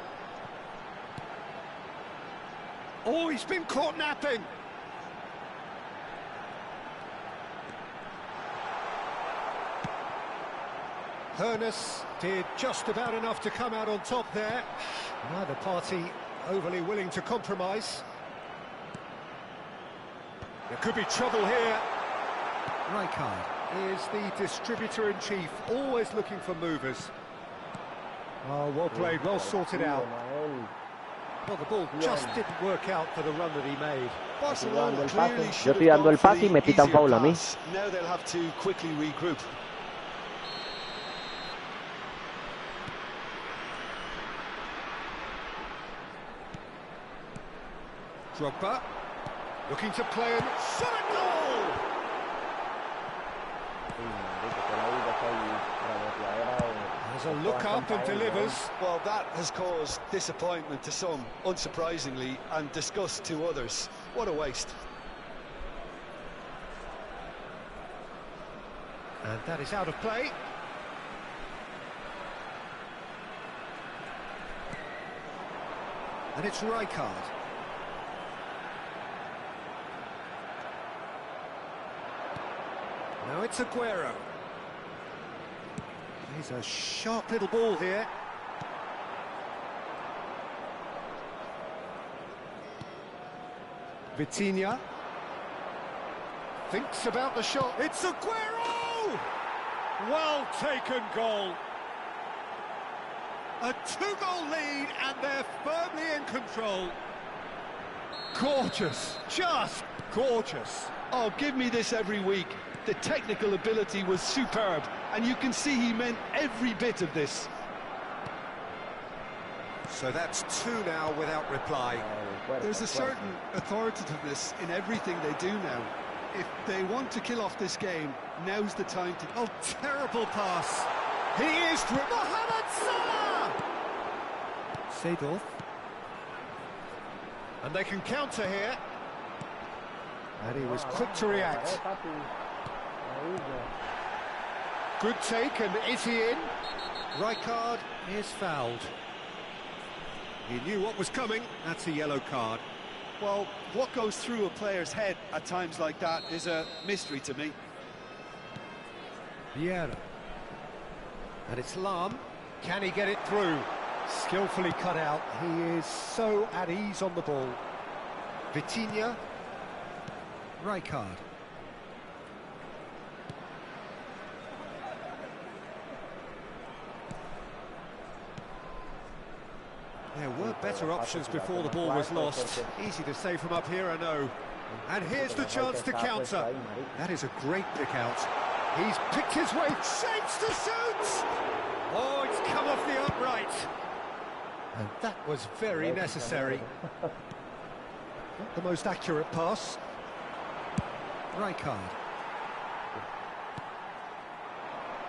Oh, he's been caught napping. Hernus did just about enough to come out on top there. Neither party overly willing to compromise. There could be trouble here. Rijkaard is the distributor-in-chief, always looking for movers. Oh, well played, well sorted out. Well, the ball just didn't work out for the run that he made. Barcelona Yo clearly should estoy have dando el gone for pase y the me pitan easier foul a mí. pass. Now they'll have to quickly regroup. Drogba looking to play and shot a goal! There's a look up and delivers. Well, that has caused disappointment to some, unsurprisingly, and disgust to others. What a waste. And that is out of play. And it's Rijkaard. Now it's Aguero. He's a sharp little ball here. Vitinha thinks about the shot. It's Aguero! Well taken goal. A two-goal lead and they're firmly in control. Gorgeous, just gorgeous. Oh, give me this every week. The technical ability was superb, and you can see he meant every bit of this. So that's two now without reply. There's a certain authoritativeness in everything they do now. If they want to kill off this game, now's the time to... Oh, terrible pass. He is Mohamed Salah! Seedorf. And they can counter here. And he was quick to react. Good take, and is he in? Rijkaard is fouled. He knew what was coming. That's a yellow card. Well, what goes through a player's head at times like that is a mystery to me. Vieira. And it's Lam. Can he get it through? Skillfully cut out. He is so at ease on the ball. Vitinha. Rijkaard. There were better options before the ball was lost. Easy to say from up here, I know. And here's the chance to counter. That is a great pick out. He's picked his way, shapes to shoot! Oh, it's come off the upright. And that was very necessary. Not the most accurate pass. Rijkaard.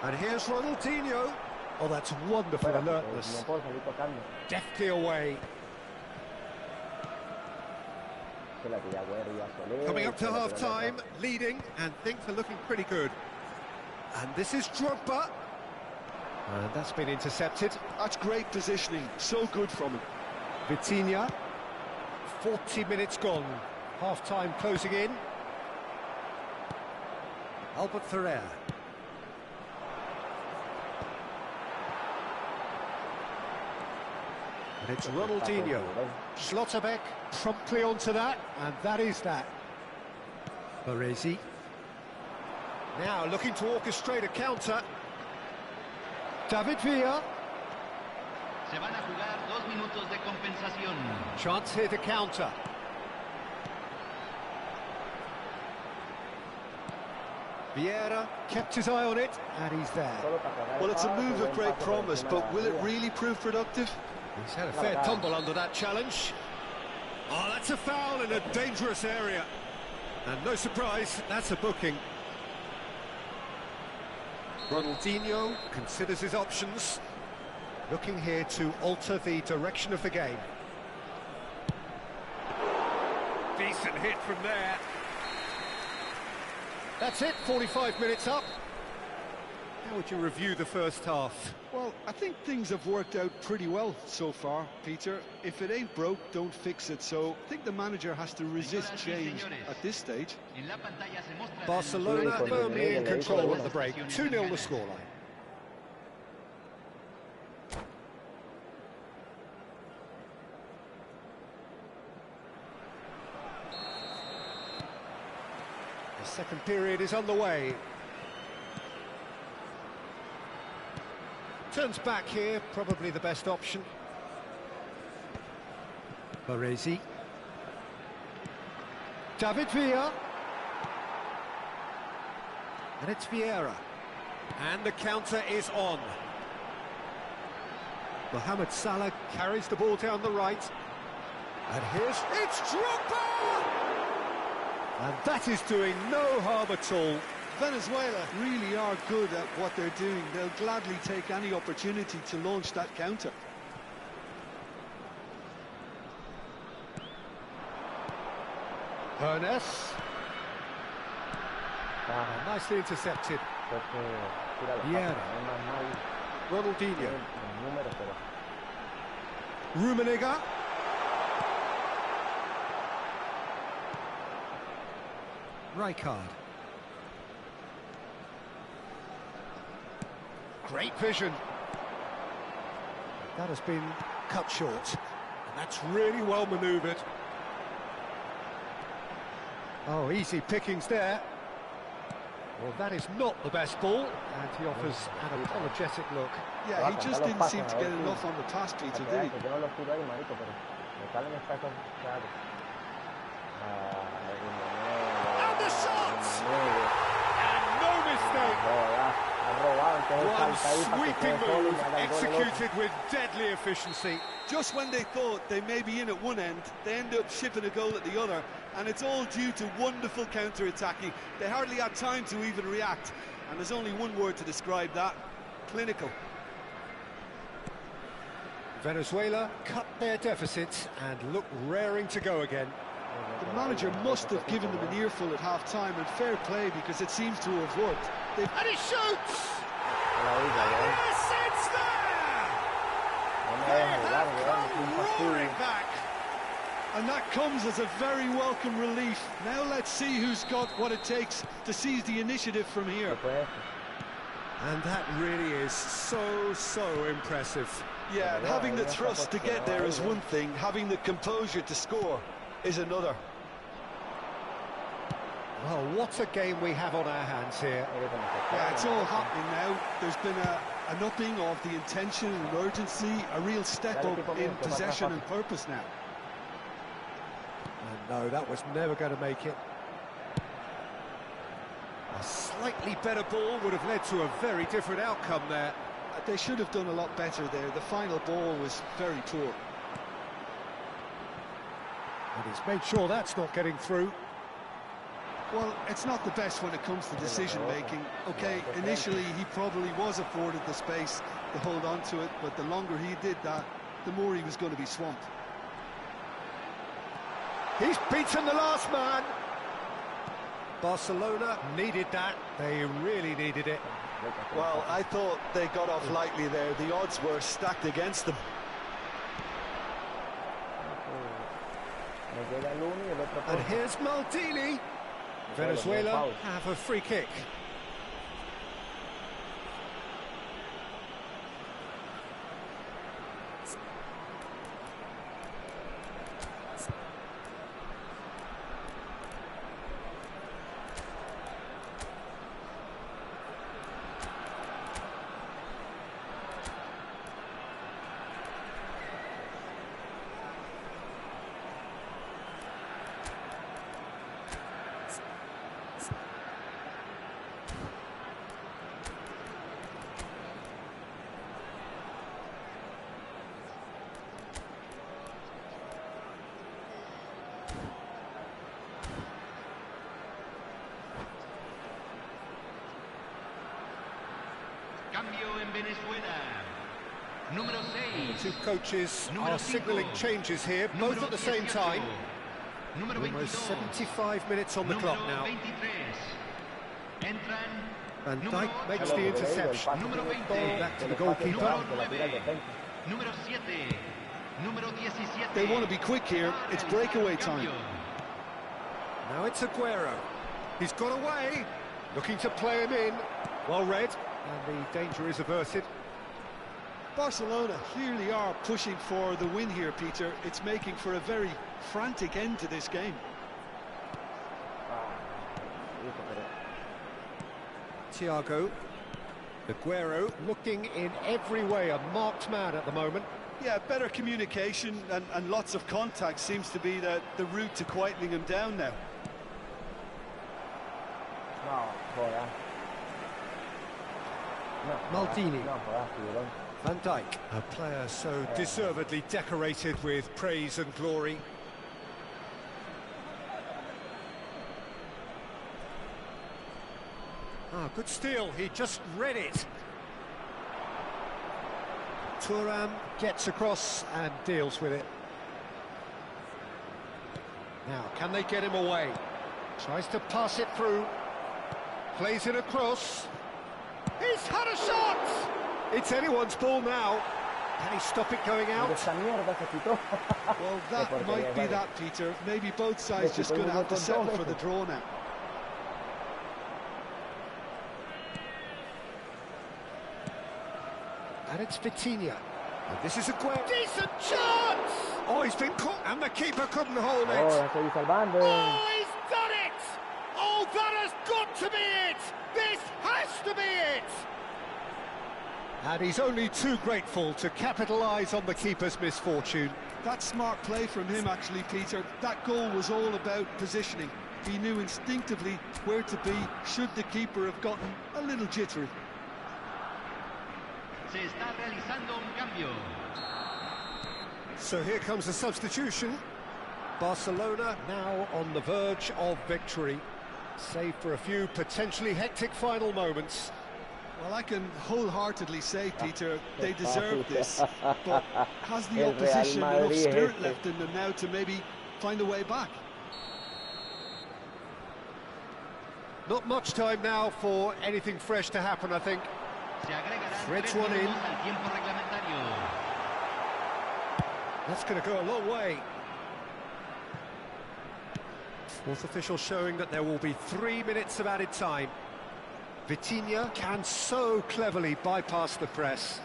And here's Ronaldinho. Oh, that's wonderful alertness. Deftly away. Coming up to half-time, leading, and things are looking pretty good. And this is Drogba. And that's been intercepted. That's great positioning, so good from him. Vitinha. 40 minutes gone. Half-time closing in. Albert Ferrer. And it's Ronaldinho. Schlotterbeck promptly onto that, and that is that. Baresi. Now looking to orchestrate a counter. David Villa. Se van a jugar 2 minutos de compensación. Chance here to counter. Vieira kept his eye on it, and he's there. Well, it's a move of great promise, but will it really prove productive? He's had a fair tumble under that challenge. Oh, that's a foul in a dangerous area. And no surprise, that's a booking. Ronaldinho considers his options. Looking here to alter the direction of the game. Decent hit from there. That's it, 45 minutes up. How would you review the first half? Well, I think things have worked out pretty well so far, Peter. If it ain't broke, don't fix it. So I think the manager has to resist change at this stage. Barcelona firmly in control at the break. 2-0 the scoreline. The second period is underway. Turns back here, probably the best option. Baresi. David Villa. And it's Vieira. And the counter is on. Mohamed Salah carries the ball down the right. And it's Drogba! And that is doing no harm at all. Venezuela really are good at what they're doing. They'll gladly take any opportunity to launch that counter. Ernest. Nicely intercepted. Vieira. Ronaldinho. Rummenigge. Rijkaard. Great vision. That has been cut short. And that's really well manoeuvred. Oh, easy pickings there. Well, that is not the best ball. And he offers an apologetic look. Yeah, he just didn't seem to get enough on the pass, Peter, did he? And the shot! And no mistake! One sweeping move, executed with deadly efficiency. Just when they thought they may be in at one end, they end up shipping a goal at the other, and it's all due to wonderful counter-attacking. They hardly had time to even react, and there's only one word to describe that: clinical. Venezuela cut their deficit and look raring to go again. The manager must have given them an earful at half-time, and fair play, because it seems to have worked. And he shoots! Yes, it's there! They have come roaring back. And that comes as a very welcome relief. Now let's see who's got what it takes to seize the initiative from here. And that really is so impressive. Yeah, and having the thrust to get there is one thing, having the composure to score is another. Well, what a game we have on our hands here. Yeah, it's all happening now. There's been an upping of the intention and urgency, a real step up in possession and purpose now. And no, that was never going to make it. A slightly better ball would have led to a very different outcome there. They should have done a lot better there. The final ball was very poor. And he's made sure that's not getting through. Well, it's not the best when it comes to decision-making. Okay, initially he probably was afforded the space to hold on to it, but the longer he did that, the more he was going to be swamped. He's beaten the last man. Barcelona needed that. They really needed it. Well, I thought they got off lightly there. The odds were stacked against them. And here's Maldini. Venezuela have a free kick. Venezuela. Número 6. Two coaches Número are signalling cinco. changes here, both Número at the same 18. time. Número Almost 22. 75 minutes on the Número clock now. 23. Entran. Van Número Dijk makes Lo the que te digo, el interception. pase Número tiene 20. todo, Back to el the espacio goalkeeper. volante, la tira el defensa. Número 7. Número 17. They want to be quick here. It's breakaway time. Now it's Aguero. He's got away. Looking to play him in. Well read. And the danger is averted. Barcelona really are pushing for the win here, Peter. It's making for a very frantic end to this game. Thiago. Aguero looking in every way a marked man at the moment. Yeah, better communication and lots of contact seems to be the route to quietening him down now. No, joder. No, Maldini. No, joder, tiburón. Van Dijk, a player so deservedly decorated with praise and glory. Good steal, he just read it. Thuram gets across and deals with it. Now, can they get him away? Tries to pass it through. Plays it across. He's had a shot! It's anyone's ball now. Can he stop it going out? Esta mierda se quitó. Well, that might be that, Peter. Maybe both sides just going to have to settle for the draw now. And it's Vitinha. And this is a great decent chance! Oh, he's been caught, and the keeper couldn't hold it. Oh, ya estoy salvando. Oh, he's done it! Oh, that has got to be it! This has to be it! And he's only too grateful to capitalise on the keeper's misfortune. That's smart play from him, actually, Peter. That goal was all about positioning. He knew instinctively where to be should the keeper have gotten a little jittery. Se está realizando un cambio. So here comes a substitution. Barcelona now on the verge of victory, save for a few potentially hectic final moments. Well, I can wholeheartedly say, Peter, they deserve this, but has the El Real opposition enough Madrid spirit este. left in them now to maybe find a way back? Not much time now for anything fresh to happen, I think. Se agregarán Threads 3 one in. minutos al tiempo reglamentario. That's going to go a long way. Fourth official showing that there will be 3 minutes of added time. Vitinha can so cleverly bypass the press.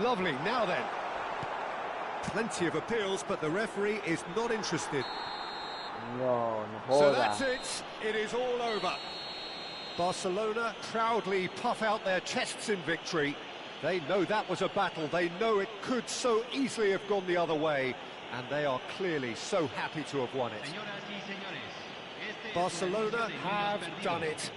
Lovely, now then. Plenty of appeals, but the referee is not interested. No, no So joda. that's it, it is all over. Barcelona proudly puff out their chests in victory. They know that was a battle, they know it could so easily have gone the other way, and they are clearly so happy to have won it. Señoras y señores, este es Barcelona un edificio de have niños done perdidos. it.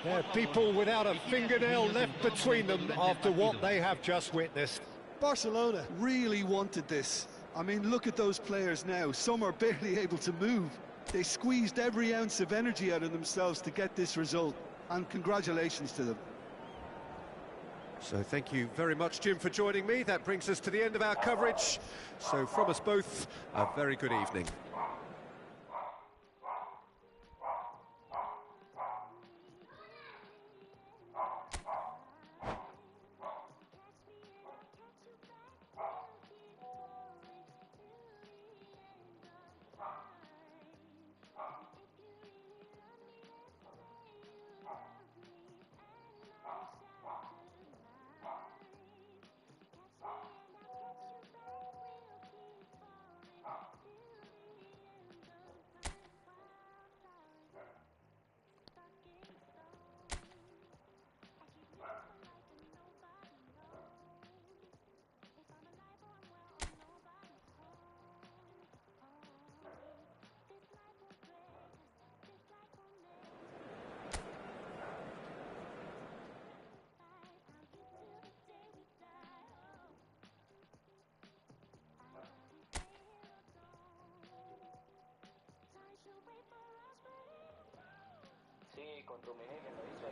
They're people without a fingernail left between them after what they have just witnessed. Barcelona really wanted this. I mean, look at those players now. Some are barely able to move. They squeezed every ounce of energy out of themselves to get this result. And congratulations to them. So thank you very much, Jim, for joining me. That brings us to the end of our coverage. So from us both, a very good evening. Sí, con Rummenigge lo hizo.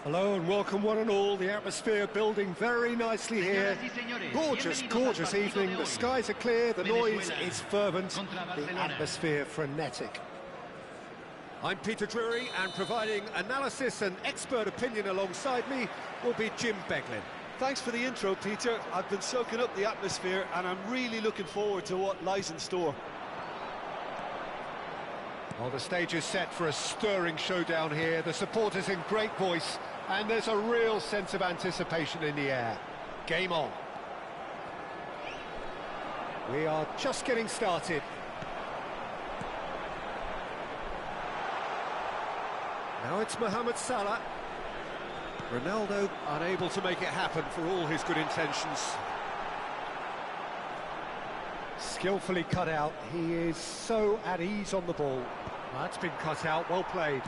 Hello and welcome one and all. The atmosphere building very nicely here. Gorgeous, gorgeous evening. The skies are clear, the noise is fervent, the atmosphere frenetic. I'm Peter Drury, and providing analysis and expert opinion alongside me will be Jim Beglin. Thanks for the intro, Peter. I've been soaking up the atmosphere and I'm really looking forward to what lies in store. Well, the stage is set for a stirring showdown here. The supporters in great voice, and there's a real sense of anticipation in the air. Game on. We are just getting started. Now it's Mohamed Salah. Ronaldo unable to make it happen for all his good intentions. Skillfully cut out. He is so at ease on the ball. That's been cut out, well played.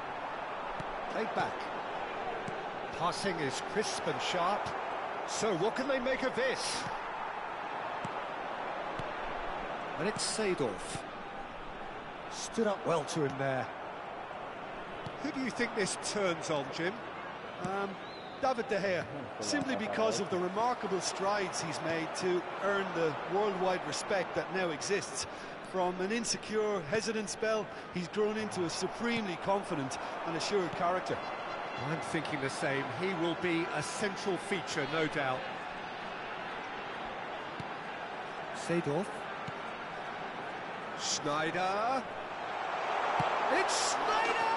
Played back. Passing is crisp and sharp. So what can they make of this? And it's Seedorf. Stood up well to him there. Who do you think this turns on, Jim? David De Gea, simply because of the remarkable strides he's made to earn the worldwide respect that now exists. From an insecure, hesitant spell, he's grown into a supremely confident and assured character. I'm thinking the same. He will be a central feature, no doubt. Seedorf. Schneider. It's Schneider!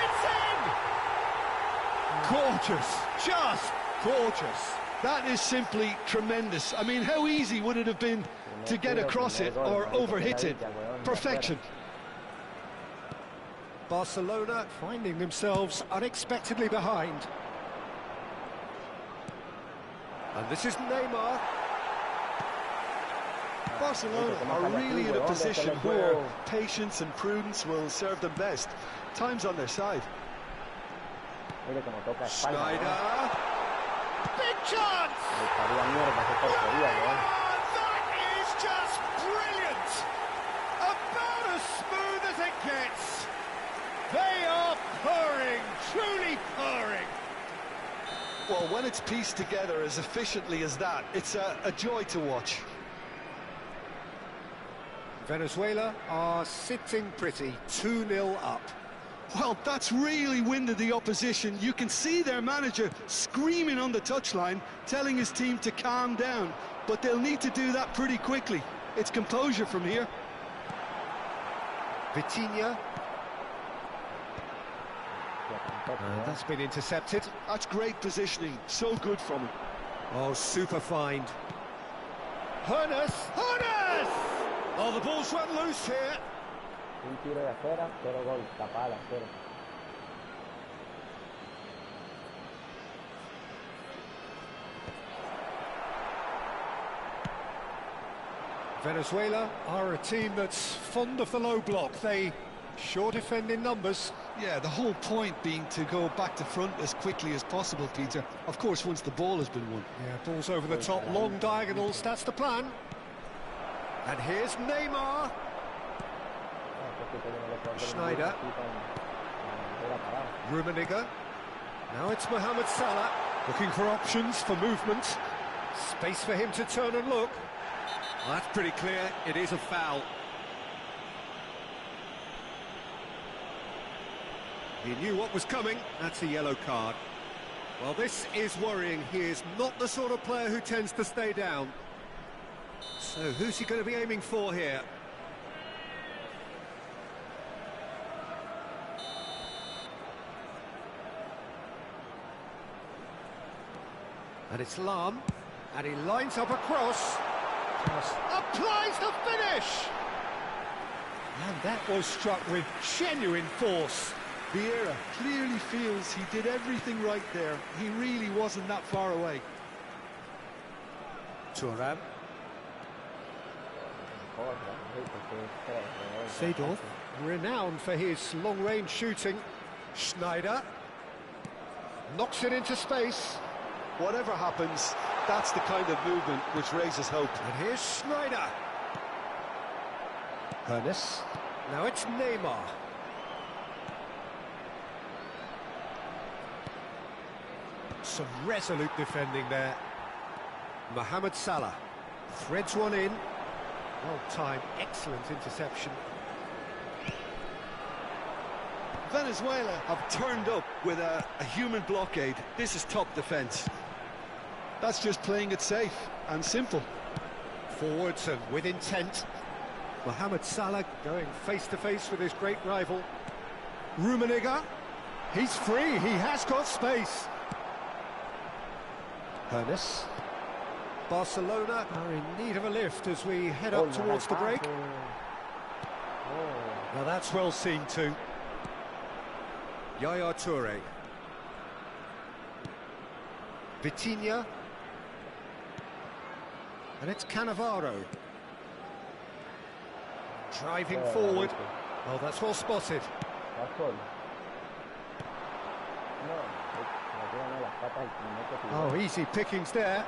It's in! Gorgeous, just gorgeous. That is simply tremendous. I mean, how easy would it have been to get across it or overhit it? Perfection. Barcelona finding themselves unexpectedly behind. And this is Neymar. Barcelona are really in a position where patience and prudence will serve them best. Time's on their side. Schneider. Big chance! That is just brilliant! About as smooth as it gets. They are purring, truly purring. Well, when it's pieced together as efficiently as that, it's a joy to watch. Venezuela are sitting pretty, 2-0 up. Well, that's really winded the opposition. You can see their manager screaming on the touchline, telling his team to calm down. But they'll need to do that pretty quickly. It's composure from here. Vitinha. That's been intercepted. That's great positioning. So good from him. Oh, super find. Hoeneß! Hoeneß! Oh, the ball's run loose here. Un tiro de afuera, 0 gol, tapada, 0. Venezuela are a team that's fond of the low block. They sure defend in numbers. Yeah, the whole point being to go back to front as quickly as possible, Peter. Of course, once the ball has been won. Yeah, balls over the top, long diagonals, that's the plan. And here's Neymar. Schneider. Rummenigge. Now it's Mohamed Salah. Looking for options for movement. Space for him to turn and look. Well, that's pretty clear. It is a foul. He knew what was coming. That's a yellow card. Well, this is worrying. He is not the sort of player who tends to stay down. So who's he going to be aiming for here? And it's Lahm, and he lines up a cross. Applies the finish! And that was struck with genuine force. Vieira clearly feels he did everything right there. He really wasn't that far away. Thuram. Seedorf, renowned for his long-range shooting. Schneider. Knocks it into space. Whatever happens, that's the kind of movement which raises hope. And here's Schneider. Hoeneß. Now it's Neymar. Some resolute defending there. Mohamed Salah threads one in. Well-timed, excellent interception. Venezuela have turned up with a human blockade. This is top defence. That's just playing it safe and simple. Forwards and with intent. Mohamed Salah going face-to-face with his great rival. Rummenigge, he's free, he has got space. Ernest. Barcelona are in need of a lift as we head up towards the break. Now that's well seen too. Yaya Toure. Vitinha. And it's Cannavaro. Driving forward. Oh, that's well spotted. Oh, easy pickings there.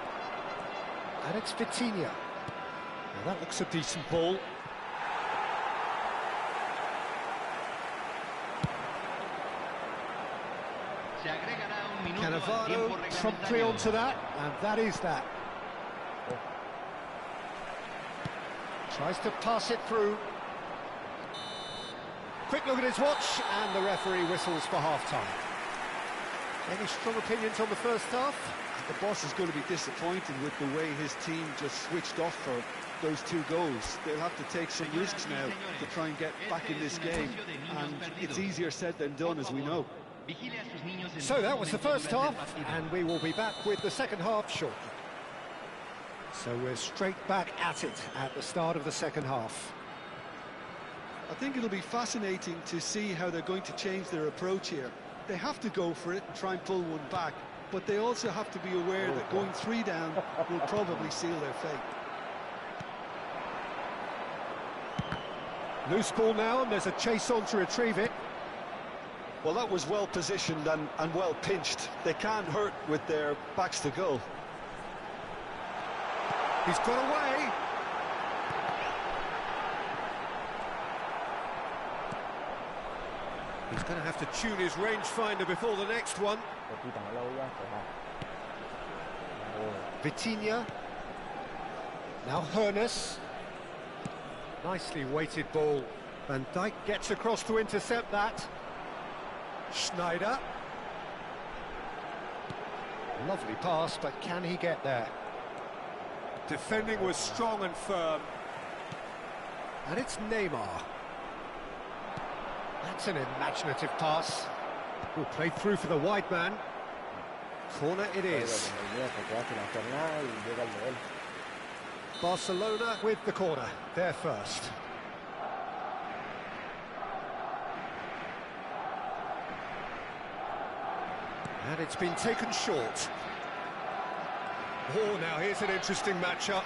And it's Vitinha. Well, that looks a decent ball. Cannavaro promptly onto that, and that is that. Tries to pass it through. Quick look at his watch, and the referee whistles for half-time. Any strong opinions on the first half? The boss is going to be disappointed with the way his team just switched off for those 2 goals. They'll have to take some risks now to try and get back in this game, and it's easier said than done, as we know. So that was the first half, and we will be back with the second half shortly. So we're straight back at it at the start of the second half. I think it'll be fascinating to see how they're going to change their approach here. They have to go for it and try and pull one back, but they also have to be aware that going 3 down will probably seal their fate. Loose ball now, and there's a chase on to retrieve it. Well, that was well positioned and well pinched. They can't hurt with their backs to goal. He's got away. He's going to have to tune his rangefinder before the next one. Vitinha. Now Ernest. Nicely weighted ball. Van Dijk gets across to intercept that. Schneider. Lovely pass, but can he get there? Defending was strong and firm. And it's Neymar. That's an imaginative pass. Will play through for the wide man. Corner it is. Barcelona with the corner. They're first. And it's been taken short. Oh, now here's an interesting matchup.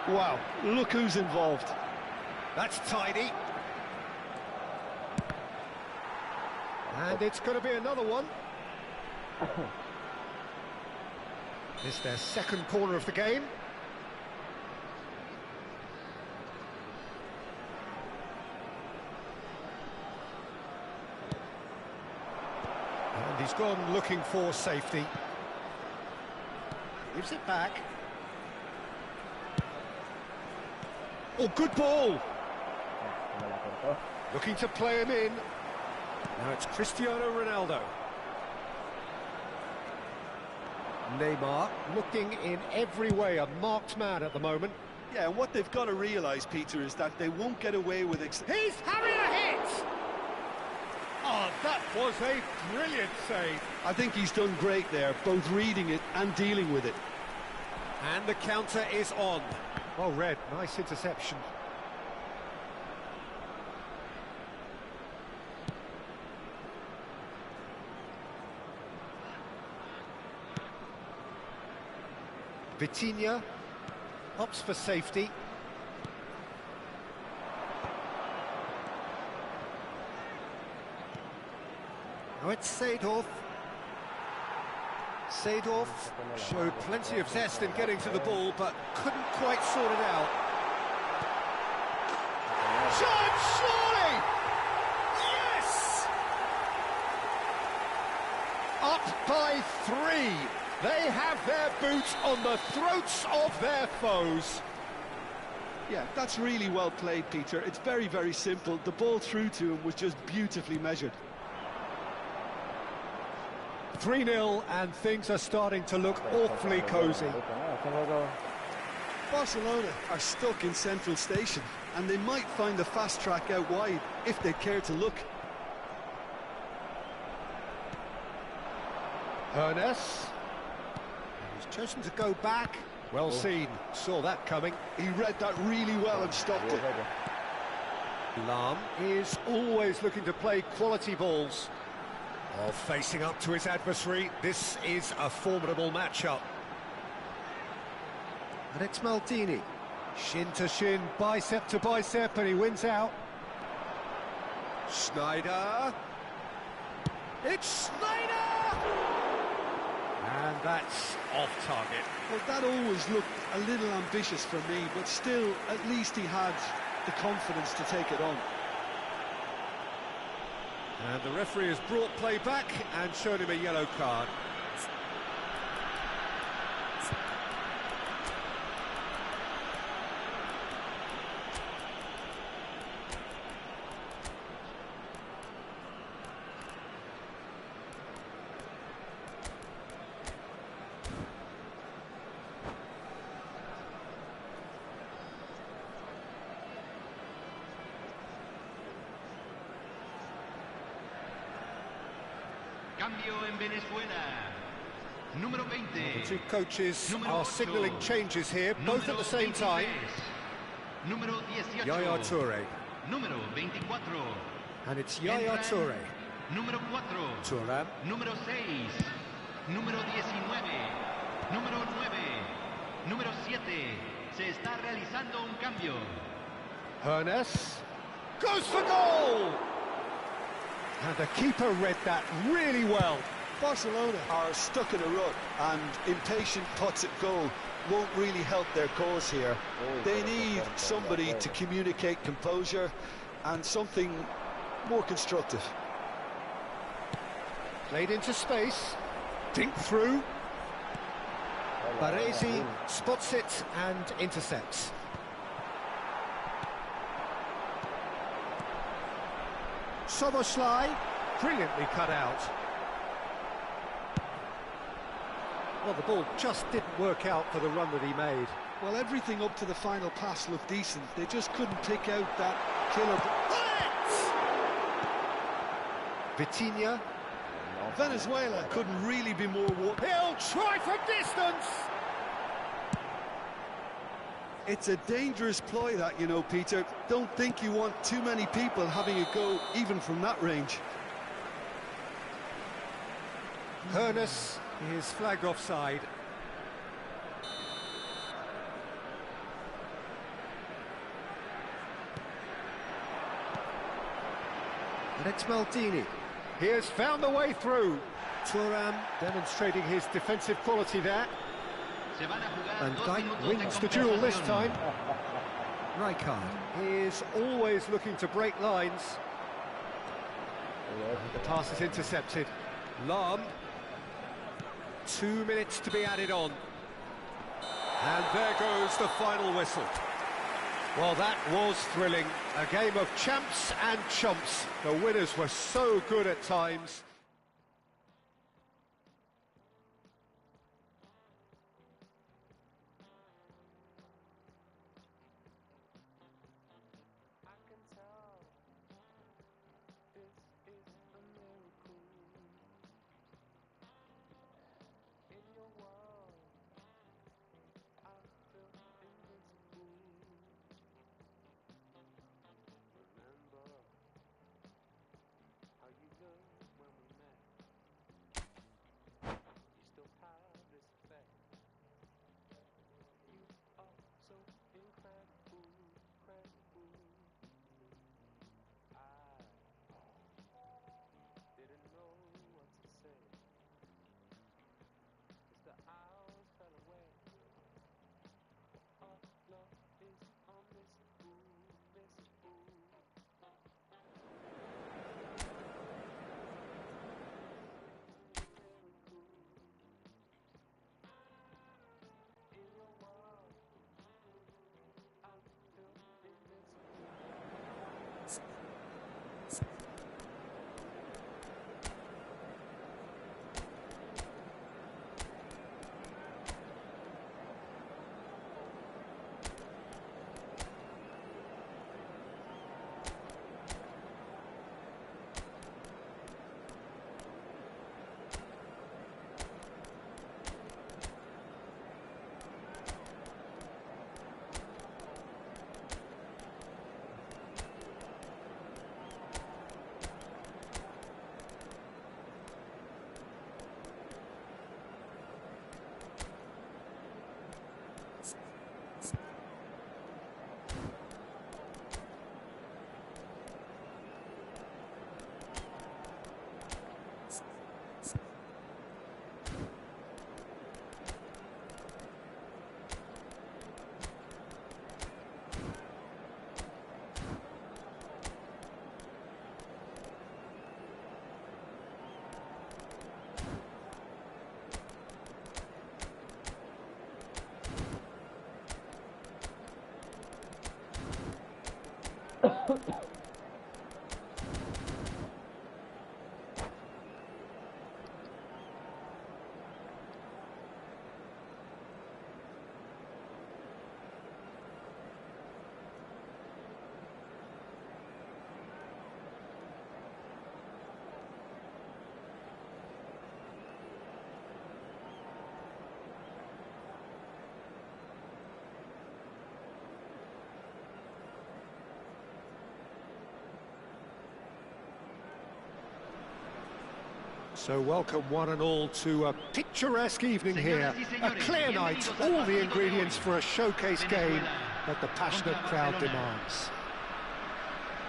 Wow, look who's involved. That's tidy. And it's going to be another one. It's their second corner of the game. And he's gone looking for safety. Gives it back. Oh, good ball. Looking to play him in. Now it's Cristiano Ronaldo. Neymar looking in every way a marked man at the moment. Yeah, and what they've got to realise, Peter, is that they won't get away with... He's having a hit! Oh, that was a brilliant save. I think he's done great there, both reading it and dealing with it. And the counter is on. Well read, nice interception. Vitinha opts for safety. Now it's Seedorf. Seedorf showed plenty of zest in getting to the ball, but couldn't quite sort it out. Shot, surely! Yes! Up by 3. They have their boots on the throats of their foes. Yeah, that's really well played, Peter. It's very, very simple. The ball through to him was just beautifully measured. 3-0, and things are starting to look awfully cosy. Barcelona are stuck in Central Station, and they might find the fast track out wide if they care to look. Ernest. He's chosen to go back. Well seen. Saw that coming. He read that really well and stopped it. Lam is always looking to play quality balls. While facing up to his adversary, this is a formidable matchup. And it's Maldini. Shin to shin, bicep to bicep, and he wins out. Schneider. It's Schneider! And that's off target. Well, that always looked a little ambitious for me, but still, at least he had the confidence to take it on. And the referee has brought play back and shown him a yellow card. Cambio en Venezuela. Número 20. The two coaches Número are 8. signalling changes here, both at the same time. Número 18. Yaya Toure. Número 24. And it's Yaya Toure. Número 4. Thuram. Número 6. Número 19. Número 9. Número 7. Se está realizando un cambio. Ernest goes for goal! And the keeper read that really well. Barcelona are stuck in a rut, and impatient putts at goal won't really help their cause here. They need somebody to communicate composure and something more constructive. Played into space. Dink through. Baresi spots it and intercepts. Soboslai, brilliantly cut out. Well, the ball just didn't work out for the run that he made. Well, everything up to the final pass looked decent. They just couldn't pick out that killer. Vitinha. Venezuela couldn't really be more... He'll try for distance! It's a dangerous ploy, that, you know, Peter. Don't think you want too many people having a go, even from that range. Ernest is flagged offside. And it's Maldini. He has found the way through. Thuram demonstrating his defensive quality there. And Dijk wins the duel this time. Rijkaard is always looking to break lines. The pass is intercepted. Lam. 2 minutes to be added on. And there goes the final whistle. Well, that was thrilling. A game of champs and chumps. The winners were so good at times. How you look when we So welcome one and all to a picturesque evening here, a clear night, all the ingredients for a showcase game that the passionate crowd demands.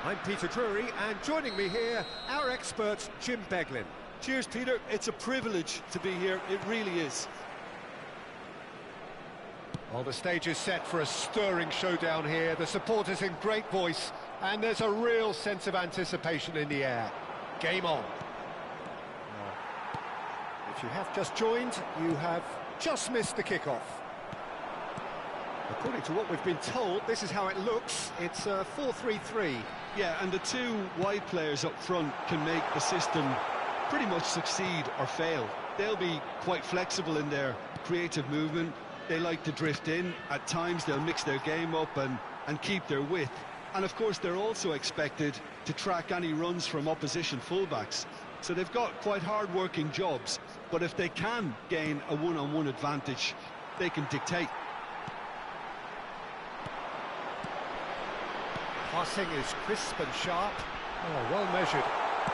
I'm Peter Drury, and joining me here, our expert Jim Beglin. Cheers, Peter. It's a privilege to be here. It really is. Well, the stage is set for a stirring showdown here. The supporters in great voice, and there's a real sense of anticipation in the air. Game on. If you have just joined, you have just missed the kickoff. According to what we've been told, this is how it looks. It's a 4-3-3. Yeah, and the two wide players up front can make the system pretty much succeed or fail. They'll be quite flexible in their creative movement. They like to drift in. At times they'll mix their game up and keep their width. And of course they're also expected to track any runs from opposition fullbacks. So they've got quite hard-working jobs, but if they can gain a one-on-one advantage, they can dictate. Passing is crisp and sharp. Oh, well measured.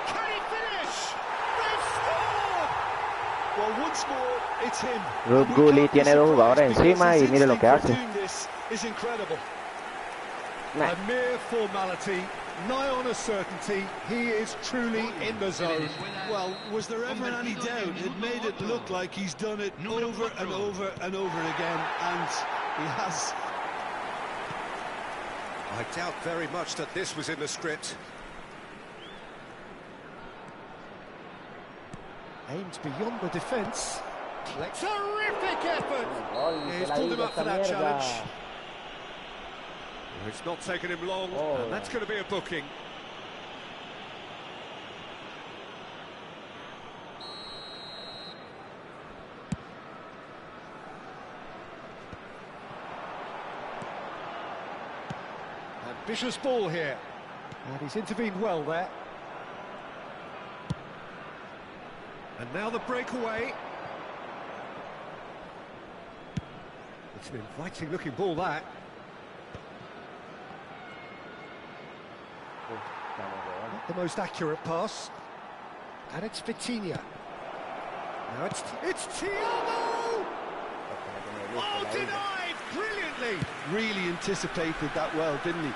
Can he finish? They've scored! Well, once more, it's him. Gulli tiene dos jugadores encima y mire lo que hace. This is incredible. A mere formality, nigh on a certainty. He is truly in the zone. Well, was there ever any doubt? It made it look like he's done it over and over and over again, and he has. I doubt very much that this was in the script. Aimed beyond the defence. Terrific effort! He's pulled him up for that challenge. It's not taken him long, and that's going to be a booking. Ambitious ball here, and he's intervened well there. And now the breakaway. It's an inviting looking ball, that. Not the most accurate pass. And it's Vitinha. Now it's Thiago! Oh, denied! Brilliantly! Really anticipated that well, didn't he?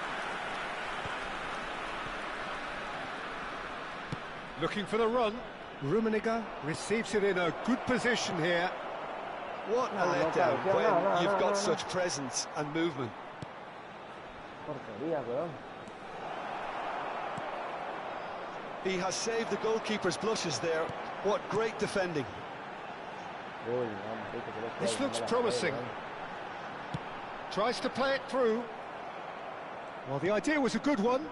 Looking for the run. Rummenigge receives it in a good position here. What a letdown when you've got such presence and movement. He has saved the goalkeeper's blushes there. What great defending. This looks promising. Tries to play it through. Well, the idea was a good one.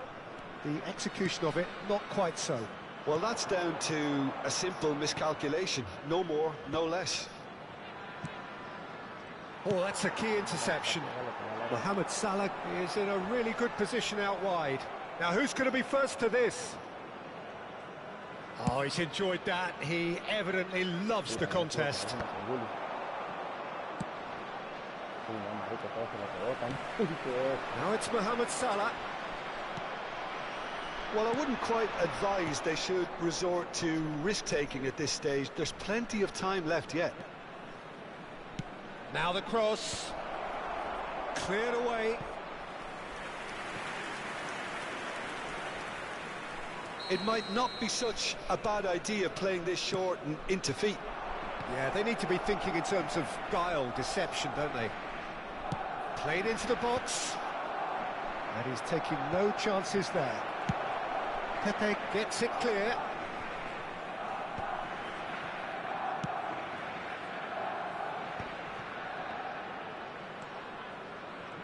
The execution of it, not quite so. Well, that's down to a simple miscalculation. No more, no less. Oh, that's a key interception. Mohamed Salah is in a really good position out wide. Now, who's going to be first to this? Oh, he's enjoyed that. He evidently loves the contest. Now it's Mohamed Salah. Well, I wouldn't quite advise they should resort to risk-taking at this stage. There's plenty of time left yet. Now the cross. Cleared away. It might not be such a bad idea playing this short and into feet. Yeah, they need to be thinking in terms of guile, deception, don't they? Played into the box. And he's taking no chances there. Pepe gets it clear.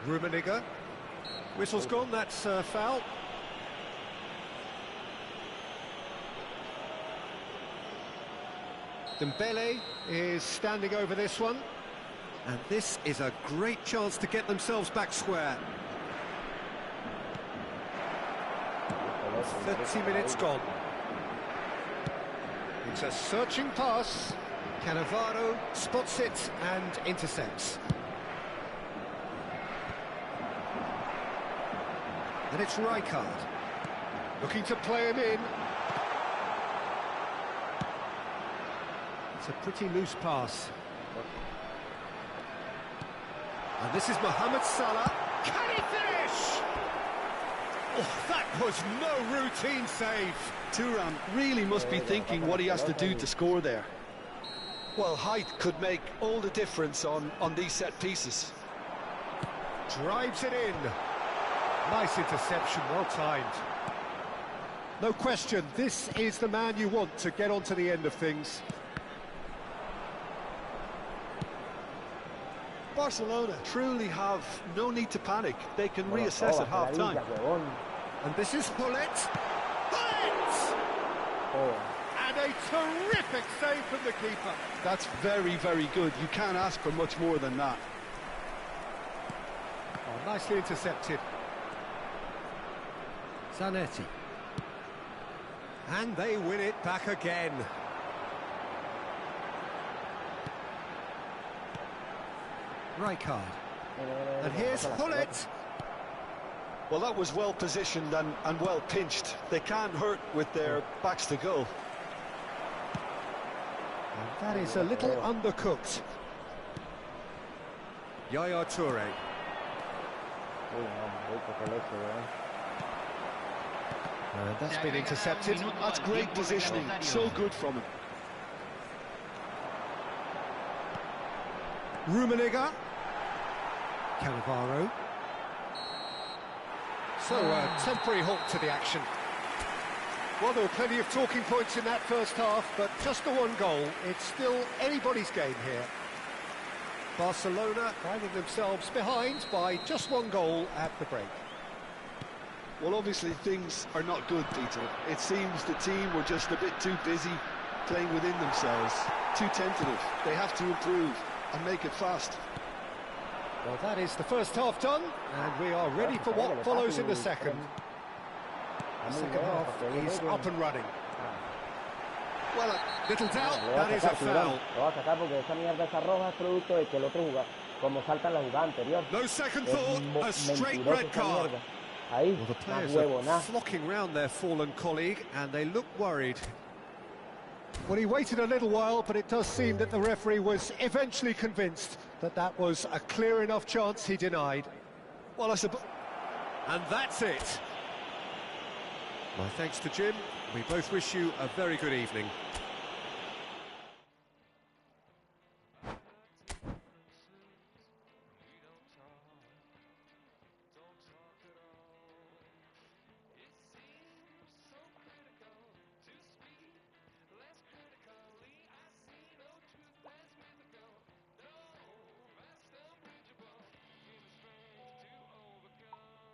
Rummenigge. Whistle's gone, that's foul. Dembele is standing over this one. And this is a great chance to get themselves back square. 30 minutes gone. It's a searching pass. Cannavaro spots it and intercepts. And it's Rijkaard. Looking to play him in. It's a pretty loose pass. And this is Mohamed Salah. Can he finish? Oh, that was no routine save. Thuram really must be thinking what he has to do to score there. Well, height could make all the difference on these set pieces. Drives it in. Nice interception, well timed. No question, this is the man you want to get onto the end of things. Barcelona truly have no need to panic. They can reassess at half-time. And this is Hullet. And a terrific save from the keeper. That's very, very good. You can't ask for much more than that. Oh, nicely intercepted. Zanetti. And they win it back again. Rijkaard. And here's Hullet. Well, that was well positioned and well pinched. They can't hurt with their backs to goal. And that is a little undercooked. Yaya Toure. And that's been intercepted. That's great positioning. So good from him. Rummenigge. Cannavaro. So, a temporary halt to the action. Well, there were plenty of talking points in that first half, but just the one goal. It's still anybody's game here. Barcelona finding themselves behind by just one goal at the break. Well, obviously things are not good, Peter. It seems the team were just a bit too busy playing within themselves, too tentative. They have to improve and make it fast. Well, that is the first half done, and we are ready for what follows in the second. The second half is up and running. Well, little doubt, that is a foul. No second thought, a straight red card. Well, the players are flocking round their fallen colleague, and they look worried. Well, he waited a little while, but it does seem that the referee was eventually convinced that that was a clear enough chance he denied. Well, I suppose... And that's it. My thanks to Jim. We both wish you a very good evening.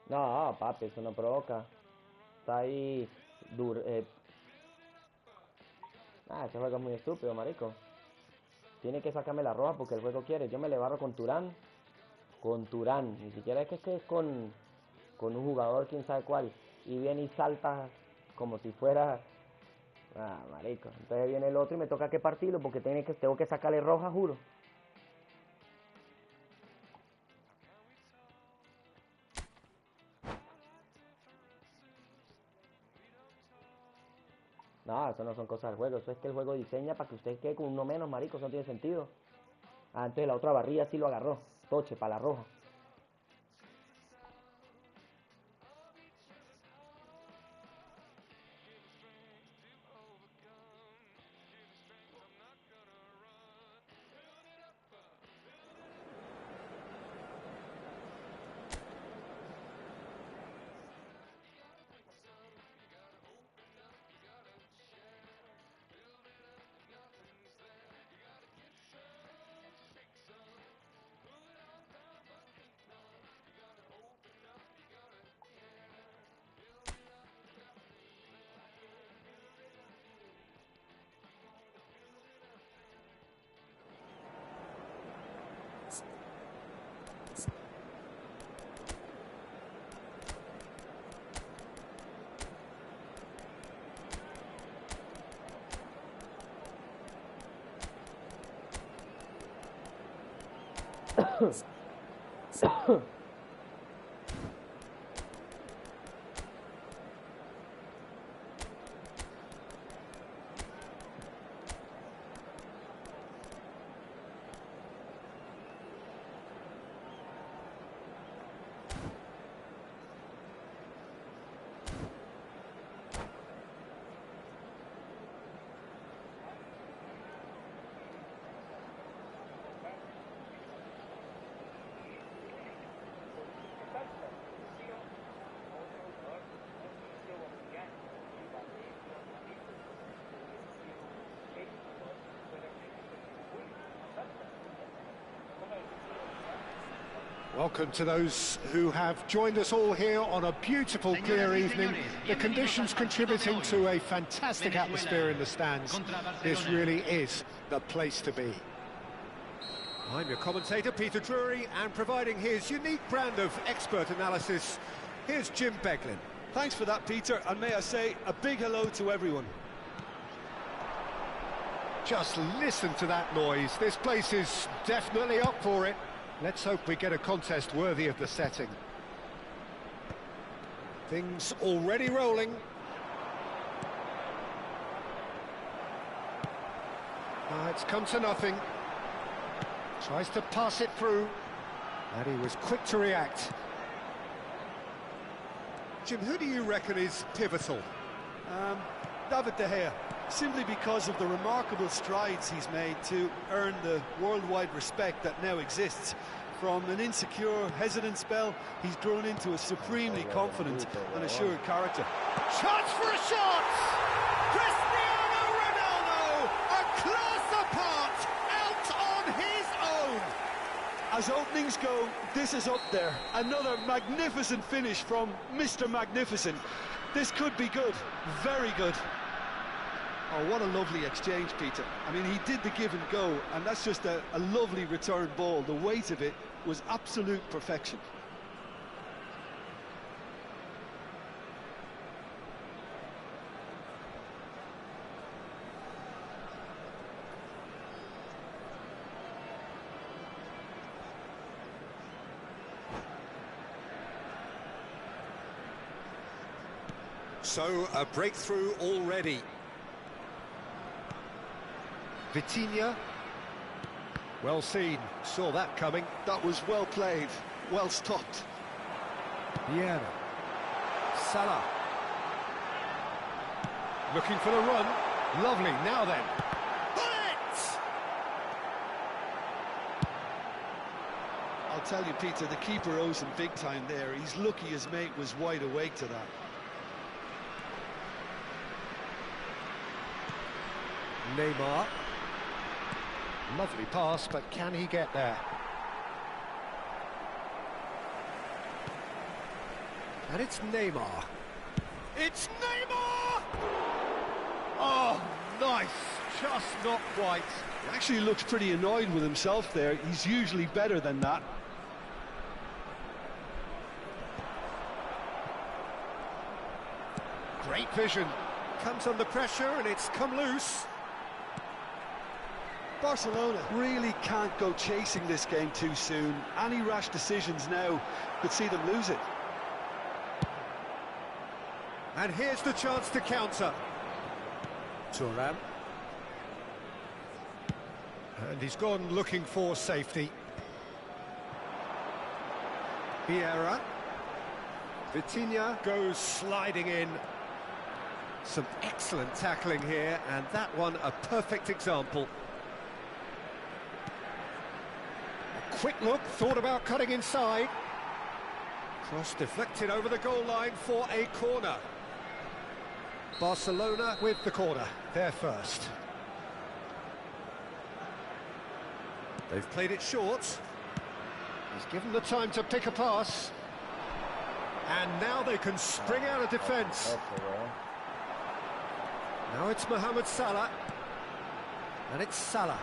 No, papi, eso no provoca. Está ahí duro. Ese juego es muy estúpido, marico. Tiene que sacarme la roja porque el juego quiere. Yo me le barro con Turán. Con Turán. Ni siquiera es que es con un jugador, quién sabe cuál. Y viene y salta como si fuera... marico. Entonces viene el otro y me toca que partirlo porque tengo que sacarle roja, juro. No, eso no son cosas del juego, eso es que el juego diseña para que usted quede con uno menos, marico, eso no tiene sentido. Antes la otra barrilla sí lo agarró, toche, para la roja. Welcome to those who have joined us all here on a beautiful, clear evening. The conditions contributing to a fantastic atmosphere in the stands. This really is the place to be. I'm your commentator, Peter Drury, and providing his unique brand of expert analysis, here's Jim Beglin. Thanks for that, Peter, and may I say a big hello to everyone. Just listen to that noise. This place is definitely up for it. Let's hope we get a contest worthy of the setting. Things already rolling. It's come to nothing. Tries to pass it through. And he was quick to react. Jim, who do you reckon is pivotal? David De Gea, simply because of the remarkable strides he's made to earn the worldwide respect that now exists. From an insecure, hesitant spell, he's grown into a supremely confident and assured character. Chance for a shot! Cristiano Ronaldo, a class apart, out on his own! As openings go, this is up there. Another magnificent finish from Mr. Magnificent. This could be good, very good. Oh, what a lovely exchange, Peter. I mean, he did the give and go, and that's just a lovely return ball. The weight of it was absolute perfection. So, a breakthrough already. Vitinha, well seen, saw that coming. That was well played, well stopped. Vieira, Salah, looking for the run, lovely, now then. Hit! I'll tell you, Peter, the keeper owes him big time there. He's lucky his mate was wide awake to that. Neymar. Lovely pass, but can he get there? And it's Neymar. It's Neymar! Oh, nice. Just not quite. He actually looks pretty annoyed with himself there. He's usually better than that. Great vision. Comes under pressure and it's come loose. Barcelona really can't go chasing this game too soon. Any rash decisions now could see them lose it. And here's the chance to counter. Thuram. And he's gone looking for safety. Vieira. Vitinha goes sliding in. Some excellent tackling here, and that one a perfect example. A quick look, thought about cutting inside. Cross deflected over the goal line for a corner. Barcelona with the corner, they're first. They've played it short. He's given the time to pick a pass. And now they can spring out of defence. Now it's Mohamed Salah. And it's Salah.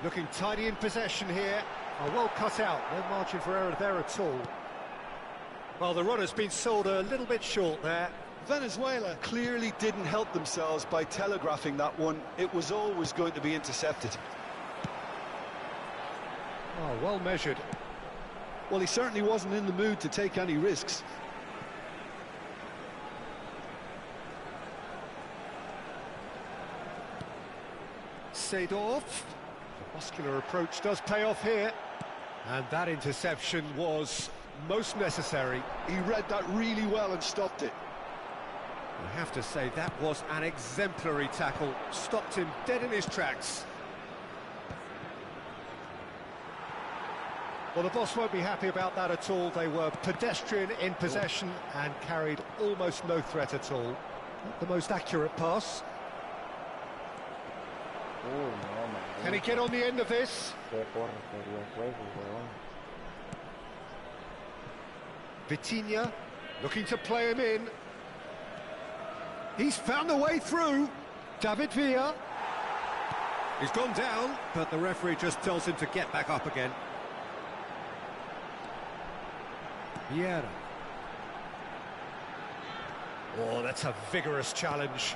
Looking tidy in possession here. Oh, well cut out, no margin for error there at all. Well, the runner's been sold a little bit short there. Venezuela clearly didn't help themselves by telegraphing that one. It was always going to be intercepted. Oh, well measured. Well, he certainly wasn't in the mood to take any risks. Seedorf. The muscular approach does pay off here. And that interception was most necessary. He read that really well and stopped it. I have to say, that was an exemplary tackle. Stopped him dead in his tracks. Well, the boss won't be happy about that at all. They were pedestrian in possession and carried almost no threat at all. Not the most accurate pass. Can he get on the end of this? Vitinha looking to play him in. He's found a way through. David Villa. He's gone down, but the referee just tells him to get back up again. Vieira. Oh, that's a vigorous challenge.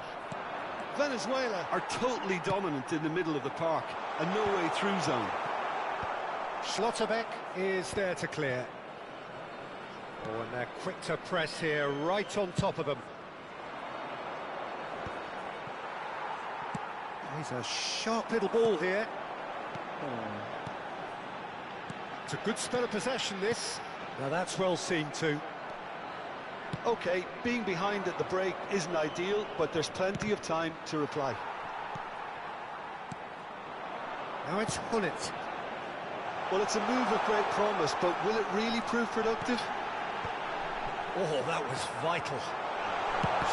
Venezuela are totally dominant in the middle of the park, a no-way through zone. Schlotterbeck is there to clear. Oh, and they're quick to press here, right on top of them. He's a sharp little ball here. It's a good spell of possession, this. Now that's well seen too. Okay, being behind at the break isn't ideal, but there's plenty of time to reply. Now it's Únete. Well, it's a move of great promise, but will it really prove productive? Oh, that was vital.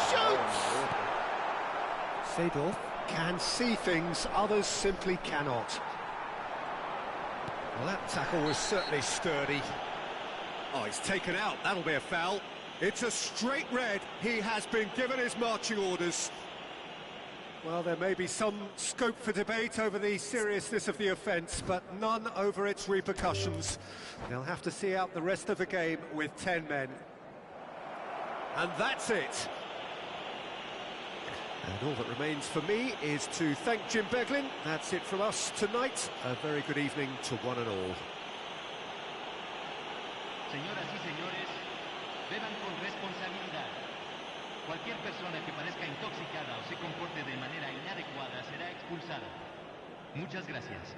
Shoots! Seedorf can see things others simply cannot. Well, that tackle was certainly sturdy. Oh, he's taken out. That'll be a foul. It's a straight red. He has been given his marching orders. Well, there may be some scope for debate over the seriousness of the offence, but none over its repercussions. They'll have to see out the rest of the game with 10 men. And that's it. And all that remains for me is to thank Jim Beglin. That's it from us tonight. A very good evening to one and all. Señoras y señores, beban con responsabilidad. Cualquier persona que parezca intoxicada o se comporte de manera inadecuada será expulsada. Muchas gracias.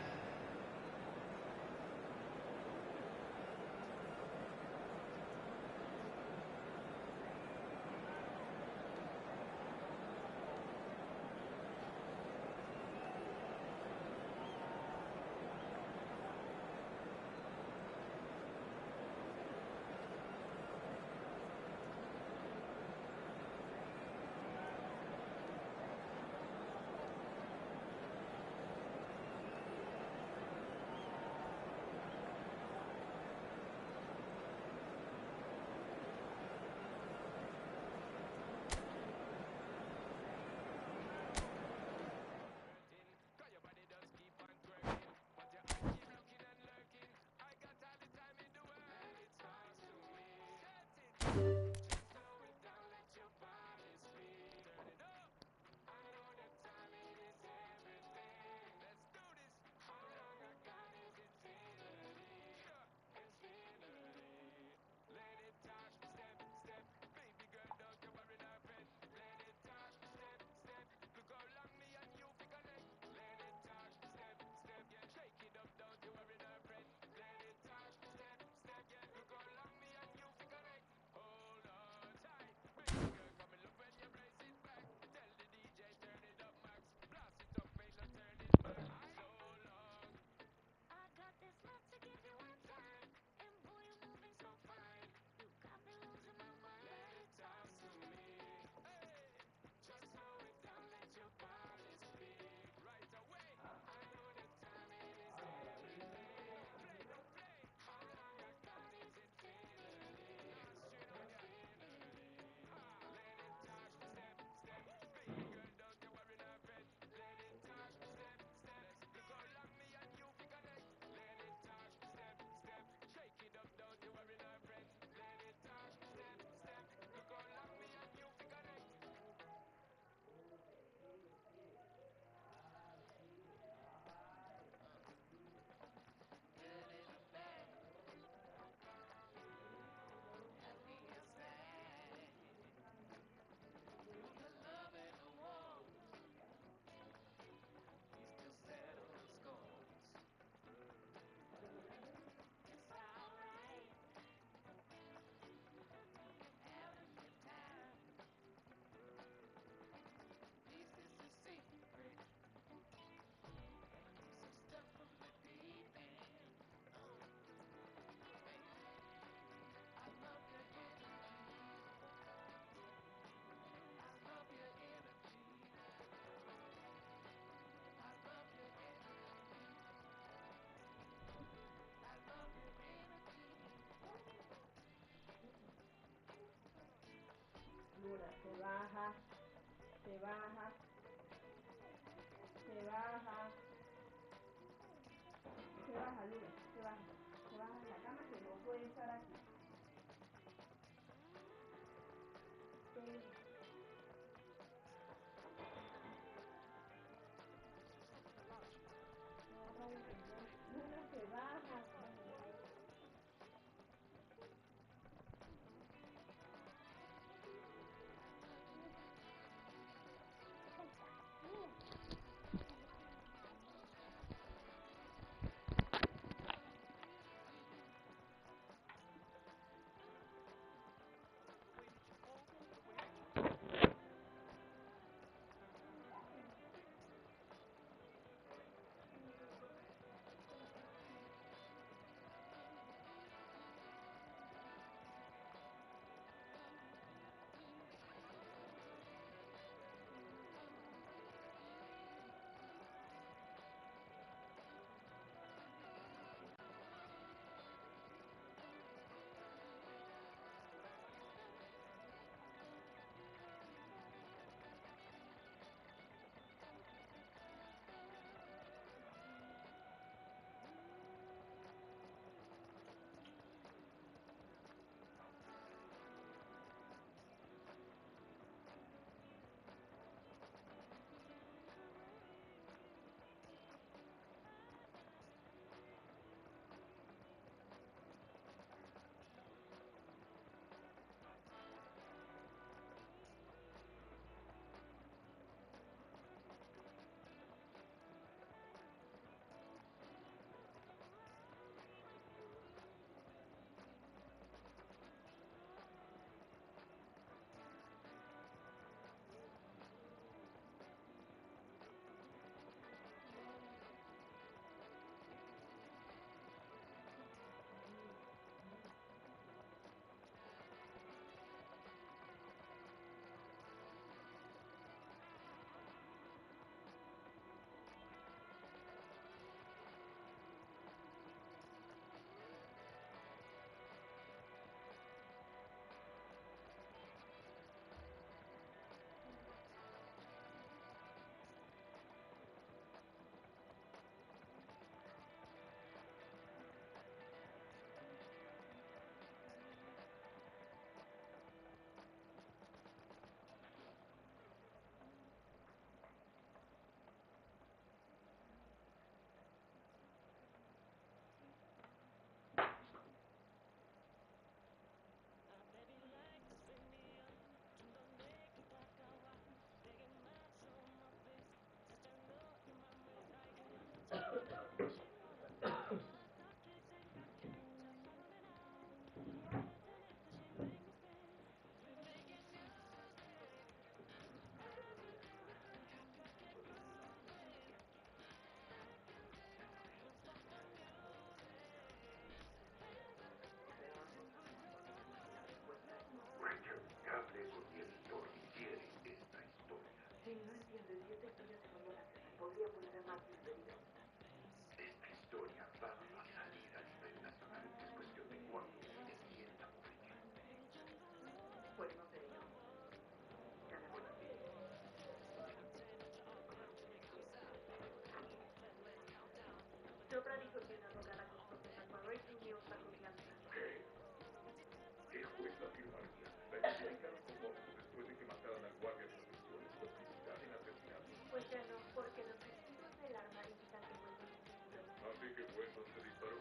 se disparó.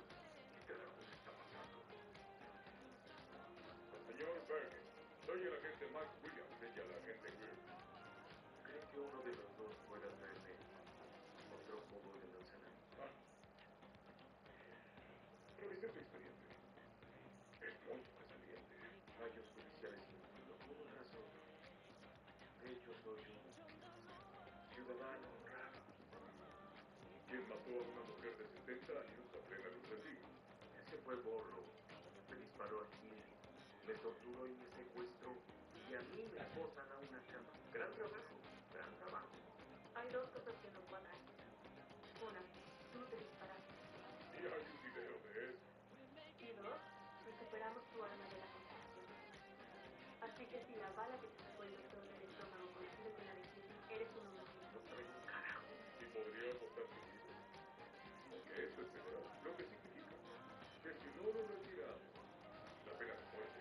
¿Qué carajos está pasando? Señor Bergen, soy el agente Max Williams, ella la agente Greer. ¿Cree que uno de los dos pueda traerme otro juego de los escenarios? Revisé tu expediente. Es muy sobresaliente. Fallos judiciales incluidos. Tienes razón. De hecho, soy un ciudadano honrado. ¿Quién mató a una mujer de 70 años a plena luz del día? Ese fue Borro. Me disparó aquí, me torturó y me secuestró. Y a mí me esposan a una cama. Gran trabajo, gran trabajo. Hay dos cosas que no cuadran. Una, tú te disparaste. Y hay un video de eso. Y dos, recuperamos tu arma de la construcción. Así que si la bala que te sacó el doctor del estómago coincide con la de Kim, eres un homicida. No saben un carajo. Y podría votar su libro. Porque esto es federal, lo que significa que si no lo retiramos, la pena de muerte.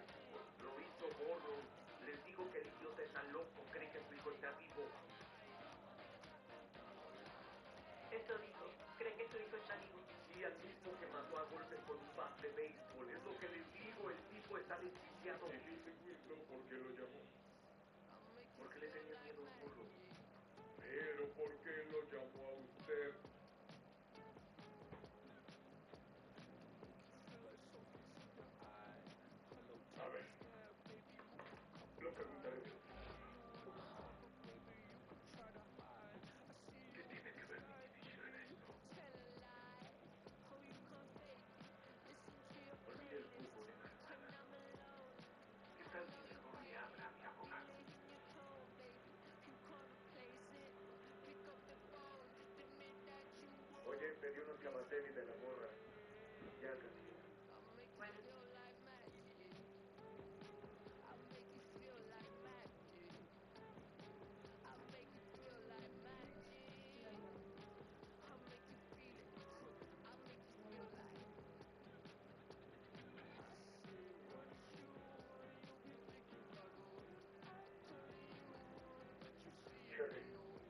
Lo hizo Borro. Les digo que el idiota está loco, cree que su hijo está vivo. Eso dijo, cree que su hijo está vivo. Y al mismo que mató a golpes con un bat de béisbol. Es lo que les digo, el tipo está desquiciado. Dijiste Wilson porque lo llamó. Porque le tenía miedo a Borro. Pero ¿por qué lo llamó a usted? A ver, lo preguntaré de usted. ¿Qué tiene que ver mi división en esto? Olvide el fútbol en la semana. ¿Qué tal si mejor le habla a mi abogado? Oye, pedí unos cabatevi de la morra. Ya casi. Bueno, Cherry,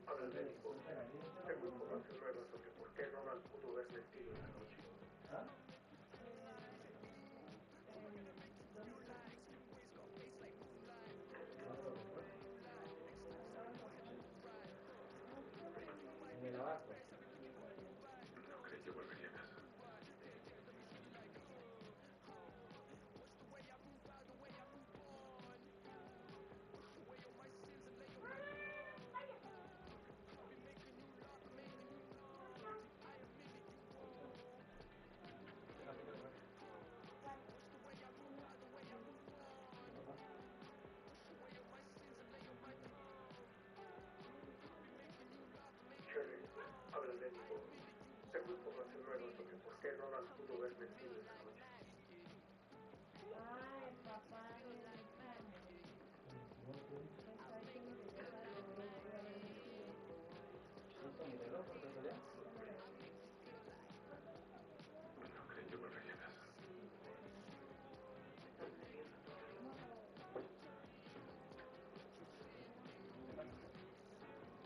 habla de mi voz. Tengo información nueva sobre por qué Ronald pudo haber mentido esa noche. En el abajo. No creí que volvería a casa. Cherry, habla de mi voz. Tengo información nueva sobre por qué Ronald pudo haber mentido esa noche. Ay, papá, no me está diciendo que ya sabe lo que él puede haber metido. ¿Justo mi reloj por casualidad? No creí que volvería a casa.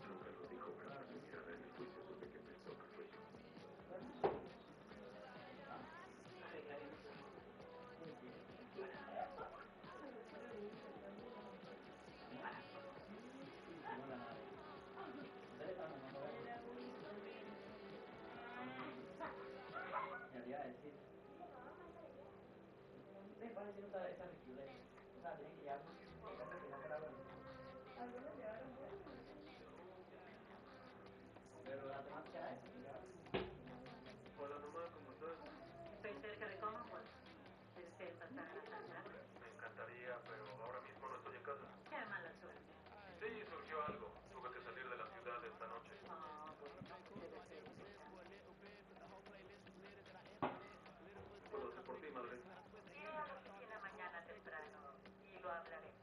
Nunca lo dijo, pero por su mirada en el juicio supe que pensó que fue yo. Arreglaremos eso. Me olvidaba decir. Me parece que no está ridículo. O sea, tienen que llevar que no fuera bueno. Algunos llevaron buenos. Pero la temática era esa, que llevaron. Hola mamá, ¿cómo estás? estoy cerca de Commonwealth. ¿Deseas pasar a la sala? Me encantaría, pero ahora mismo no estoy en casa. Qué mala suerte. Sí, surgió algo. Tuve que salir de la ciudad esta noche. Oh, bueno, debe ser interesante. Puedo hacer por ti, madre. Iré a la oficina mañana temprano y lo hablaré.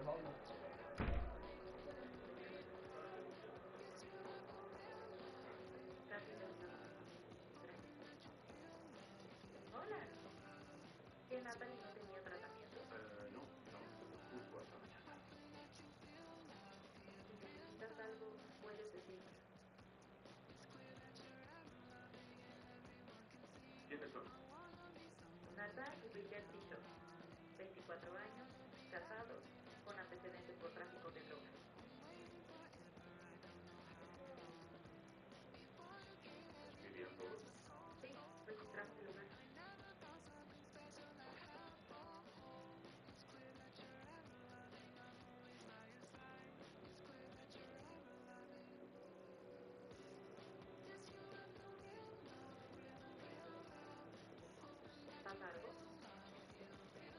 Hola. ¿Que Natalie no tenía tratamiento? No, justo hasta mañana. Si necesitas algo, puedes decirme. ¿Quiénes son? Nathan y Bridget Bishop, 24 años, casados, con antecedentes por tráfico de drogas. ¿Vivían todos? Sí, registramos el lugar. ¿Pasa algo? ¿Qué buscas?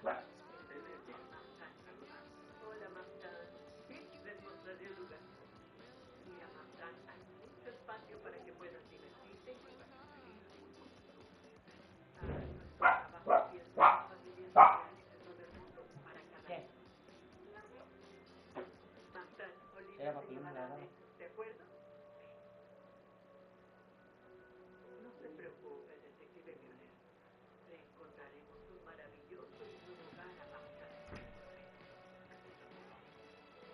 Hola. Hola, Mamtan. Les mostraré el lugar. Mira, Mamtan, hay mucho espacio para que puedas divertirte y jugar. Nuestro trabajo empieza viviendo reales en todo el mundo para cada ¿Qué? Mamtan, Olivia Era se para que llevará me de ¿de acuerdo? No se preocupe, detective Müller. Le encontraremos un maravilloso y nuevo hogar a Mamtan.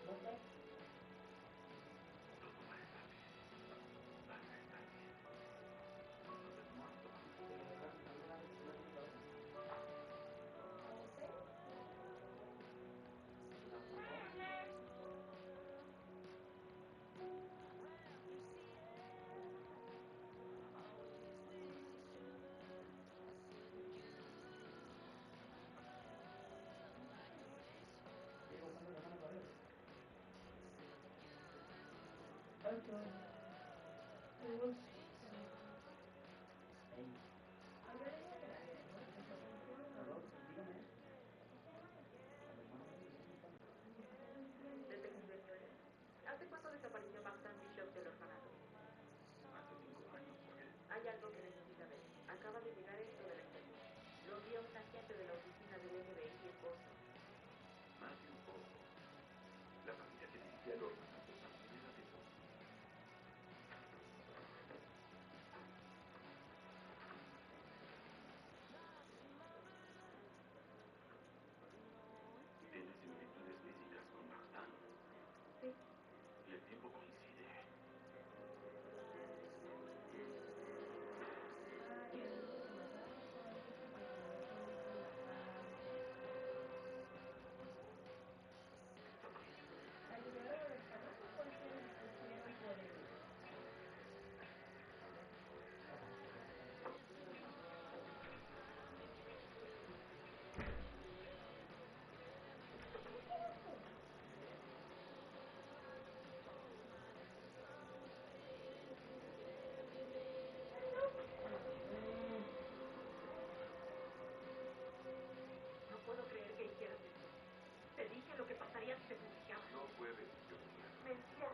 No sé. Todo va a estar bien. Van a estar bien. Detective Müller, ¿hace cuánto desapareció Mamtan Bishop del orfanato? Hace 5 años, ¿por qué? Hay algo que necesita ver. Acaba de llegar esto de la internet. Lo envía un agente de la oficina del FBI en Boston. Más de un poco. La familia que dirigía el orfanato también era de Boston. Tiene similitudes físicas con Martin. Sí. Y el tiempo coincide. No puedo creer que hicieras esto. Te dije lo que pasaría si te publicabas. No fue decisión mía. Mentira.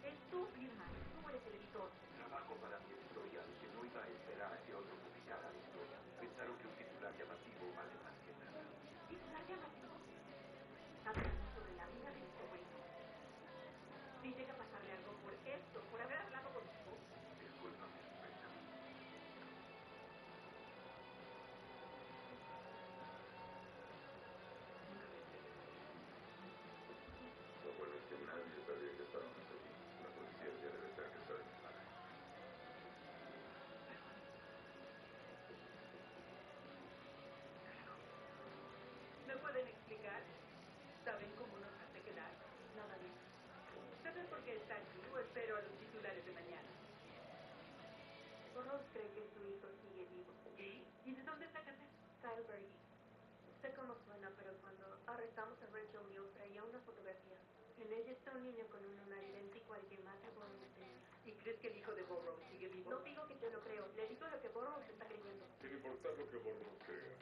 Es tu firma. Tú eres el editor. Trabajo para mi editorial, que no iba a esperar a que otro publicara la historia. Pensaron que un titular llamativo vale más que nada. ¿Titular llamativo? Hablando sobre la vida de mi sobrino. Si llega a pasarle algo por esto, por haber hablado contigo. Discúlpame, Reina. Lo bueno es que nadie sabía que estábamos aquí. La policía ya debe estar que está de mi mano. ¿Me pueden explicar? ¿Saben cómo nos hace quedar? Nada bien. ¿Saben por qué está aquí o espero a los titulares de mañana? Ross cree que su hijo sigue vivo. ¿Qué? ¿Y de dónde sacan eso? Kyle Berge. Sé cómo suena, pero cuando arrestamos a Rachel News traía una fotografía. En ella está un niño con un lunar idéntico al que mata Únete. ¿Y crees que el hijo de Burrows sigue vivo? No digo que yo lo creo, le digo lo que Burrows está creyendo. Sin importar lo que Bornos crea,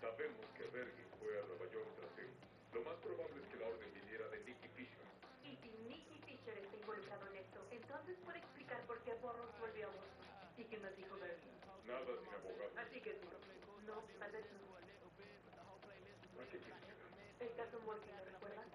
sabemos que Bergen fue a Nueva York tras él. Lo más probable es que la orden viniera de Nicky Fisher. Y si Nicky Fisher está involucrado en esto, entonces puede explicar por qué Burrows volvió a Boston. ¿Y qué más dijo Bergen? Nada sin abogado. Así que es duro. No, tal vez no. ¿A qué quieres llegar? El caso Morgan, ¿lo recuerdas?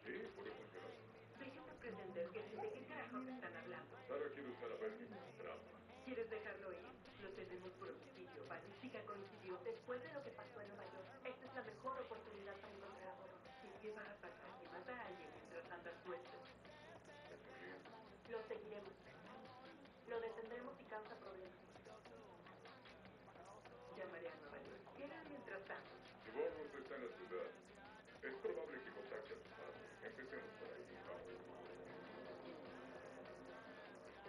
Sí, puede funcionar. Déjame pretender que sé de qué carajos están hablando. Sara quiere usar a Bergen como trampa. ¿Quieres dejarlo ir? Lo tenemos por homicidio. Balística coincidió. Después de lo que pasó en Nueva York, esta es la mejor oportunidad para encontrar a Burrows. ¿Y qué va a pasar si mata a alguien mientras anda suelto? ¿Es un lío? Lo seguiremos. Lo detendremos si causa problemas. Llamaré a Nueva York. ¿Qué hará mientras tanto? Si Bornos está en la ciudad, es probable que contacte a su padre. Empecemos por ahí. Vamos.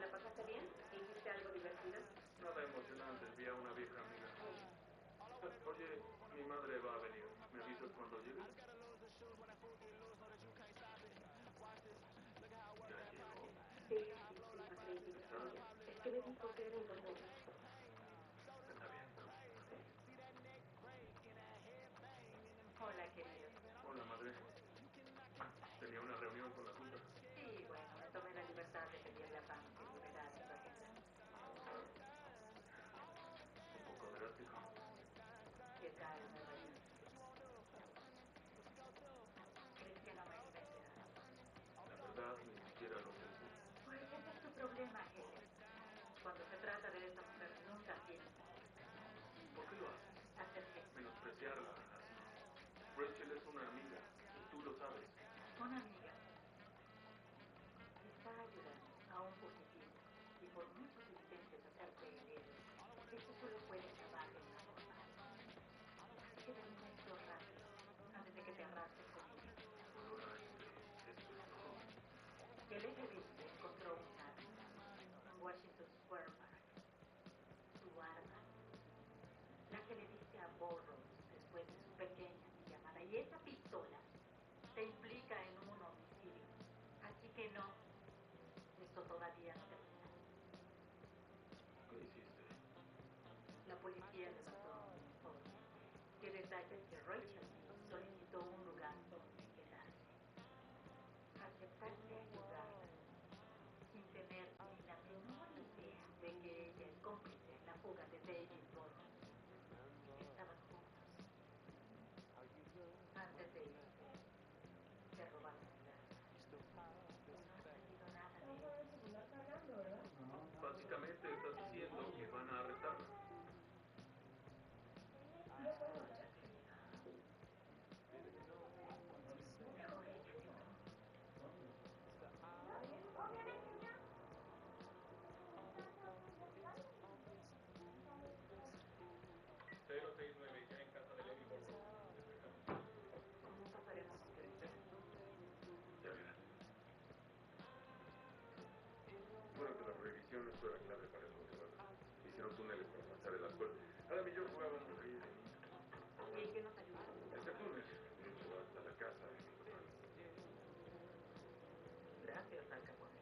¿La pasaste bien? ¿Hiciste algo divertido? Nada emocionante, vi a una vieja amiga. Oye, mi madre va a venir. ¿Me avisas cuando llegue? Ya llegó. Bellísima Lady Victoria. Es que me dijo que era importante. Está bien. Hola, querido. Hola, madre. Tenía una reunión con la junta. Sí, bueno, me tomé la libertad de pedirle a Pam que liberara su agenda. Un poco drástico. ¿Qué tal Nueva York? ¿Crees que no merece la ciudad? La verdad, ni siquiera lo pensé. Pues ese es tu problema, Helen. Cuando se trata de esta mujer, nunca piensas. ¿Por qué lo haces? ¿Hacer qué? Menospreciarla. Rachel es una amiga, y tú lo sabes. Una amiga. Está ayudando a un fugitivo. Y por mucho que intentes hacerte el héroe, esto solo puede acabar de una forma. Así que termina esto rápido, antes de que te arrastres con ella. Ahora, esto es todo. El FBI encontró un arma en Washington Square Park. Tu arma. La que le diste a Burrows después de su pequeña llamada. Y esa pistola te implica en un homicidio. Así que no, esto todavía no termina. ¿Qué hiciste? La policía levantó un informe que detalla que Rachel solicitó un lugar donde quedarse. Aceptaste ayudar sin tener ni la menor idea de que ella es cómplice en la fuga de David Burrows. Estaban juntos. Antes de irse, te robaron el arma. No has sabido nada de Estamos él. en el celular cargando, ¿verdad? Básicamente estás diciendo que van a arrestarla. ¿Lo puedo matar? Mejor ella que tú. Obviamente no. Ya en casa de Lenny Borrows. ¿Cómo pasaremos a ser expertos? Ya verás. Bueno, que la prohibición esto era clave para encontrarla. Hicieron túneles para pasar el alcohol. Adam y yo jugábamos ahí de niños. ¿Y en qué nos ayuda? Este túnel, de hecho, hasta la casa de mi papá. Gracias, Al Capone.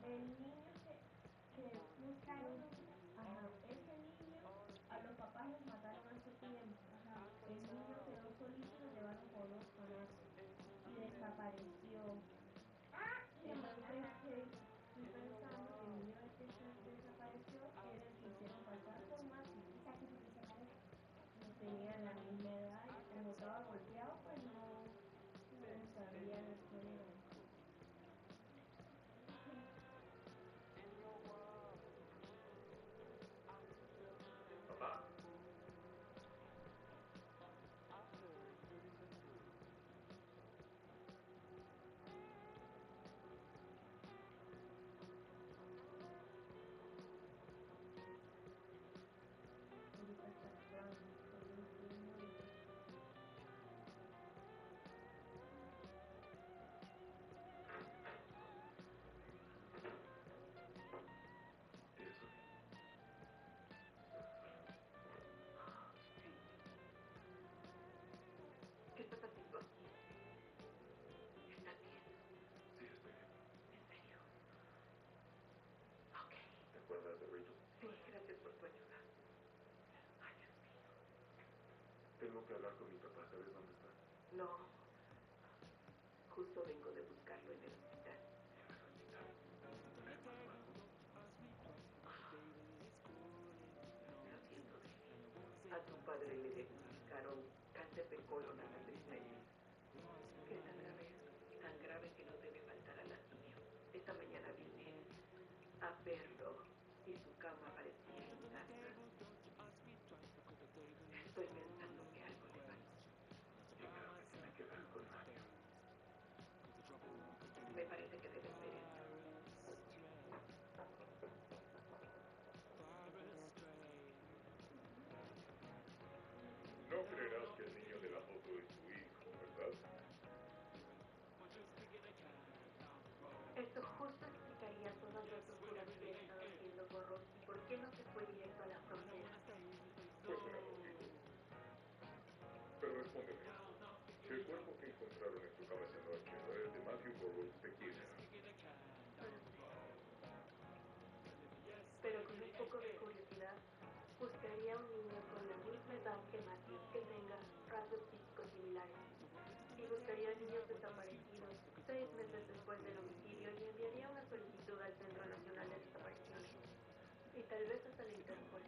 El niño que buscaron, ajá, ese niño, a los papás los mataron hace tiempo. El niño quedó solito y lo llevaron por un orfanato y desapareció. Entonces estoy pensando que el niño que se desapareció era el que hicieron pasar por Mati. No tenían la misma edad y como estaba golpeado, pues no sabían el género. Tengo que hablar con mi papá, ¿sabes dónde está? No. Justo vengo de buscarlo en el hospital. Lo siento, David. A tu padre le diagnosticaron cáncer de colon a los 6 meses. ¿Qué tan grave que no debe faltar a la quimio? Esta mañana vine a verlo y su cama parecía intacta. Estoy pensando que algo le pasó. Yo creo que tiene que ver con Mario. Me parece que debe ser esto. No creerás que el niño de la foto es tu hijo, ¿verdad? Esto justo explicaría todas las locuras que he estado haciendo por Ross y por qué no se fue directo a la frontera. Pues será motivo. Pero respóndeme. Si el cuerpo que encontraron en tu cama esa noche no era el de Matthew Burroughs, ¿de quién era? Pero con un poco de curiosidad, buscaría un niño con la misma edad que Matthew, que tenga rasgos físicos similares. Y buscaría niños desaparecidos 6 meses después del homicidio y enviaría una solicitud al Centro Nacional de Desapariciones. Y tal vez hasta la Interpol.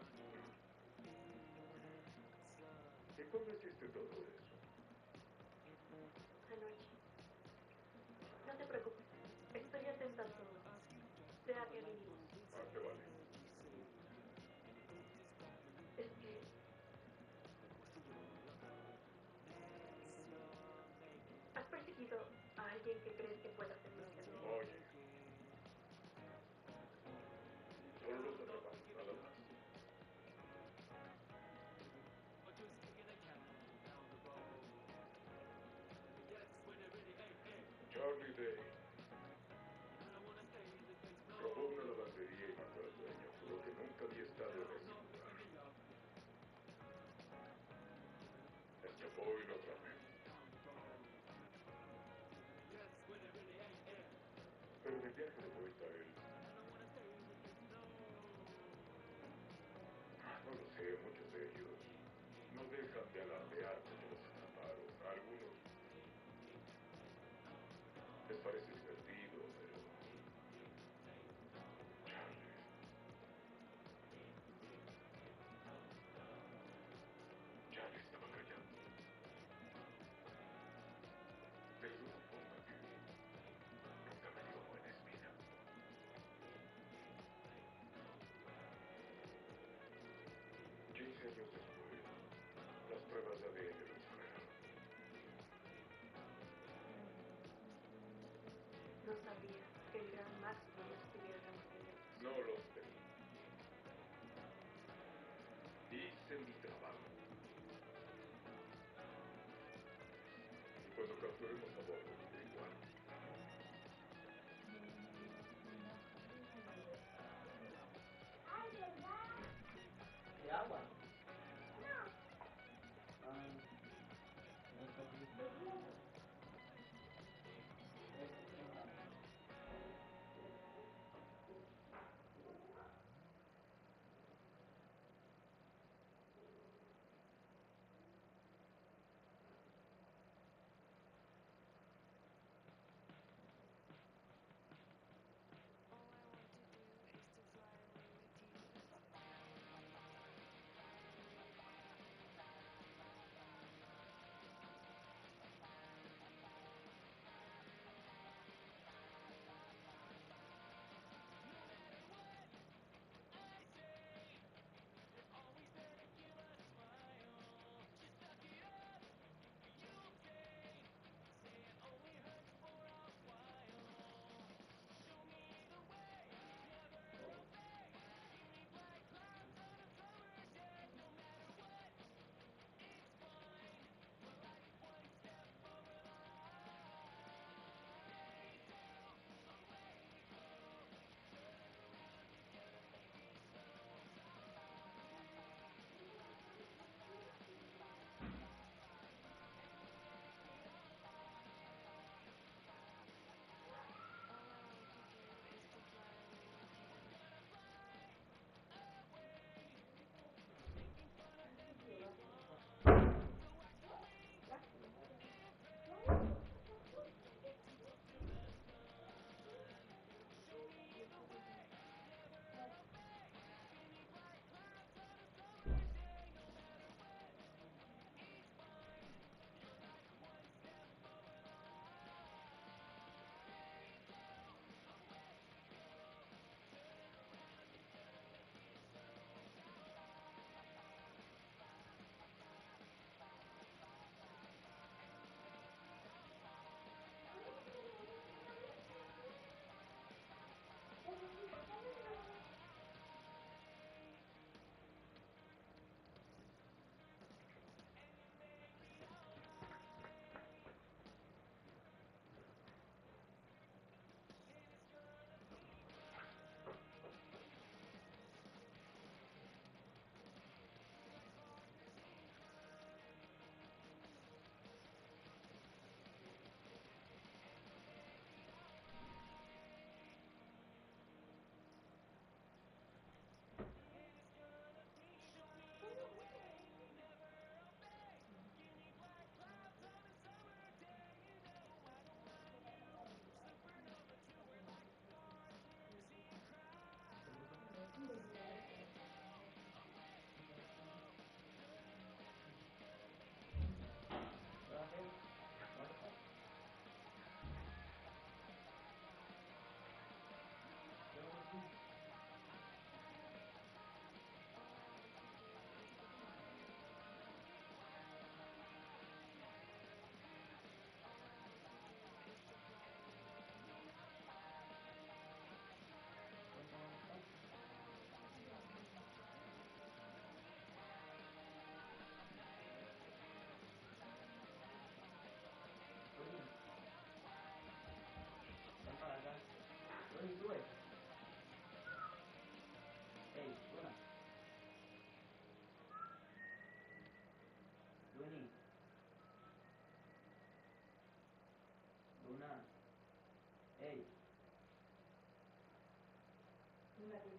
¿Y cuándo hiciste todo eso? Anoche. No te preocupes. Estoy atenta a todo. Sea que vivimos. Ah, se vale. Es que... ¿Has perseguido a alguien que crees que pueda ser mi servicio? Oye. Solo los atrapamos, nada más. Charlie Day robó una lavandería y mató al dueño. Juró que nunca había estado en ese lugar. Escapó y lo atrapé. Pero en el viaje de vuelta él... No lo sé, muchos de ellos no dejan de alardear porque los atraparon. A algunos les parece divertido, pero... Charlie... Charlie estaba callado. Pero de una forma que nunca me dio buena espina. 15 años después, las pruebas de ADN lo revelaron. No sabía que el gran Máximo no estuviera remitiendo. No lo sé. Hice mi trabajo. Y cuando capturemos a Bobo, diré igual. ¡Ay, verdad! ¿De agua? No, Ah, de hielo.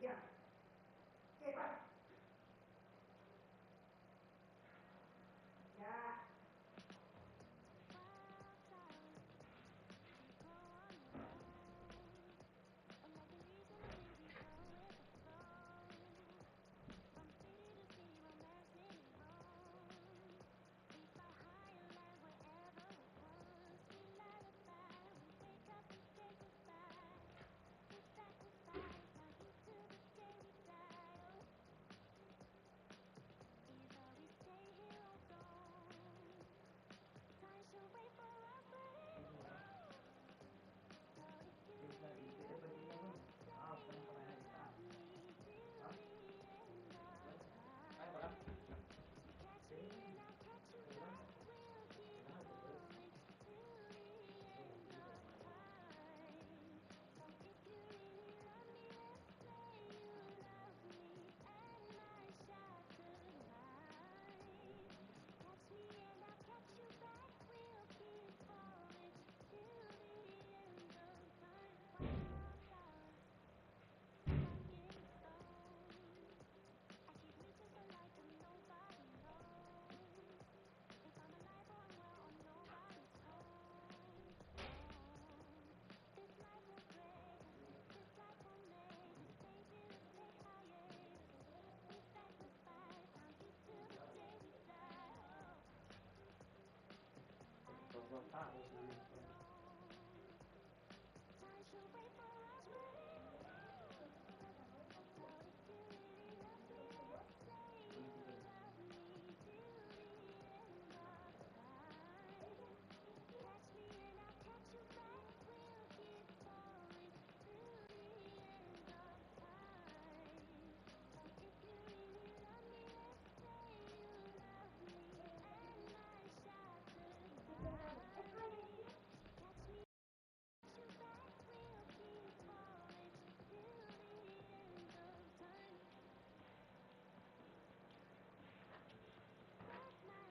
Ya. ¿Qué pasa? Ya.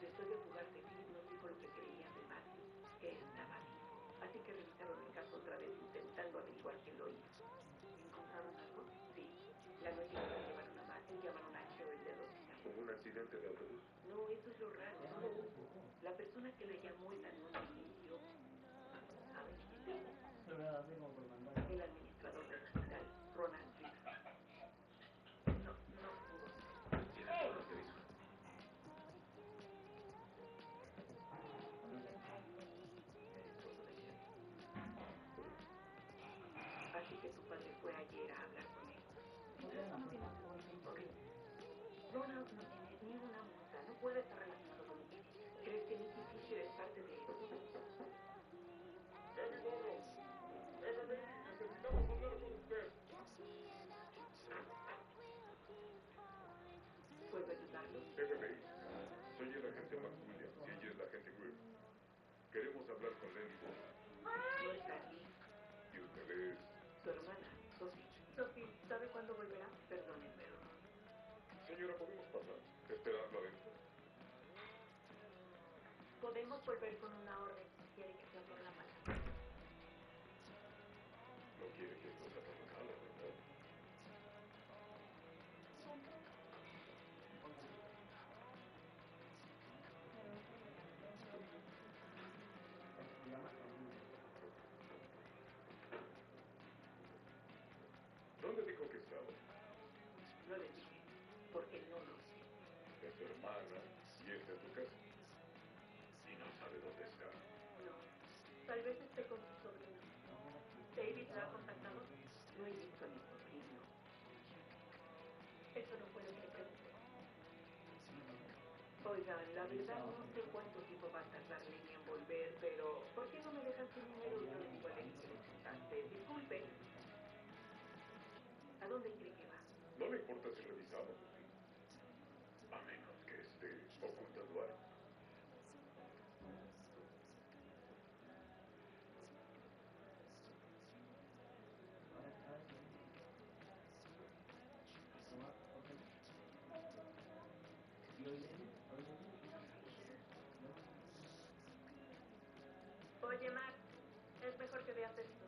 Después de jugar de Philip nos dijo lo que creían de Matthew, que estaba vivo. Así que revisaron el caso otra vez intentando averiguar quién lo hizo. ¿Encontraron algo? Sí. La noche que se llevaron a Matthew llamaron a Joe el dedo. ¿Como un accidente de autobús? No, eso es lo raro, no lo hubo. La persona que la llamó el anónimo mintió. ¿Saben quién es? El administrador del hospital, Ronald Reagan. No pudo. ¿Quién es lo que dijo? Así que tu padre fue ayer a hablar con él. Ok. Ronald no tiene ni una multa, no puede estar relacionado con Nicky. ¿Crees que Nicky Fisher es parte de eso? ¡David Borro! FBI, necesitamos hablar con usted. ¿Puedo ayudarlo? FBI, soy el agente McWilliams y ella es la agente Grimm. Queremos hablar con Lenny Borro. No está aquí. ¿Y usted es? Su hermana, Sophie. Sophie, ¿sabe cuándo volverá? Perdone, pero... Señora, ¿podemos pasar? ¿Esperarlo adentro? Podemos volver con una orden si quiere que sea por la mala. No quiere que esto sea por la mala, ¿verdad? ¿Dónde dijo que estaba? No le dije, porque no lo sé. Es su hermana y esta es su casa. Y no sabe dónde está. No. Tal vez esté con su sobrino. ¿David la ha contactado? No he visto a mi sobrino. Eso no fue lo que le pregunté. Oigan, la verdad no sé cuánto tiempo va a tardar Lenny en volver, pero ¿por qué no me dejan su número y yo le digo a Lenny que les contacte? Disculpe. ¿A dónde cree que va? No le importa si revisamos o sí. A menos que esté ocultando algo. Oye, Max, es mejor que veas esto.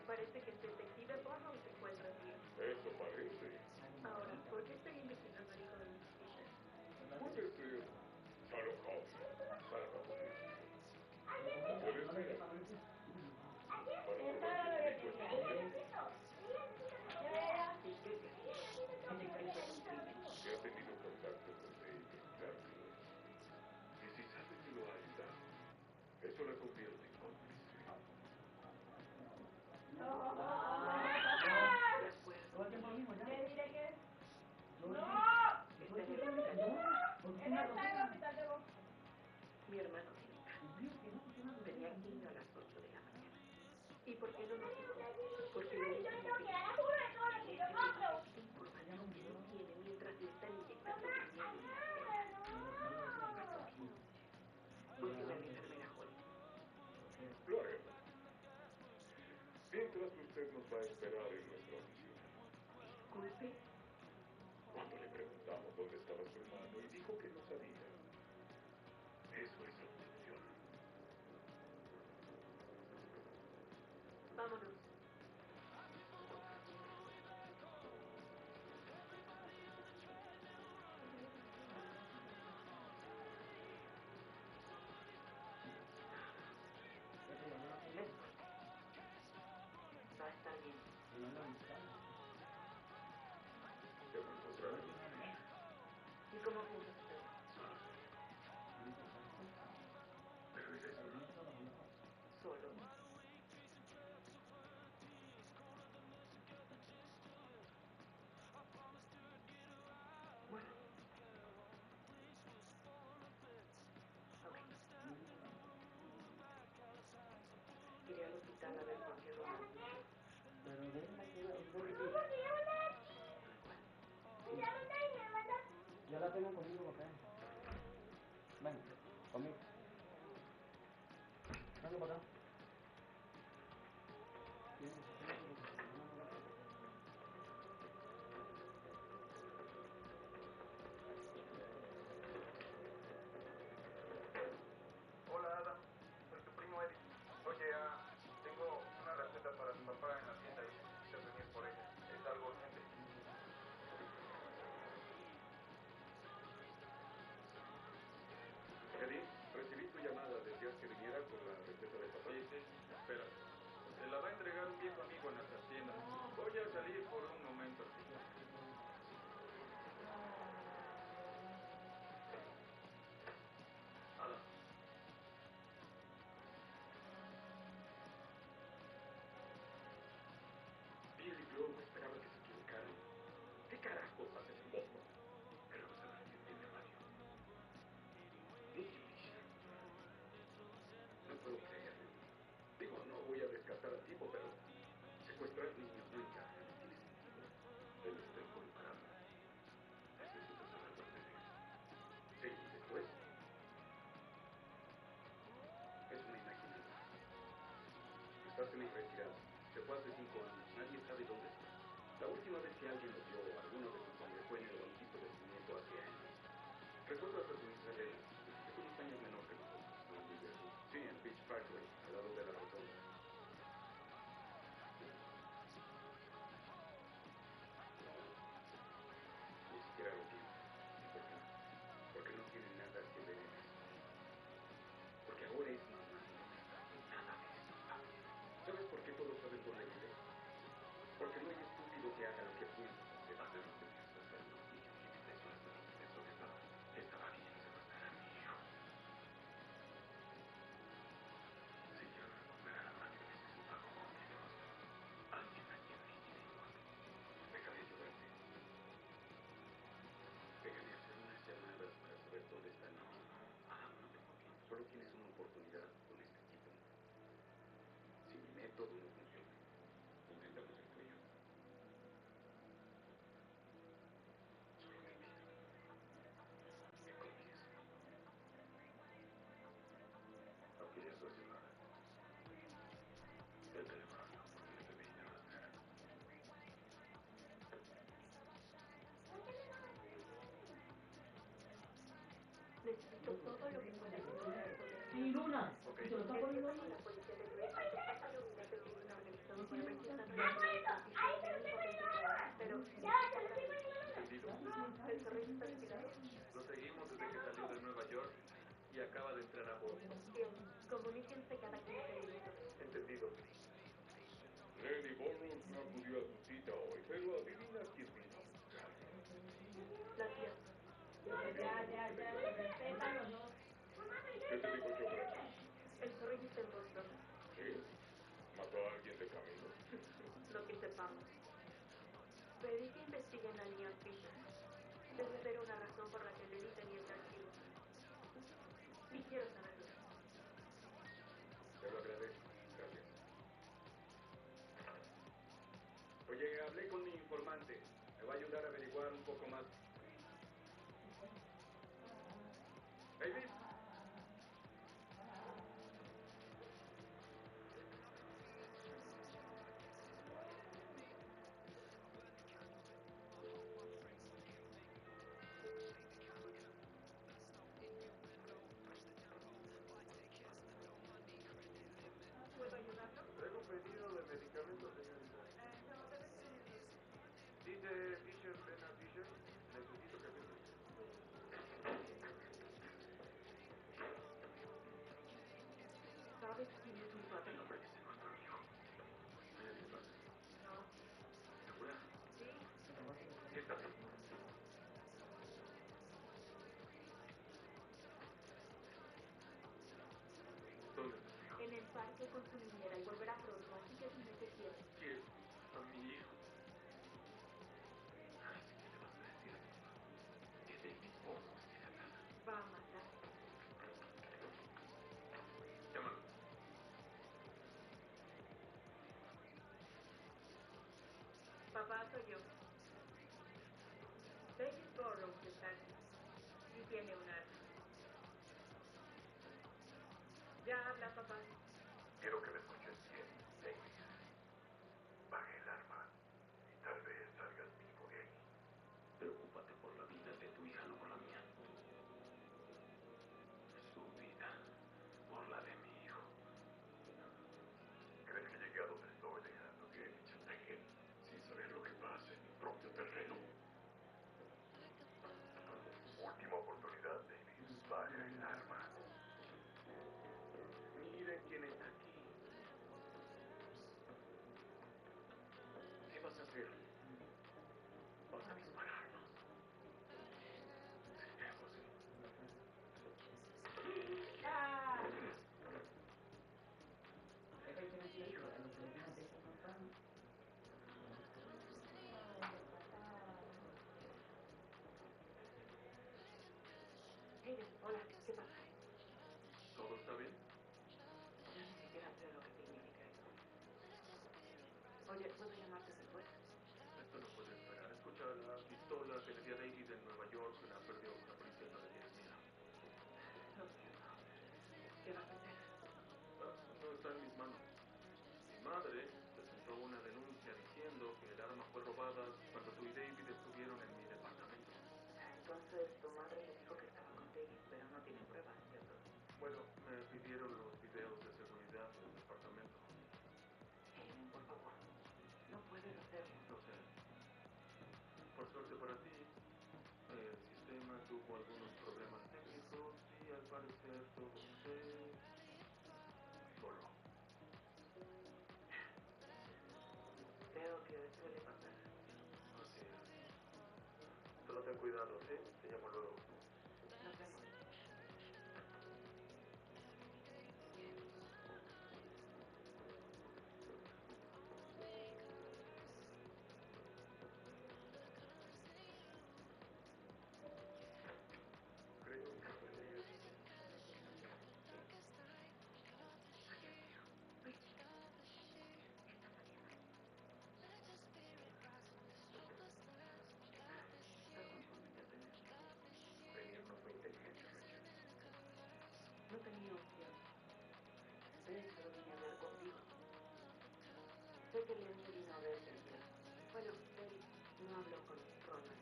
Parece que el detective Borro se encuentra aquí. Eso parece. Ahora, ¿por qué estoy investigando al hijo de mi chiquita? Puede ser Salomón, Salomón. Puede ser. Para probar que el chico es inocente. Que ha tenido contacto con ellos, Carlos. Y si sabe que lo ha ayudado, eso la convierte en cómplice. Le diré que... ¡No! Mi hermano Química venía aquí a las 8 de la mañana. ¿Y por qué no nos dijo? Porque le dije que información que no tiene mientras le están inyectando veneno en la sangre. Búsqueme a mi enfermera Holly. Lo haremos. Mientras usted nos va a esperar en nuestra oficina. Disculpe. Cuando le preguntamos dónde estaba su hermano y dijo que no sabía. Eso es obsesión. Vámonos. Va a estar bien. Debo encontrar a mi hija. ¿Y cómo piensas hacerlo? Pero eres solo. Solo. Bueno. Ok. Iré al hospital a ver por qué Ronald murió. Yo la tengo conmigo, papá. Ven, conmigo. Venga para acá. Hola, Adam. Soy tu primo Eddie. Oye, tengo una receta para tu papá en la tienda y necesitas venir por ella. Es algo urgente. Eddie, recibí tu llamada. ¿Decías que viniera con la receta del papá? Sí, espera. Se la va a entregar un viejo amigo en la trastienda. Voy a salir por un momento. Adam. Bill y yo esperaba que se equivocaran. ¿Qué carajos haces en Boston? Pero vas a ver que tiene radio. No puedo creerlo. Digo, no voy a rescatar al tipo, pero secuestrar niños no encaja, no tiene sentido. Él está involucrado. Necesito saber dónde vive. Sí, después. Es una imagen más. Está semi-retirado. Se fue hace 5 años. Nadie sabe dónde está. La última vez que alguien lo vio o alguno de sus hombres fue en el banquito de cimiento hace años. ¿Recuerdas a su hija Elena? Es unos años menor que nosotros. ¿No vive aquí? Sí, en Beach Parkway, al lado de la rotonda. Ni siquiera lo piensa. ¿Y por qué? Porque no tiene nada que ver en esto. Porque ahora es mamá y no está en nada de esto, ¿sabes? ¿Sabes por qué todos saben dónde vive? Porque no hay estúpido que haga lo que piensas hacer. Hacer lo que piensas hacer. Y que tiene eso estaba bien secuestrar a mi hijo. Si quiero recuperar a Mario, necesito algo concreto. Alguien a quien dirigir el golpe. Déjame ayudarte. Déjame hacer unas llamadas para saber dónde está. No, no te preocupes. Solo tienes una oportunidad con este tipo. Si mi método no funciona, intentamos el tuyo. Solo te pido que confíes. Aquí ya estás llamada. El teléfono no, porque el FBI te rastreará. Necesito todo lo que pueda encontrar. Sí, Luna. Ok. Se lo está poniendo ahí. Con la policía de Greenwich, está reunida que tiene una organización para ver si están realizando pero Entendido. el zorrillo está vigilado. Lo seguimos desde que salió de Nueva York y acaba de entrar a Boston. Bien, comuníquense cada 15 minutos. Entendido. Lady Burroughs no acudió a su cita hoy, pero adivina quién vino a buscar. La tía. Respétalo, ¿no? ¿Qué te dijo yo, Brazo? El zorrillo está en Boston. ¿Sí? ¿Mató a alguien de camino? Lo que sepamos. Pedí que investiguen a Liam Fisher. Debe haber una razón por la que Lily tenía el archivo. Y quiero saberlo. Te lo agradezco. Gracias. Oye, hablé con mi informante. Me va a ayudar a averiguar un poco más. David. ¿Puedo ayudarlo? Traigo un pedido de medicamentos, señorita. Dice Fisher, Lena Fisher. Necesito que firme. ¿Sabes quién es mi padre? El hombre que secuestró a mi hijo. ¿Hay alguien más? No. ¿Segura? Sí. Siéntate. ¿Dónde? En el parque con su niñera y volverá pronto, así que dime qué quieres. ¿Quién? A mi hijo. Así que le vas a decir a tu mamá que David Burroughs tiene atrás. Va a matar. Llámalo. Papá, soy yo. David Burroughs está aquí. Y tiene un arma. Ya habla, papá. Quiero que me escuches bien, David. Baje el arma y tal vez salgas vivo de ahí. Preocúpate por la vida de tu hija, no por la mía. Su vida por la de mi hijo. ¿Crees que llegué a donde estoy dejando que me chantajeen sin saber lo que pasa en mi propio terreno? Última oportunidad, David. Baja el arma. Miren quién está aquí. ¿Qué vas a hacer? Vas a dispararnos. Estemos en... Hayden, hola, ¿qué pasa? ¿Todo está bien? Yo ni siquiera sé lo que significa eso. Oye, ¿puedo llamarte después? Esto no puede esperar. Escucha, la pistola que le di a David en Nueva York la perdió una princesa de Disney. Lo siento. ¿Qué vas a hacer? No está en mis manos. Mi madre presentó una denuncia diciendo que el arma fue robada cuando tú y David estuvieron en mi departamento. Entonces tu madre le dijo que estaba con David, pero no tiene pruebas, ¿cierto? Bueno, me pidieron los videos de seguridad del departamento. Hayden, por favor. No puedes hacerlo. Lo sé. Por suerte para ti, el sistema tuvo algunos problemas técnicos y al parecer todo se voló. Creo que suele pasar. Así es. Solo ten cuidado, ¿sí? Te llamo luego. Nos vemos. Creo que podría... Venir no fue inteligente, Rachel. No tenía opción. De hecho, vine a hablar contigo. Sé que Lenny vino a verte ayer. Bueno, David no habló con Ronald.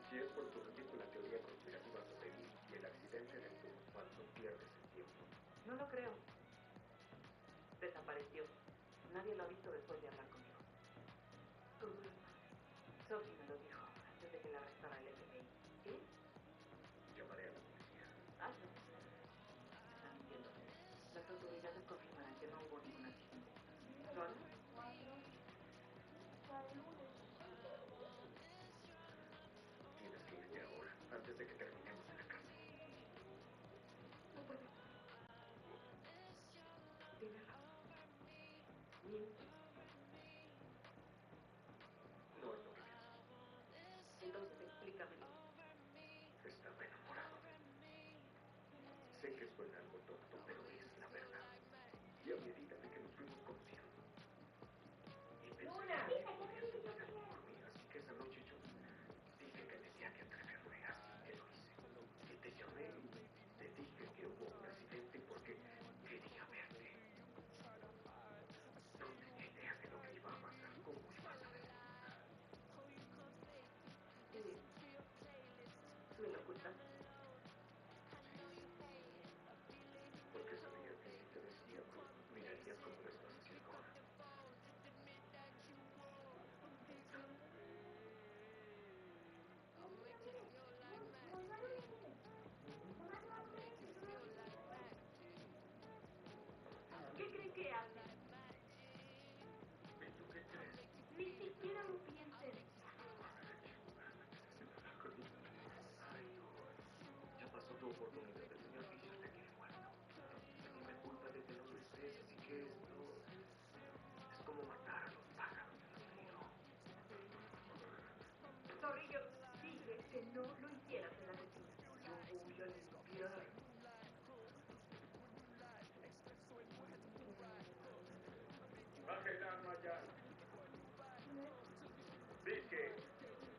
Si es por tu ridícula teoría conspirativa sobre mí y el accidente del bus falso, pierdes el tiempo. No lo creo. Desapareció. Nadie lo ha visto después de hablar conmigo. Sophie me lo dijo antes de que la arrestara el FBI. ¿Sí? Llamaré a la policía. Hazlo. Está mintiendo. Las autoridades confirmarán que no hubo ningún accidente. ¿Lo harás? 4 para el lunes. Tienes que irte ahora, antes de que terminemos en la cárcel. No puedo. Tienes razón. Miente. No es lo que pienso. Entonces explícamelo. Estaba enamorado de él. Sé que suena algo tonto, pero es la verdad. Y a medida de que nos fuimos conociendo, y pensé que no podías empezar por mí, así que esa noche yo dije que tenía que atreverme, así que lo hice. Y te llamé y te dije que hubo un accidente porque quería verte. No tenía idea de lo que iba a pasar, cómo ibas a ver. ¿Me lo ocultas? Porque sabía que si te decía, pues mirarías como lo estás haciendo ahora. ¿Qué creen que hace? ¿Y tú qué crees? Ni siquiera lo piensen. Ay, no. Ya pasó tu oportunidad. El señor Fisher te quiere muerto. No me culpa de que no lo estés, así que esto es como matar a los pájaros de un tiro. Zorrillo, dije que no lo hicieras en la cocina. Yo voy a limpiar. Baje el arma ya. Dije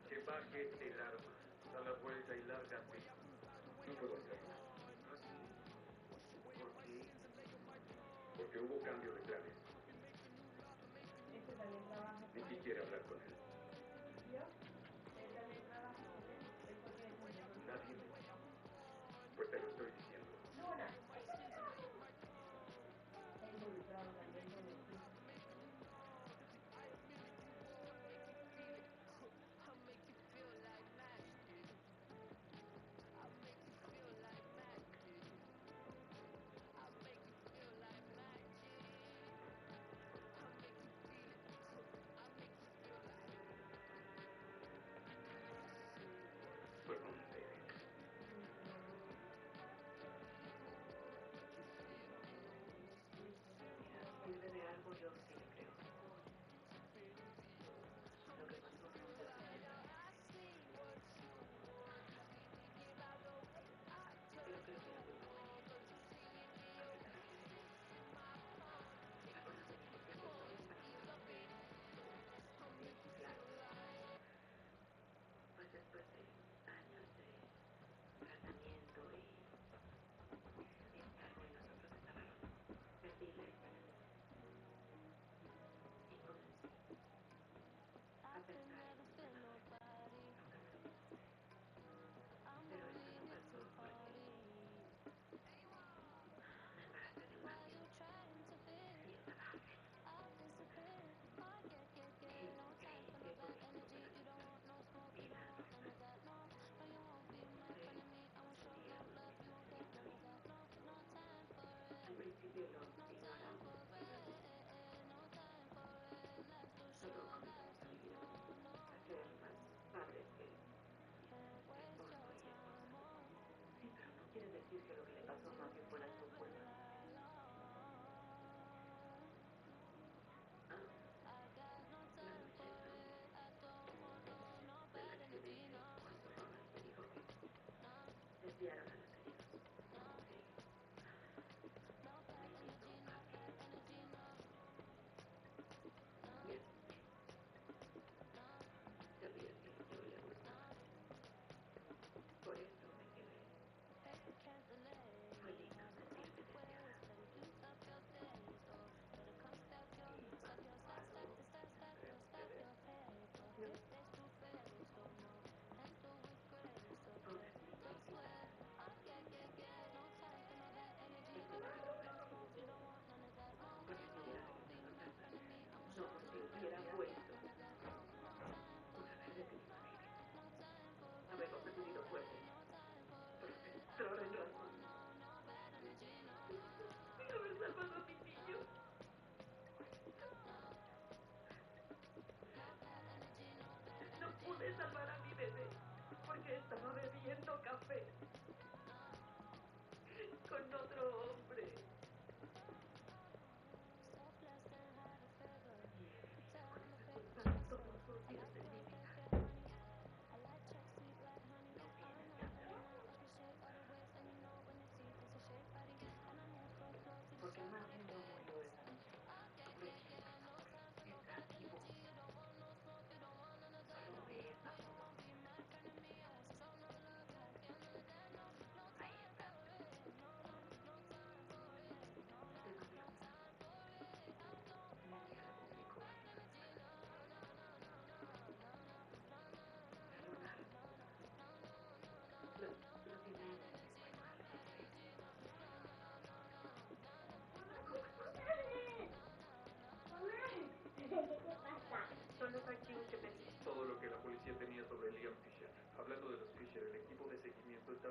que baje el arma. Da la vuelta y lárgate. No puedo hacerlo. ¿Así? ¿Por qué? Porque hubo cambio de planes. Este también trabaja con Aquí él. quiere hablar con él. ¿Yo? Él también trabaja con él. Él fue quien empezó. Nadie me dijo. Pues te lo estoy diciendo. Luna, ¿está en el trabajo? Está involucrado también con el club. ¿Por dónde? Mira, sirve de algo, yo sí le creo. Lo que pasó no se sucedió. Pero creo que la culpa fue mía. ¿A qué te refieres? ¿Te acuerdas de mi sesión de flores para mi cumpleaños? Sí, claro. Pues después de años de tratamiento y estar en los otros desarrollos, perdí la esperanza. Y consentí. A pesar de los demás, nunca me lo pensé. Pero eso no pasó porque me embaraste de una niña. Y estaba feliz. Y creí que con esto de la vida normal, sería lo mismo. Al principio lo ignoramos y luego solo comenzamos a vivir a ser más padres que esposo y esposa. Sí, pero no quiere decir que lo que le pasó a Matthew fuera su culpa. La noche del accidente, cuando Ronald me dijo que desviaron la lotería. Sí. Me hizo cambiar. Bien. Sabía que yo le gustaba. Por eso me quedé. Fue lindo sentirme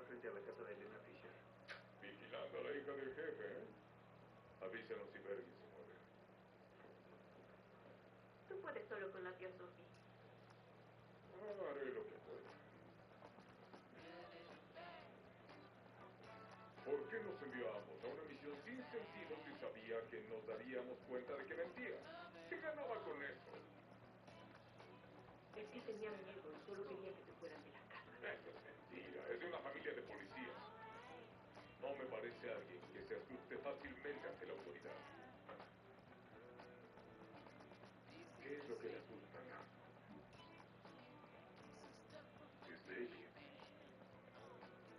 frente a la casa de Elena Fisher. Vigilando a la hija del jefe, ¿eh? Avísanos si Bernie se mueve. Tú puedes solo con la tía Sophie. Haré lo que pueda. ¿Por qué nos enviamos a una misión sin sentido si sabía que nos daríamos cuenta de que mentía? ¿Qué ganaba con eso? Es que tenía miedo y solo quería que te fueran de la casa. Eso es mentira. Es de una familia de policías. No me parece alguien que se asuste fácilmente ante la autoridad. ¿Qué es lo que le asusta, Ana? Es de ella.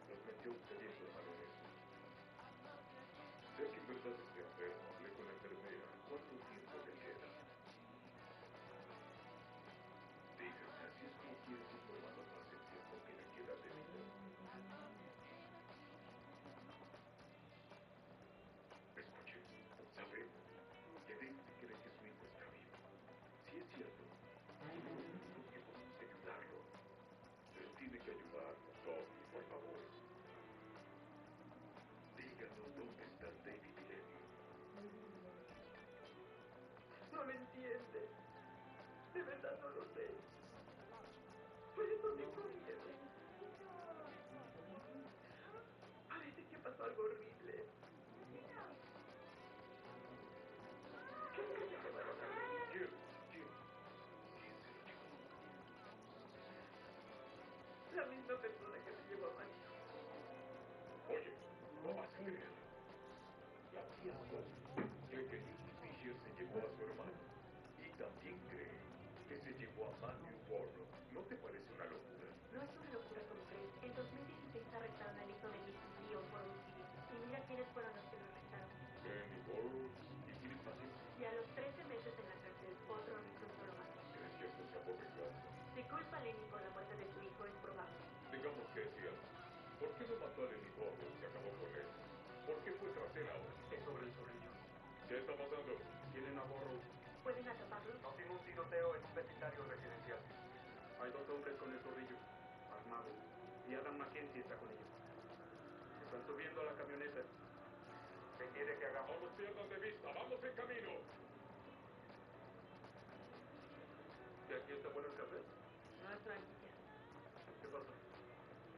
Nos metió usted bien su mano en eso. Sé que en verdad esté enfermo. Hablé con la enfermera. ¿Cuánto tiempo le queda? Dígame, así es como quieres informando más el tiempo que le queda de vida. Escuche, sabemos que David cree que su hijo está vivo. Sí es cierto, somos los únicos que podemos ayudarlo. Pero tiene que ayudarnos, Tommy, por favor. Díganos dónde están David y Lenny. No me entiende. De verdad no lo sé. Por eso tengo miedo. Parece que pasó algo horrible. Creo que se llevaron a mí. ¿Quién? La misma persona que se llevó a Mario. Oye, no vas a creer. La tía Sophie cree que Nicky Fisher se llevó a su hermano. Y también cree que se llevó a Matthew Warren. ¿No te parece una locura? No es una locura como crees. En 2016 arrestaron al hijo de Nicky Dion por homicidio. Y mira quiénes fueron los que lo arrestaron. Lenny Warren y Philip Matthew. Y a los 13 meses en la cárcel, otro reclutador más. ¿Crees que esto sea por venganza? Si culpa a Lenny por la muerte de su hijo, es probable. Digamos que es cierto. ¿Por qué no mató a Lenny Warren y acabó con él? ¿Por qué fue tras él ahora? Es sobre el zorrillo. ¿Qué está pasando? Tienen a Borrow. ¿Pueden atraparlo? Nos vimos un tiroteo en un vecindario residencial. Hay 2 hombres con el zorrillo, armados. Y Adam Mackenzie está con ellos. Están subiendo a la camioneta. ¿Qué quiere que hagamos? No nos pierdan de vista. ¡Vamos en camino! ¿Y aquí está bueno el café? No es franquicia. ¿Qué pasa?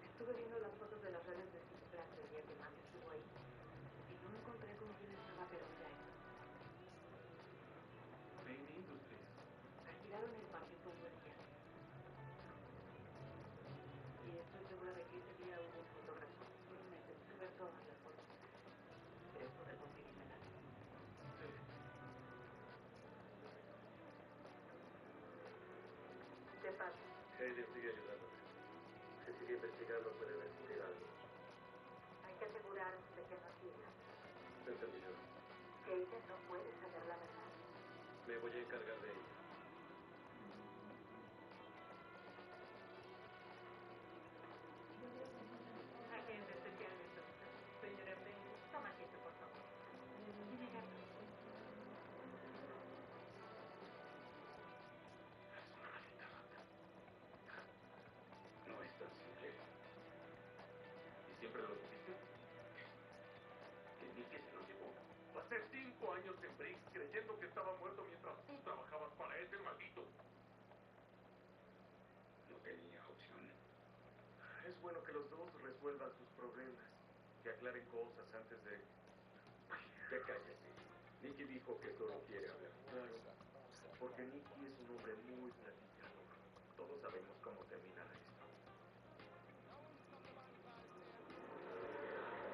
Estuve viendo las fotos de las redes de disfrutar el día que Matt estuvo ahí. Y no encontré con quién estaba, pero ya. Main Industries. Alquilaron el parque todo el día. Y estoy segura de que ese día hubo un fotógrafo. Necesito ver todas las fotos. ¿Crees poder conseguírmelas? Sí. ¿Qué pasa? Ella sigue ayudándome. Si sigue investigando puede descubrir algo. Hay que asegurarse de que no siga. Entendí yo. Que ella no puede saber la verdad. Me voy a encargar de ella. Agente especial Mendoza. Señora B, toma asiento, por favor. Dime, gato. Es una maldita rata. No es tan simple. ¿Y siempre lo supiste? Que Nicky se lo llevó. Pasé 5 años en Briggs creyendo que estaba muerto mientras tú trabajabas para ese maldito. No tenía opción. Es bueno que los dos resuelvan sus problemas. Que aclaren cosas antes de... Ya cállate. Nicky dijo que solo quiere hablar. Claro, porque Nicky es un hombre muy platicador. Todos sabemos cómo terminará esto.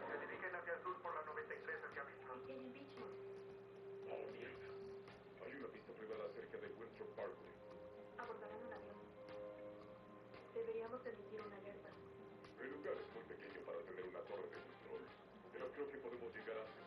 Se dirigen hacia el sur por la 93 hacia Bienvenidos. ¿Qué hay en Richmond? Oh, mierda. Hay una pista privada cerca de Winthrop Parkway. Abordarán un avión. Deberíamos emitir una alerta. El lugar es muy pequeño para tener una torre de control, pero creo que podemos llegar antes.